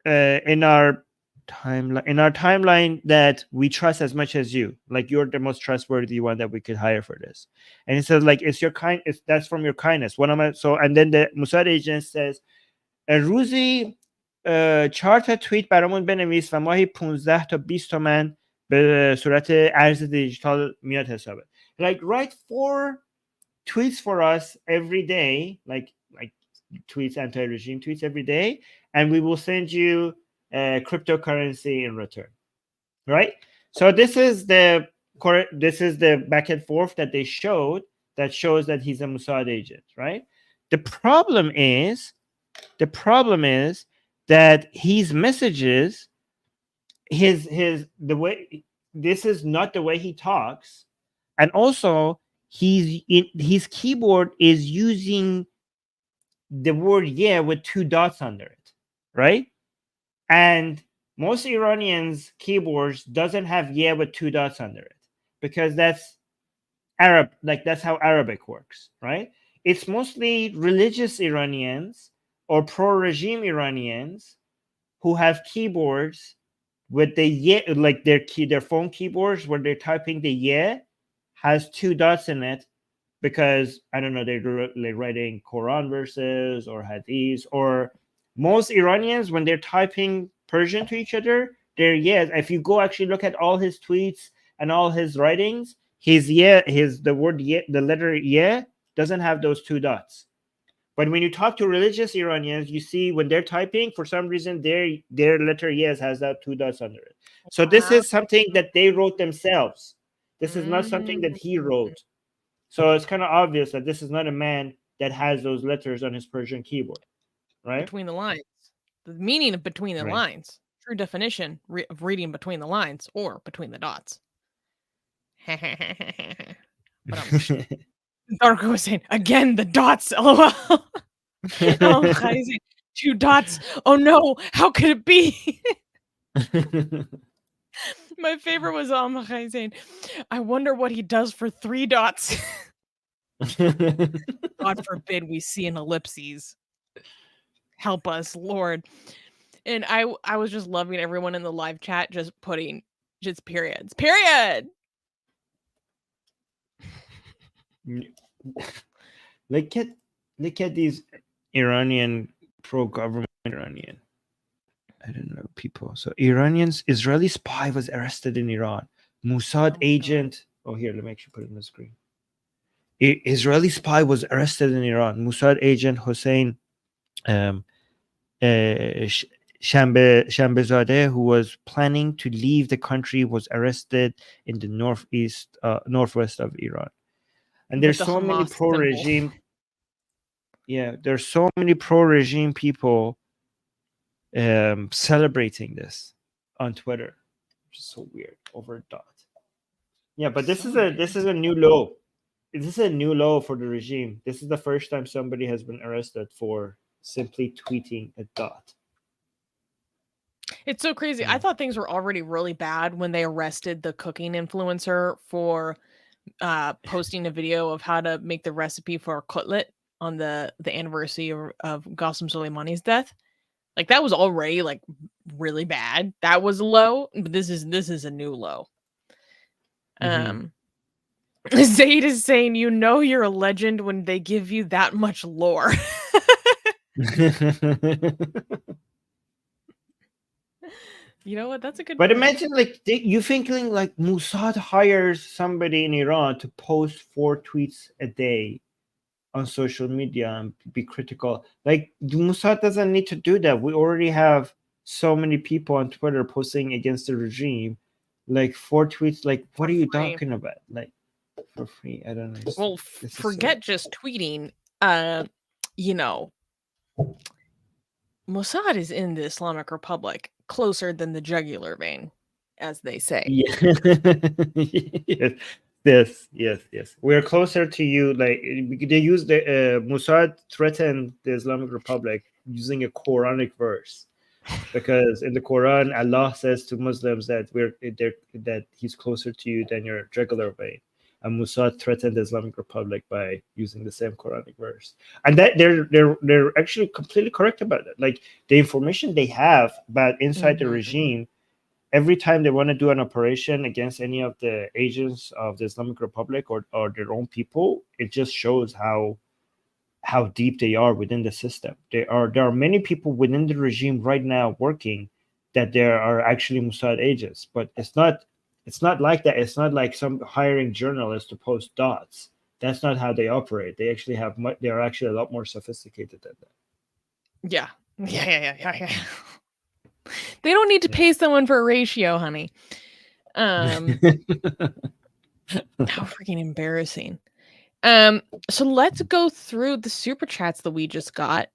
our timeline that we trust as much as you. Like, you're the most trustworthy one that we could hire for this. And he says, like, that's from your kindness. What am I? So, and then the Mossad agent says, روزی 4 تا توییت برامون بنویس و ماهی 15 تا 20 تومن به صورت ارز دیجیتال میاد حسابه. Like, write 4 tweets for us every day, like tweets, anti-regime tweets every day, and we will send you cryptocurrency in return, right? So this is the back and forth that they showed that shows that he's a Mossad agent, right? The problem is that his messages, the way, this is not the way he talks, and also his keyboard is using the word yeah with 2 dots under it, right? And most Iranians' keyboards doesn't have yeah with 2 dots under it, because that's Arab, like that's how Arabic works, right? It's mostly religious Iranians or pro-regime Iranians who have keyboards with the yeah, like their phone keyboards where they're typing the yeah has 2 dots in it, because I don't know, they're writing Quran verses or hadiths. Or most Iranians, when they're typing Persian to each other, they're yes. If you go actually look at all his tweets and all his writings, the word yeah, the letter yeah doesn't have those 2 dots. But when you talk to religious Iranians, you see when they're typing, for some reason their letter yes has that 2 dots under it. So this is something that they wrote themselves. This is not something that he wrote. So it's kind of obvious that this is not a man that has those letters on his Persian keyboard, right? Between the lines. The meaning of between the lines. True definition of reading between the lines or between the dots. Darko was saying, again, the dots, lol. Oh, 2 dots. Oh no, how could it be? My favorite was saying, I wonder what he does for 3 dots. God forbid we see an ellipses. Help us, Lord. And I was just loving everyone in the live chat just putting just periods. Period. Look at these Iranian pro-government Iranian. I don't know, people. So Israeli spy was arrested in Iran. Mossad agent. Oh, here, let me actually put it on the screen. Israeli spy was arrested in Iran. Mossad agent Hossein Shambezadeh, who was planning to leave the country, was arrested in the northwest of Iran. And there's so many pro-regime. Yeah, there's so many pro-regime people celebrating this on Twitter, which is so weird. Over a dot. Yeah, but this is a new low. This is a new low for the regime. This is the first time somebody has been arrested for simply tweeting a dot. It's so crazy. I thought things were already really bad when they arrested the cooking influencer for posting a video of how to make the recipe for a cutlet on the anniversary of Qasem Soleimani's death. Like that was already like really bad. That was low, but this is a new low. Zaid is saying, you know, you're a legend when they give you that much lore. You know what? That's a good But point. imagine, like, you thinking like Mossad hires somebody in Iran to post 4 tweets a day on social media and be critical. Like, Mossad doesn't need to do that. We already have so many people on Twitter posting against the regime. Like 4 tweets. Like, what are you talking about? Like, for free? I don't know. Well, forget just tweeting. You know, Mossad is in the Islamic Republic, closer than the jugular vein, as they say. Yes. We're closer to you. Like, they use the Mossad threatened the Islamic Republic using a Quranic verse, because in the Quran, Allah says to Muslims that that He's closer to you than your jugular vein. And Mossad threatened the Islamic Republic by using the same Quranic verse, and that they're actually completely correct about it. Like, the information they have about inside the regime, every time they want to do an operation against any of the agents of the Islamic Republic or their own people, it just shows how deep they are within the system. There are many people within the regime right now working that there are actually Mossad agents, but it's not like that. It's not like some hiring journalists to post dots. That's not how they operate. They actually they are actually a lot more sophisticated than that. Yeah. They don't need to pay someone for a ratio, honey. How freaking embarrassing. So let's go through the super chats that we just got.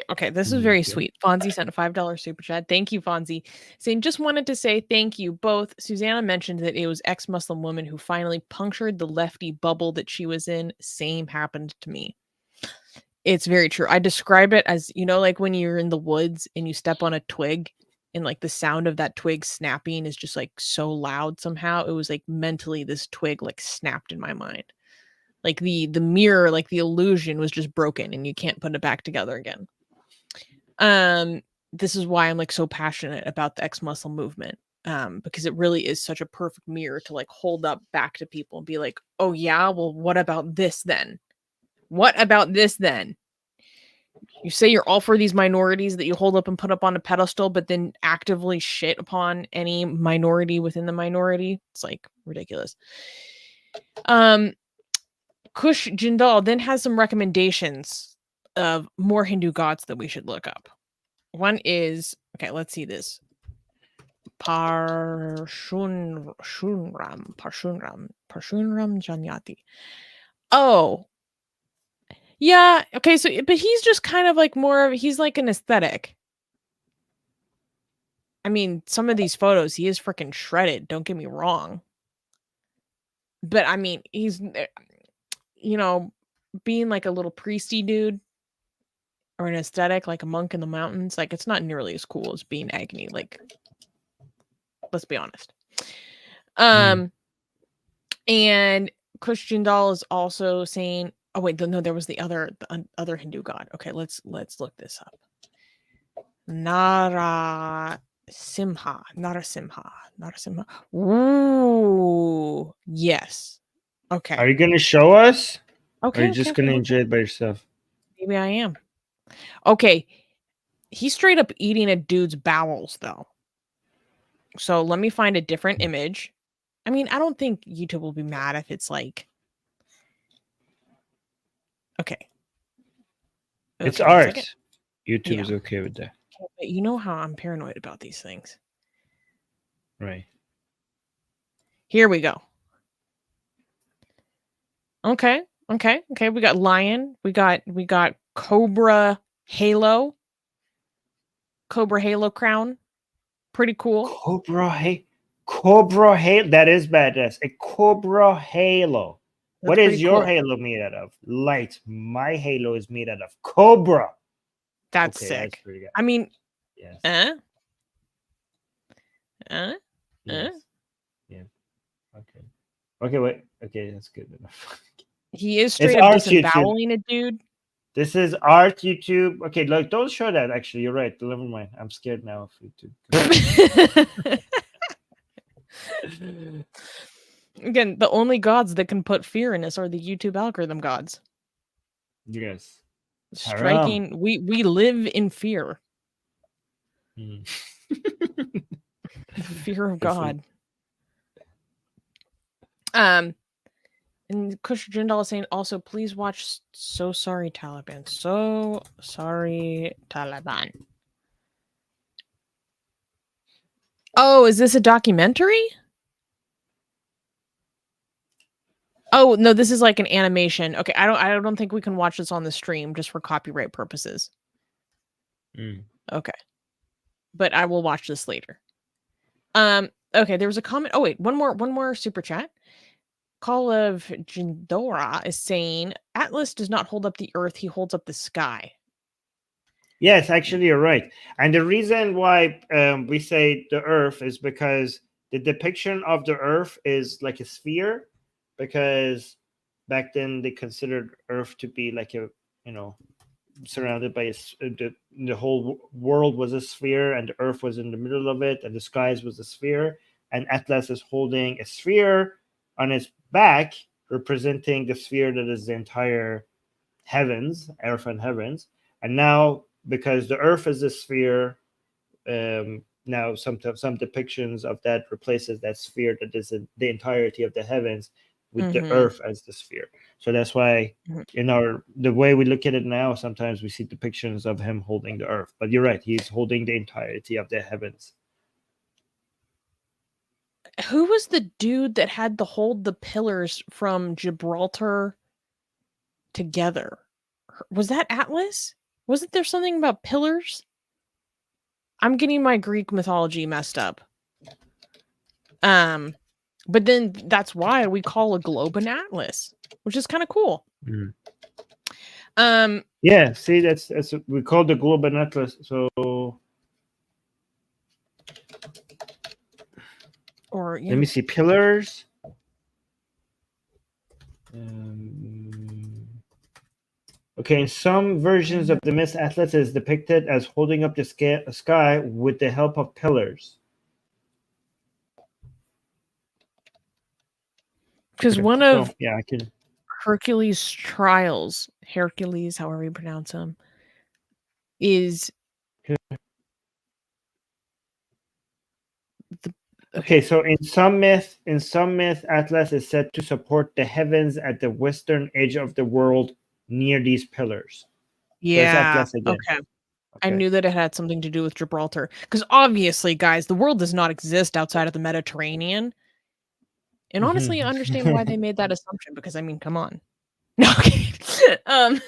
Okay, this is very sweet. Fonzie sent a $5 super chat. Thank you, Fonzie. Saying, just wanted to say thank you both. Susanna mentioned that it was ex-Muslim woman who finally punctured the lefty bubble that she was in. Same happened to me. It's very true. I describe it as, you know, like when you're in the woods and you step on a twig and like the sound of that twig snapping is just like so loud somehow. It was like mentally this twig like snapped in my mind. Like the mirror, like the illusion was just broken and you can't put it back together again. This is why I'm like so passionate about the ex-Muslim movement. Because it really is such a perfect mirror to like hold up back to people and be like, oh yeah, well, what about this then? What about this then? You say you're all for these minorities that you hold up and put up on a pedestal, but then actively shit upon any minority within the minority. It's like ridiculous. Kush Jindal then has some recommendations of more Hindu gods that we should look up. One is, okay, let's see this. Parshunram Janyati. Oh. Yeah, okay, so but he's just kind of like he's like an aesthetic. I mean, some of these photos, he is freaking shredded, don't get me wrong. But I mean, he's, you know, being like a little priesty dude or an aesthetic, like a monk in the mountains, like it's not nearly as cool as being Agni. Like, let's be honest. And Christian Doll is also saying, oh wait, no, there was the other Hindu god. Okay, let's look this up. Narasimha. Ooh, yes. Okay. Are you gonna show us? Okay. Or are you just gonna enjoy it by yourself? Maybe I am. Okay. He's straight up eating a dude's bowels, though. So let me find a different image. I mean, I don't think YouTube will be mad if it's like, okay. It's art. YouTube is okay with that. But you know how I'm paranoid about these things. Right. Here we go. Okay. We got lion. We got cobra halo. Cobra halo crown. Pretty cool. Cobra halo. That is badass. A cobra halo. What is your halo made out of? Light. My halo is made out of cobra. That's Okay, sick. that's pretty good. I mean, Yes. Yes. Yeah. Okay. Okay, wait. Okay, that's good enough. He is It's straight up art YouTube. disemboweling a dude. This is art YouTube. Okay, look, don't show that. Actually, you're right. Never mind. I'm scared now of YouTube. Again, the only gods that can put fear in us are the YouTube algorithm gods. Yes. Striking. We live in fear. Mm. The fear of That's God. And Kush Jindal is saying also, please watch So Sorry Taliban. So Sorry Taliban. Oh, is this a documentary? Oh no, this is like an animation. Okay, I don't think we can watch this on the stream just for copyright purposes. Okay, but I will watch this later. Okay, there was a comment. Oh wait, one more super chat. Call of Jindora is saying Atlas does not hold up the earth; he holds up the sky. Yes, actually, you're right. And the reason why we say the Earth is because the depiction of the Earth is like a sphere, because back then they considered Earth to be like a, surrounded by the whole world was a sphere, and the Earth was in the middle of it, and the skies was a sphere, and Atlas is holding a sphere on his back, representing the sphere that is the entire heavens, Earth and heavens. And now, because the Earth is a sphere, now some depictions of that replaces that sphere that is the entirety of the heavens with the Earth as the sphere. So that's why in the way we look at it now, sometimes we see depictions of him holding the Earth. But you're right, he's holding the entirety of the heavens. Who was the dude that had to hold the pillars from Gibraltar together? Was that Atlas? Wasn't there something about pillars? I'm getting my Greek mythology messed up. But then that's why we call a globe an atlas, which is kind of cool. Yeah, see, that's we call the globe an atlas. So let me see, pillars. Okay, in some versions of the myth, Atlas is depicted as holding up the sky with the help of pillars. Because one of I can. Hercules' trials, Hercules, however you pronounce him, is Okay, so in some myth, Atlas is said to support the heavens at the western edge of the world near these pillars. Yeah. So okay. I knew that it had something to do with Gibraltar. Because obviously, guys, the world does not exist outside of the Mediterranean. And honestly, I understand why they made that assumption, because I mean, come on. No, okay.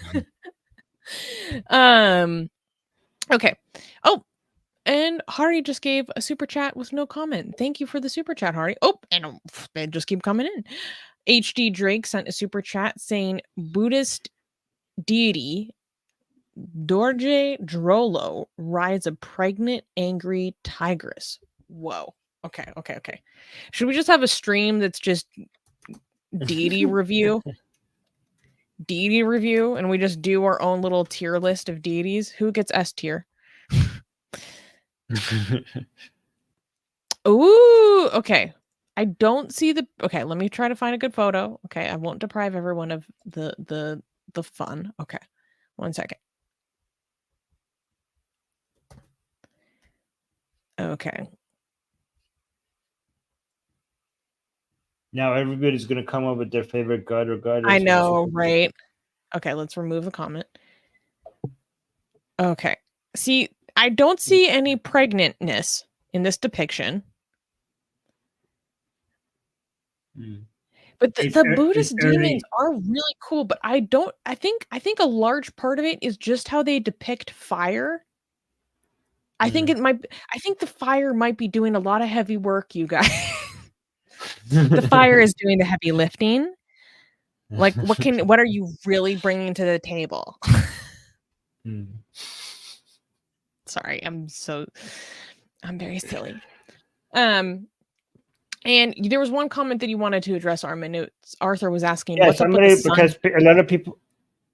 Okay. Oh, and Hari just gave a super chat with no comment. Thank you for the super chat, Hari. Oh, and they just keep coming in. HD Drake sent a super chat saying Buddhist deity Dorje Drolo rides a pregnant, angry tigress. Whoa. Okay. Should we just have a stream that's just deity review? Deity review, and we just do our own little tier list of deities. Who gets S tier? Ooh, okay. I don't see the. Okay, let me try to find a good photo. Okay, I won't deprive everyone of the fun. Okay, 1 second. Okay. Now everybody's gonna come up with their favorite god or goddess. I know, right? Okay, let's remove the comment. Okay. See, I don't see any pregnantness in this depiction. But the Buddhist demons are really cool, but I think a large part of it is just how they depict fire. I think the fire might be doing a lot of heavy work, you guys. The fire is doing the heavy lifting. Like, what are you really bringing to the table? Sorry, I'm very silly. And there was one comment that you wanted to address, Armin. Arthur was asking, Yeah, what's up with the sun? because a lot of people,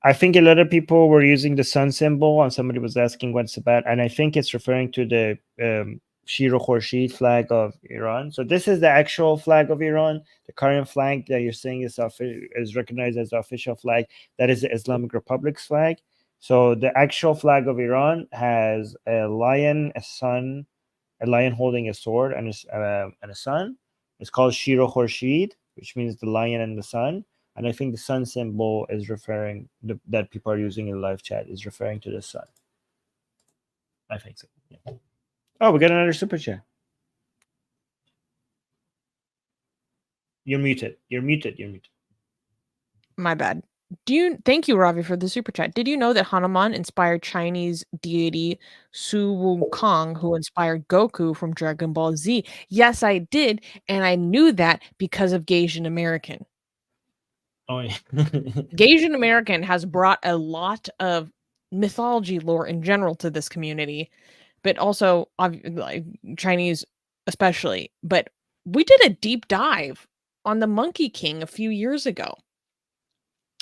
I think a lot of people were using the sun symbol, and somebody was asking what's about, and I think it's referring to the Shiro Khorshid flag of Iran. So this is the actual flag of Iran. The current flag that you're saying is recognized as the official flag. That is the Islamic Republic's flag. So the actual flag of Iran has a lion, a sun, a lion holding a sword, and a sun. It's called Shiro Khorshid, which means the lion and the sun. And I think the sun symbol is referring that people are using in live chat is referring to the sun. I think so. Yeah. Oh, we got another super chat. You're muted. You're muted. You're muted. My bad. Thank you, Ravi, for the super chat. Did you know that Hanuman inspired Chinese deity Su Wukong, who inspired Goku from Dragon Ball Z? Yes, I did, and I knew that because of Gasian American. Oh, yeah. Gasian American has brought a lot of mythology lore in general to this community, but also like Chinese especially. But we did a deep dive on the Monkey King a few years ago.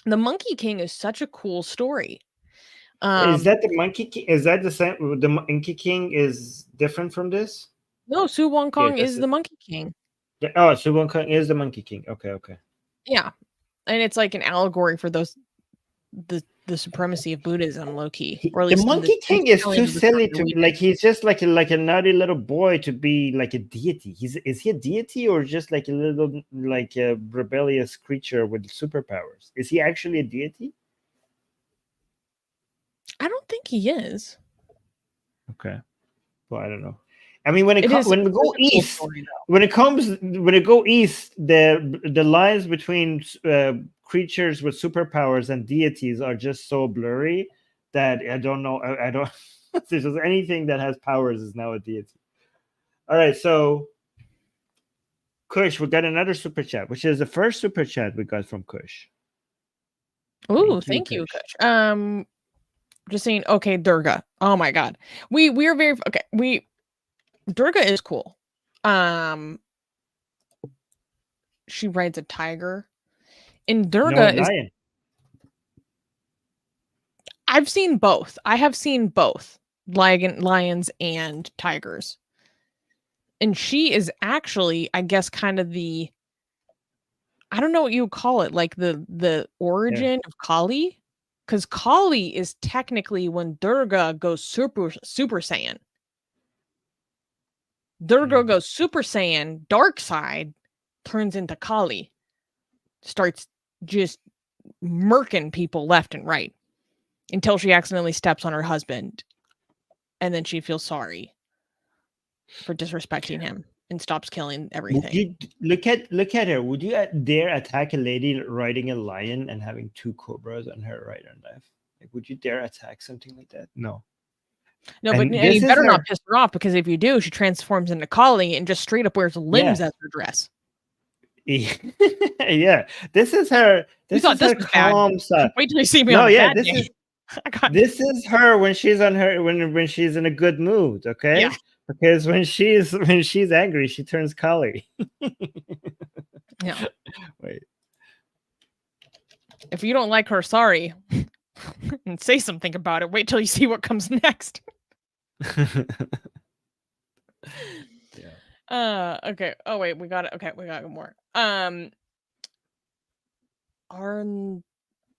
The Monkey King is such a cool story. Is that the Monkey King? Is that the same? The Monkey King is different from this? No, Su Wukong is the Monkey King. Oh, Su Wukong is the Monkey King. Okay. Yeah, and it's like an allegory for the supremacy of Buddhism, low key. Or at least the Monkey King is too silly to like. He's just like a naughty little boy to be like a deity. Is he a deity or just like a little like a rebellious creature with superpowers? Is he actually a deity? I don't think he is. Okay, well, I don't know. I mean, when we go east, the lines between creatures with superpowers and deities are just so blurry that I don't know. I don't. There's just anything that has powers is now a deity. All right, so Kush, we got another super chat, which is the first super chat we got from Kush. Ooh, thank you, Kush. Just saying. Okay, Durga. Oh my God, we are very okay. Durga is cool. She rides a tiger. And Durga is lion. I've seen both. I have seen both lions and tigers. And she is actually, I guess, kind of the, I don't know what you would call it, like the origin of Kali. Because Kali is technically when Durga goes Super Saiyan. Durga goes Super Saiyan, dark side, turns into Kali. Starts just murking people left and right. Until she accidentally steps on her husband, and then she feels sorry for disrespecting him and stops killing everything. Look at her. Would you dare attack a lady riding a lion and having two cobras on her right and left? Like, would you dare attack something like that? No. No, but you better not piss her off, because if you do, she transforms into Kali and just straight up wears limbs as her dress. Yeah, this is her. This is her calm side. Wait till you see me on a bad day. This is her when she's on her when she's in a good mood, okay? Yeah. Because when she's angry, she turns Kali. Yeah. Wait. If you don't like her, sorry, and say something about it. Wait till you see what comes next. Yeah. Okay. Oh wait, we got it. Okay, we got more.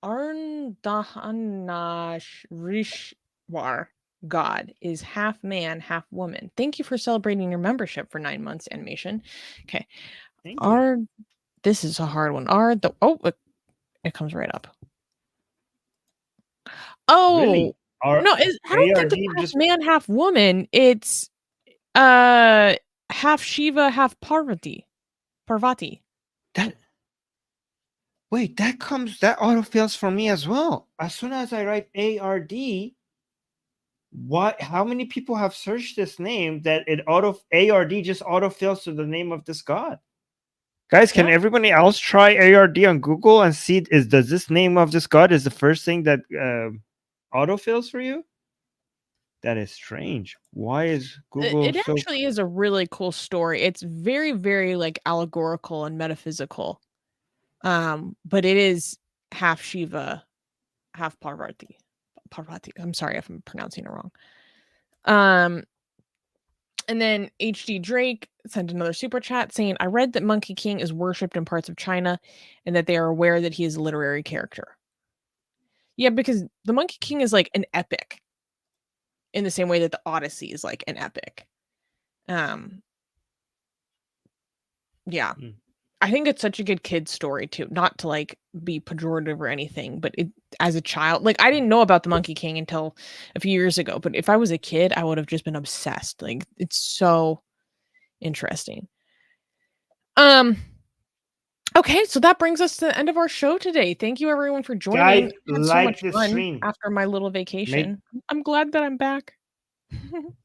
Arndahanashrishwar God is half man, half woman. Thank you for celebrating your membership for 9 months, animation. Okay. This is a hard one. It comes right up. Oh, really? No, I don't think it's half man, half woman. It's half Shiva, half Parvati. That autofills for me as well. As soon as I write ARD, how many people have searched this name that ARD just autofills to the name of this god? Guys, can everybody else try ARD on Google and see does this name of this god is the first thing that autofills for you? That is strange. Why is Google It so? actually is a really cool story. It's very, very like allegorical and metaphysical. But it is half Shiva, half Parvati. Parvati. I'm sorry if I'm pronouncing it wrong. And then HD Drake sent another super chat saying, I read that Monkey King is worshipped in parts of China and that they are aware that he is a literary character. Yeah, because the Monkey King is like an epic in the same way that the Odyssey is like an epic. Yeah. I think it's such a good kid story too. Not to like be pejorative or anything, but it, as a child, like I didn't know about the Monkey King until a few years ago. But if I was a kid, I would have just been obsessed. Like it's so interesting. Okay, so that brings us to the end of our show today. Thank you everyone for joining. Guys, I had so like much the fun stream. after my little vacation. I'm glad that I'm back.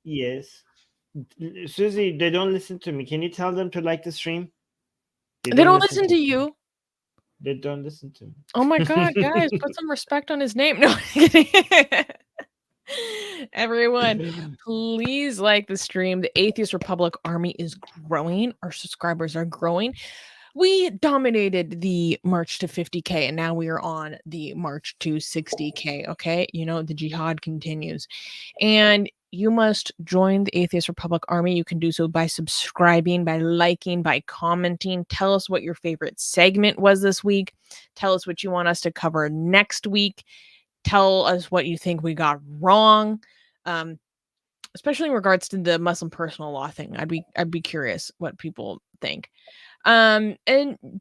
Yes. Susie, they don't listen to me. Can you tell them to like the stream? They don't listen to you. They don't listen to me. Oh my god, guys, put some respect on his name. No, I'm kidding. Everyone, please like the stream. The Atheist Republic army is growing. Our subscribers are growing. We dominated the march to 50K, and now we are on the march to 60K. Okay, you know, the jihad continues, and you must join the Atheist Republic army. You can do so by subscribing, by liking, by commenting. Tell us what your favorite segment was this week. Tell us what you want us to cover next week. Tell us what you think we got wrong, especially in regards to the Muslim personal law thing. I'd be curious what people think. And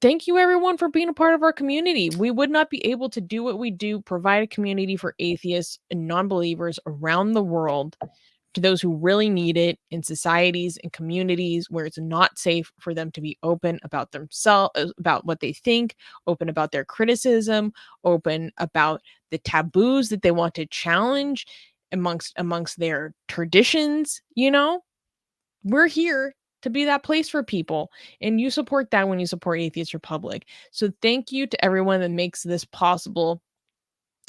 thank you everyone for being a part of our community. We would not be able to do what we do, provide a community for atheists and non-believers around the world, to those who really need it, in societies and communities where it's not safe for them to be open about themselves, about what they think, open about their criticism, open about the taboos that they want to challenge amongst their traditions. You know, we're here to be that place for people, and you support that when you support Atheist Republic. So thank you to everyone that makes this possible.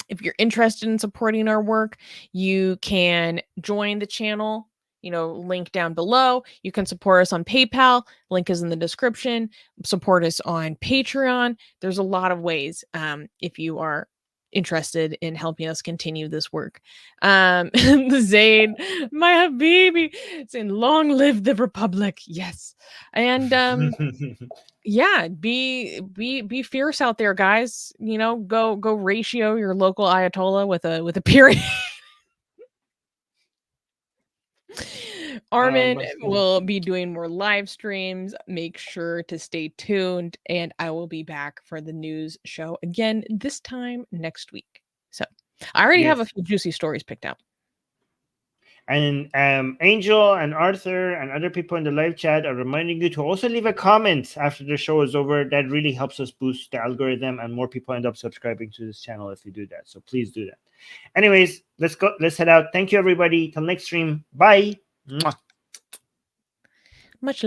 If you're interested in supporting our work, you can join the channel, you know, link down below. You can support us on PayPal, link is in the description. Support us on Patreon. There's a lot of ways if you are interested in helping us continue this work. Zayn, my habibi, saying long live the Republic. Yes. And yeah, be fierce out there, guys. You know, go ratio your local Ayatollah with a period. Armin will be doing more live streams. Make sure to stay tuned, and I will be back for the news show again this time next week. So I already have a few juicy stories picked out. And Angel and Arthur and other people in the live chat are reminding you to also leave a comment after the show is over. That really helps us boost the algorithm, and more people end up subscribing to this channel if you do that. So please do that. Anyways, let's go. Let's head out. Thank you, everybody. Till next stream. Bye. Mwah. Much